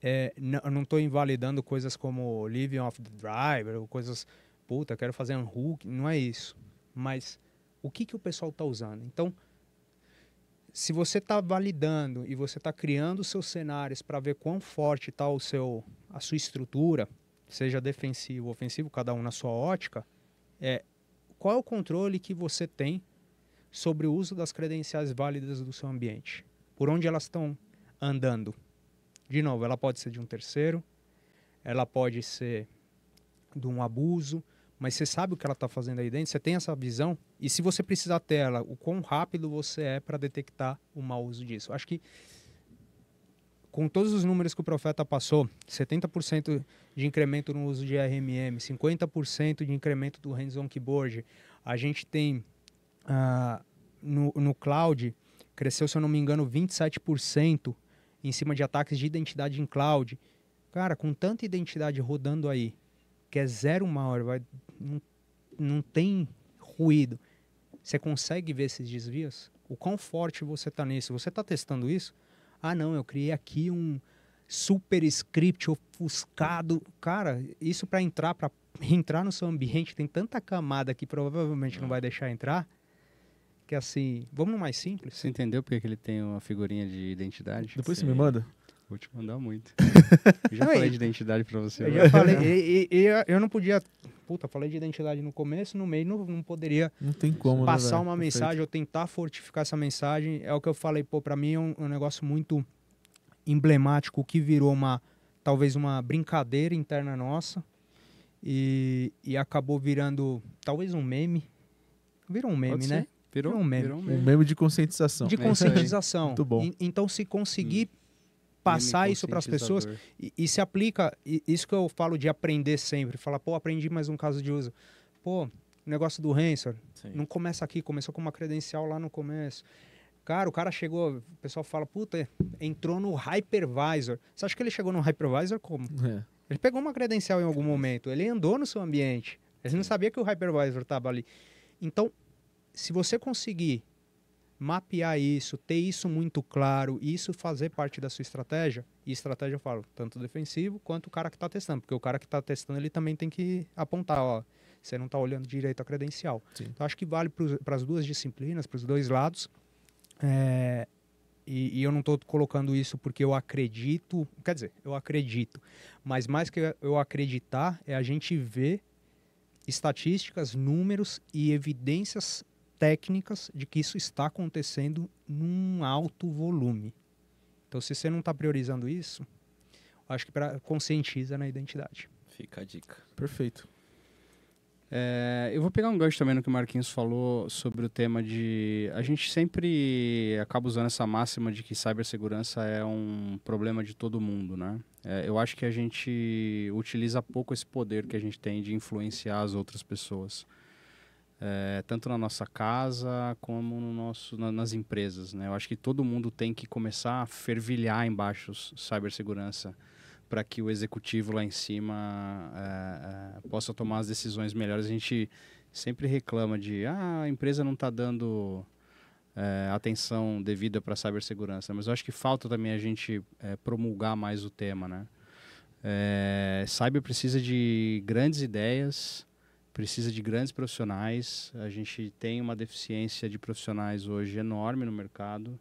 eu não estou invalidando coisas como living off the driver, ou coisas, quero fazer um hook, não é isso. Mas o que o pessoal está usando? Então, se você está validando e você está criando seus cenários para ver quão forte está a sua estrutura, seja defensivo ou ofensivo, cada um na sua ótica, qual é o controle que você tem sobre o uso das credenciais válidas do seu ambiente? Por onde elas estão andando? De novo, ela pode ser de um terceiro, ela pode ser de um abuso, mas você sabe o que ela está fazendo aí dentro, você tem essa visão, e se você precisar ter ela, o quão rápido você é para detectar o mau uso disso. Acho que com todos os números que o Profeta passou, 70% de incremento no uso de RMM, 50% de incremento do hands-on keyboard, a gente tem no cloud, cresceu, se eu não me engano, 27% em cima de ataques de identidade em cloud. Cara, com tanta identidade rodando aí, que é zero malware, não tem ruído, você consegue ver esses desvios? O quão forte você está nisso? Você está testando isso? Não, eu criei aqui um super script ofuscado. Cara, isso para entrar no seu ambiente tem tanta camada que provavelmente não vai deixar entrar, que assim, vamos no mais simples. Você entendeu porque que ele tem uma figurinha de identidade? Depois você me manda? Vou te mandar muito. Eu já falei de identidade pra você. Eu já falei, eu não podia... falei de identidade no começo, no meio, não poderia não tem como, passar uma mensagem ou tentar fortificar essa mensagem. É o que eu falei, pra mim é um negócio muito emblemático que virou talvez uma brincadeira interna nossa e acabou virando talvez um meme. Virou um meme, né? Virou um meme. Um meme de conscientização. De conscientização. Muito bom. Então, se conseguir passar isso para as pessoas e se aplica, isso que eu falo de aprender sempre, falar, aprendi mais um caso de uso. O negócio do ransomware, não começa aqui, começou com uma credencial lá no começo. Cara, o cara chegou, o pessoal fala, entrou no hypervisor. Você acha que ele chegou no hypervisor como? Ele pegou uma credencial em algum momento, ele andou no seu ambiente, ele não sabia que o hypervisor estava ali. Então, se você conseguir mapear isso, ter isso muito claro, isso fazer parte da sua estratégia, e estratégia eu falo, tanto defensivo quanto o cara que está testando, porque o cara que está testando ele também tem que apontar, você não está olhando direito a credencial. Sim. Então acho que vale para as duas disciplinas, para os dois lados, e eu não estou colocando isso porque eu acredito, quer dizer, eu acredito, mas mais que eu acreditar é a gente ver estatísticas, números e evidências técnicas de que isso está acontecendo num alto volume. Então, se você não está priorizando isso, acho que conscientiza na identidade. Fica a dica. Perfeito. Eu vou pegar um gancho também no que o Marquinhos falou sobre o tema de... A gente sempre acaba usando essa máxima de que cibersegurança é um problema de todo mundo, né? Eu acho que a gente utiliza pouco esse poder que a gente tem de influenciar as outras pessoas. Tanto na nossa casa como nas empresas, né? Eu acho que todo mundo tem que começar a fervilhar embaixo cibersegurança para que o executivo lá em cima possa tomar as decisões melhores. A gente sempre reclama de a empresa não está dando atenção devida para a cibersegurança, mas eu acho que falta também a gente promulgar mais o tema, né? Cyber precisa de grandes ideias, precisa de grandes profissionais. A gente tem uma deficiência de profissionais hoje enorme no mercado.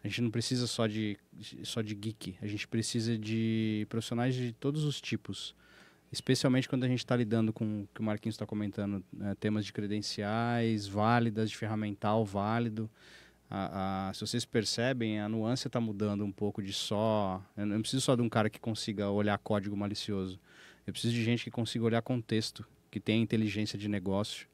A gente não precisa só de geek, a gente precisa de profissionais de todos os tipos. Especialmente quando a gente está lidando com o que o Marquinhos está comentando, temas de credenciais válidas, de ferramental válido. Se vocês percebem, a nuance está mudando um pouco de só... Eu não preciso só de um cara que consiga olhar código malicioso. Eu preciso de gente que consiga olhar contexto, que tenha inteligência de negócio.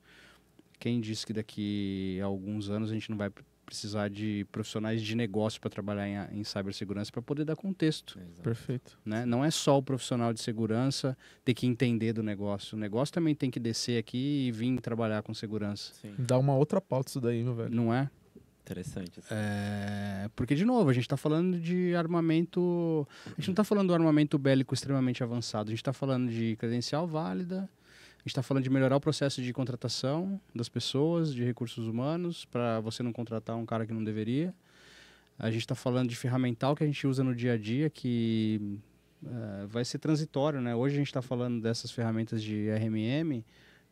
Quem disse que daqui a alguns anos a gente não vai precisar de profissionais de negócio para trabalhar em cibersegurança para poder dar contexto. Exato. Perfeito. Né? Não é só o profissional de segurança ter que entender do negócio. O negócio também tem que descer aqui e vir trabalhar com segurança. Sim. Dá uma outra pauta isso daí, meu velho. Não é? Interessante. Assim. Porque, de novo, a gente está falando de armamento... A gente não está falando do armamento bélico extremamente avançado. A gente está falando de credencial válida. A gente está falando de melhorar o processo de contratação das pessoas, de recursos humanos, para você não contratar um cara que não deveria. A gente está falando de ferramental que a gente usa no dia a dia, que vai ser transitório, né? Hoje a gente está falando dessas ferramentas de RMM,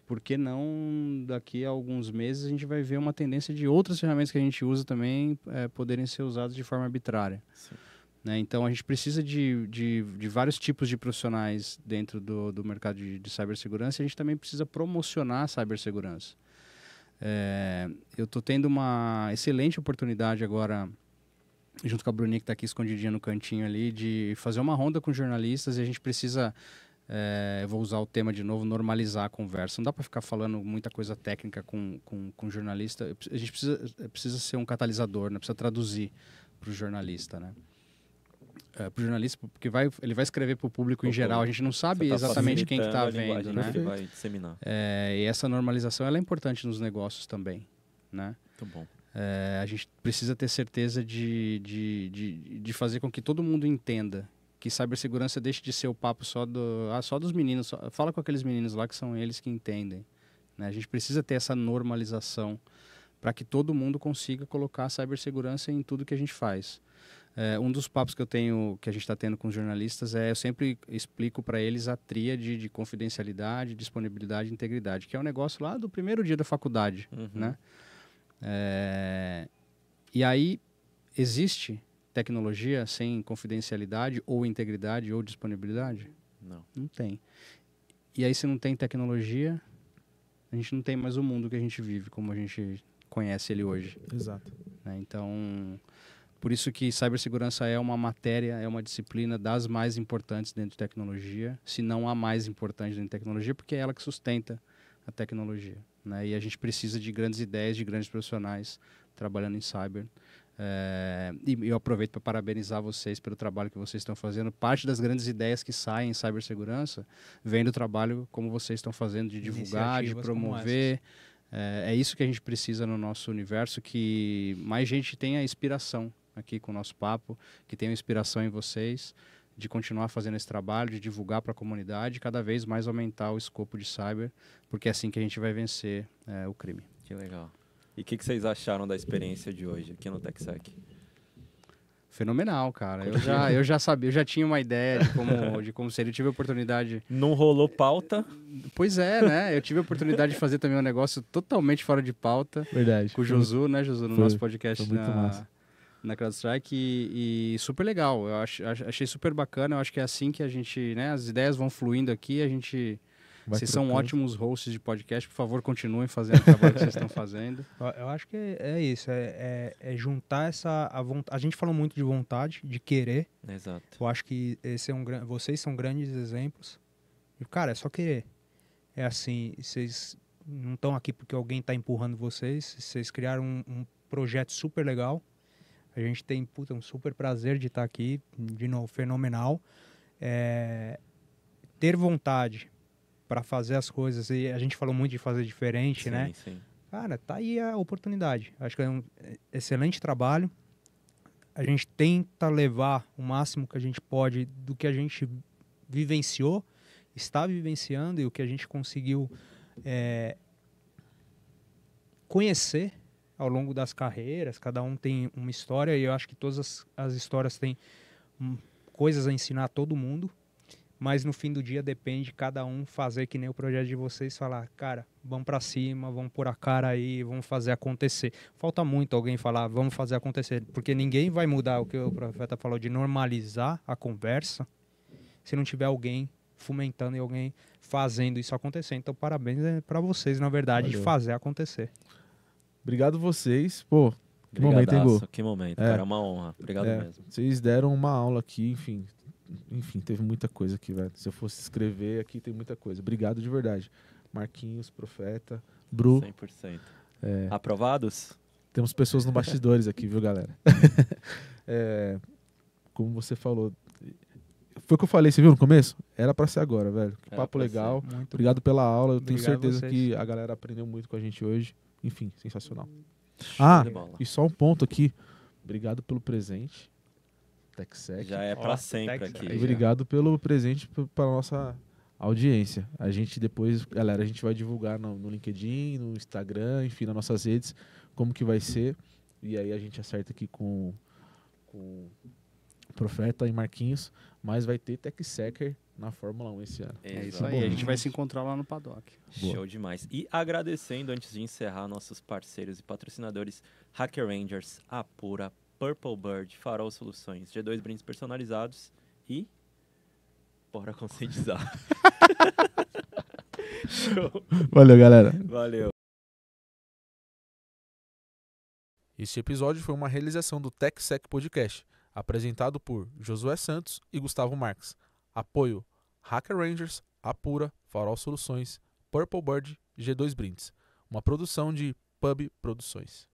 por que não daqui a alguns meses a gente vai ver uma tendência de outras ferramentas que a gente usa também poderem ser usadas de forma arbitrária. Sim. Né? Então, a gente precisa de vários tipos de profissionais dentro do mercado de cibersegurança, e a gente também precisa promocionar a cibersegurança. Eu estou tendo uma excelente oportunidade agora, junto com a Bruninha, que está aqui escondidinha no cantinho ali, de fazer uma ronda com jornalistas, e a gente precisa, vou usar o tema de novo, normalizar a conversa. Não dá para ficar falando muita coisa técnica com jornalista. A gente precisa ser um catalisador, né? Precisa traduzir para o jornalista, né? Para o jornalista, porque ele vai escrever para o público em geral, a gente não sabe exatamente quem está vendo, né? Ele vai disseminar. E essa normalização ela é importante nos negócios também, né? Muito bom. A gente precisa ter certeza de fazer com que todo mundo entenda que cibersegurança deixe de ser o papo só dos meninos. Fala com aqueles meninos lá que são eles que entendem, né? A gente precisa ter essa normalização para que todo mundo consiga colocar a cibersegurança em tudo que a gente faz. Um dos papos que a gente está tendo com os jornalistas eu sempre explico para eles a tríade de confidencialidade, disponibilidade e integridade, que é um negócio lá do primeiro dia da faculdade, né? E aí, existe tecnologia sem confidencialidade ou integridade ou disponibilidade? Não. Não tem. E aí, se não tem tecnologia, a gente não tem mais o mundo que a gente vive, como a gente conhece ele hoje. Exato. Né? Então... Por isso que cibersegurança é uma matéria, é uma disciplina das mais importantes dentro de tecnologia, se não a mais importante dentro de tecnologia, porque é ela que sustenta a tecnologia. Né? E a gente precisa de grandes ideias, de grandes profissionais trabalhando em cyber. E eu aproveito para parabenizar vocês pelo trabalho que vocês estão fazendo. Parte das grandes ideias que saem em cibersegurança vem do trabalho como vocês estão fazendo, de divulgar, de promover. É isso que a gente precisa no nosso universo, que mais gente tenha inspiração aqui com o nosso papo, que tenha inspiração em vocês, de continuar fazendo esse trabalho, de divulgar para a comunidade, cada vez mais aumentar o escopo de cyber, porque é assim que a gente vai vencer o crime. Que legal. E o que vocês acharam da experiência de hoje aqui no TechSec? Fenomenal, cara. Eu já sabia, eu já tinha uma ideia de como seria. Eu tive a oportunidade... Não rolou pauta? Pois é, né? Eu tive a oportunidade de fazer também um negócio totalmente fora de pauta. Verdade. Com o Josu, né, Josu? No nosso podcast foi muito massa. Na CrowdStrike e super legal. Eu achei super bacana. Eu acho que é assim que a gente, né? As ideias vão fluindo aqui, a gente Vocês são ótimos hosts de podcast. Por favor, continuem fazendo o trabalho que vocês estão fazendo. Eu acho que é isso. É juntar a gente falou muito de vontade, de querer. Exato. Eu acho que vocês são grandes exemplos. E, cara, é só querer. É assim, vocês não estão aqui porque alguém está empurrando vocês. Vocês criaram um projeto super legal. A gente tem um super prazer de estar aqui, de novo, fenomenal. Ter vontade para fazer as coisas, e a gente falou muito de fazer diferente, Sim, né? sim. Cara, tá aí a oportunidade. Acho que é um excelente trabalho. A gente tenta levar o máximo que a gente pode do que a gente vivenciou, está vivenciando e o que a gente conseguiu conhecer ao longo das carreiras. Cada um tem uma história e eu acho que todas as histórias têm coisas a ensinar a todo mundo, mas no fim do dia depende de cada um fazer que nem o projeto de vocês, falar, cara, vamos pra cima, vamos pôr a cara aí, vamos fazer acontecer. Falta muito alguém falar, vamos fazer acontecer, porque ninguém vai mudar o que o Profeta falou de normalizar a conversa se não tiver alguém fomentando e alguém fazendo isso acontecer. Então parabéns pra vocês, na verdade, de fazer acontecer. Obrigado vocês. Pô, que momento, hein, Gu? Que momento, cara. É uma honra. Obrigado mesmo. Vocês deram uma aula aqui, enfim, teve muita coisa aqui, velho. Se eu fosse escrever aqui, tem muita coisa. Obrigado de verdade. Marquinhos, Profeta, Bru. 100%. Aprovados? Temos pessoas no bastidores aqui, viu, galera? Como você falou... Foi o que eu falei, você viu no começo? Era pra ser agora, velho. Que papo legal. Obrigado pela aula. Eu tenho certeza que a galera aprendeu muito com a gente hoje. Enfim, sensacional. E só um ponto aqui. Obrigado pelo presente. TechSec. Já é pra sempre aqui. Obrigado pelo presente para nossa audiência. A gente depois, galera, a gente vai divulgar no LinkedIn, no Instagram, enfim, nas nossas redes, como que vai ser. E aí a gente acerta aqui com o Profeta e Marquinhos, mas vai ter TechSecker na Fórmula 1 esse ano. É isso aí, a gente vai se encontrar lá no paddock. Boa. Show demais. E agradecendo, antes de encerrar, nossos parceiros e patrocinadores, Hacker Rangers, Apura, Purple Bird, Farol Soluções, G2 brindes personalizados e... Bora conscientizar. Show. Valeu, galera. Valeu. Este episódio foi uma realização do TechSec Podcast, apresentado por Josué Santos e Gustavo Marques. Apoio Hacker Rangers, Apura, Farol Soluções, Purple Bird, G2 Brindes. Uma produção de Pub Produções.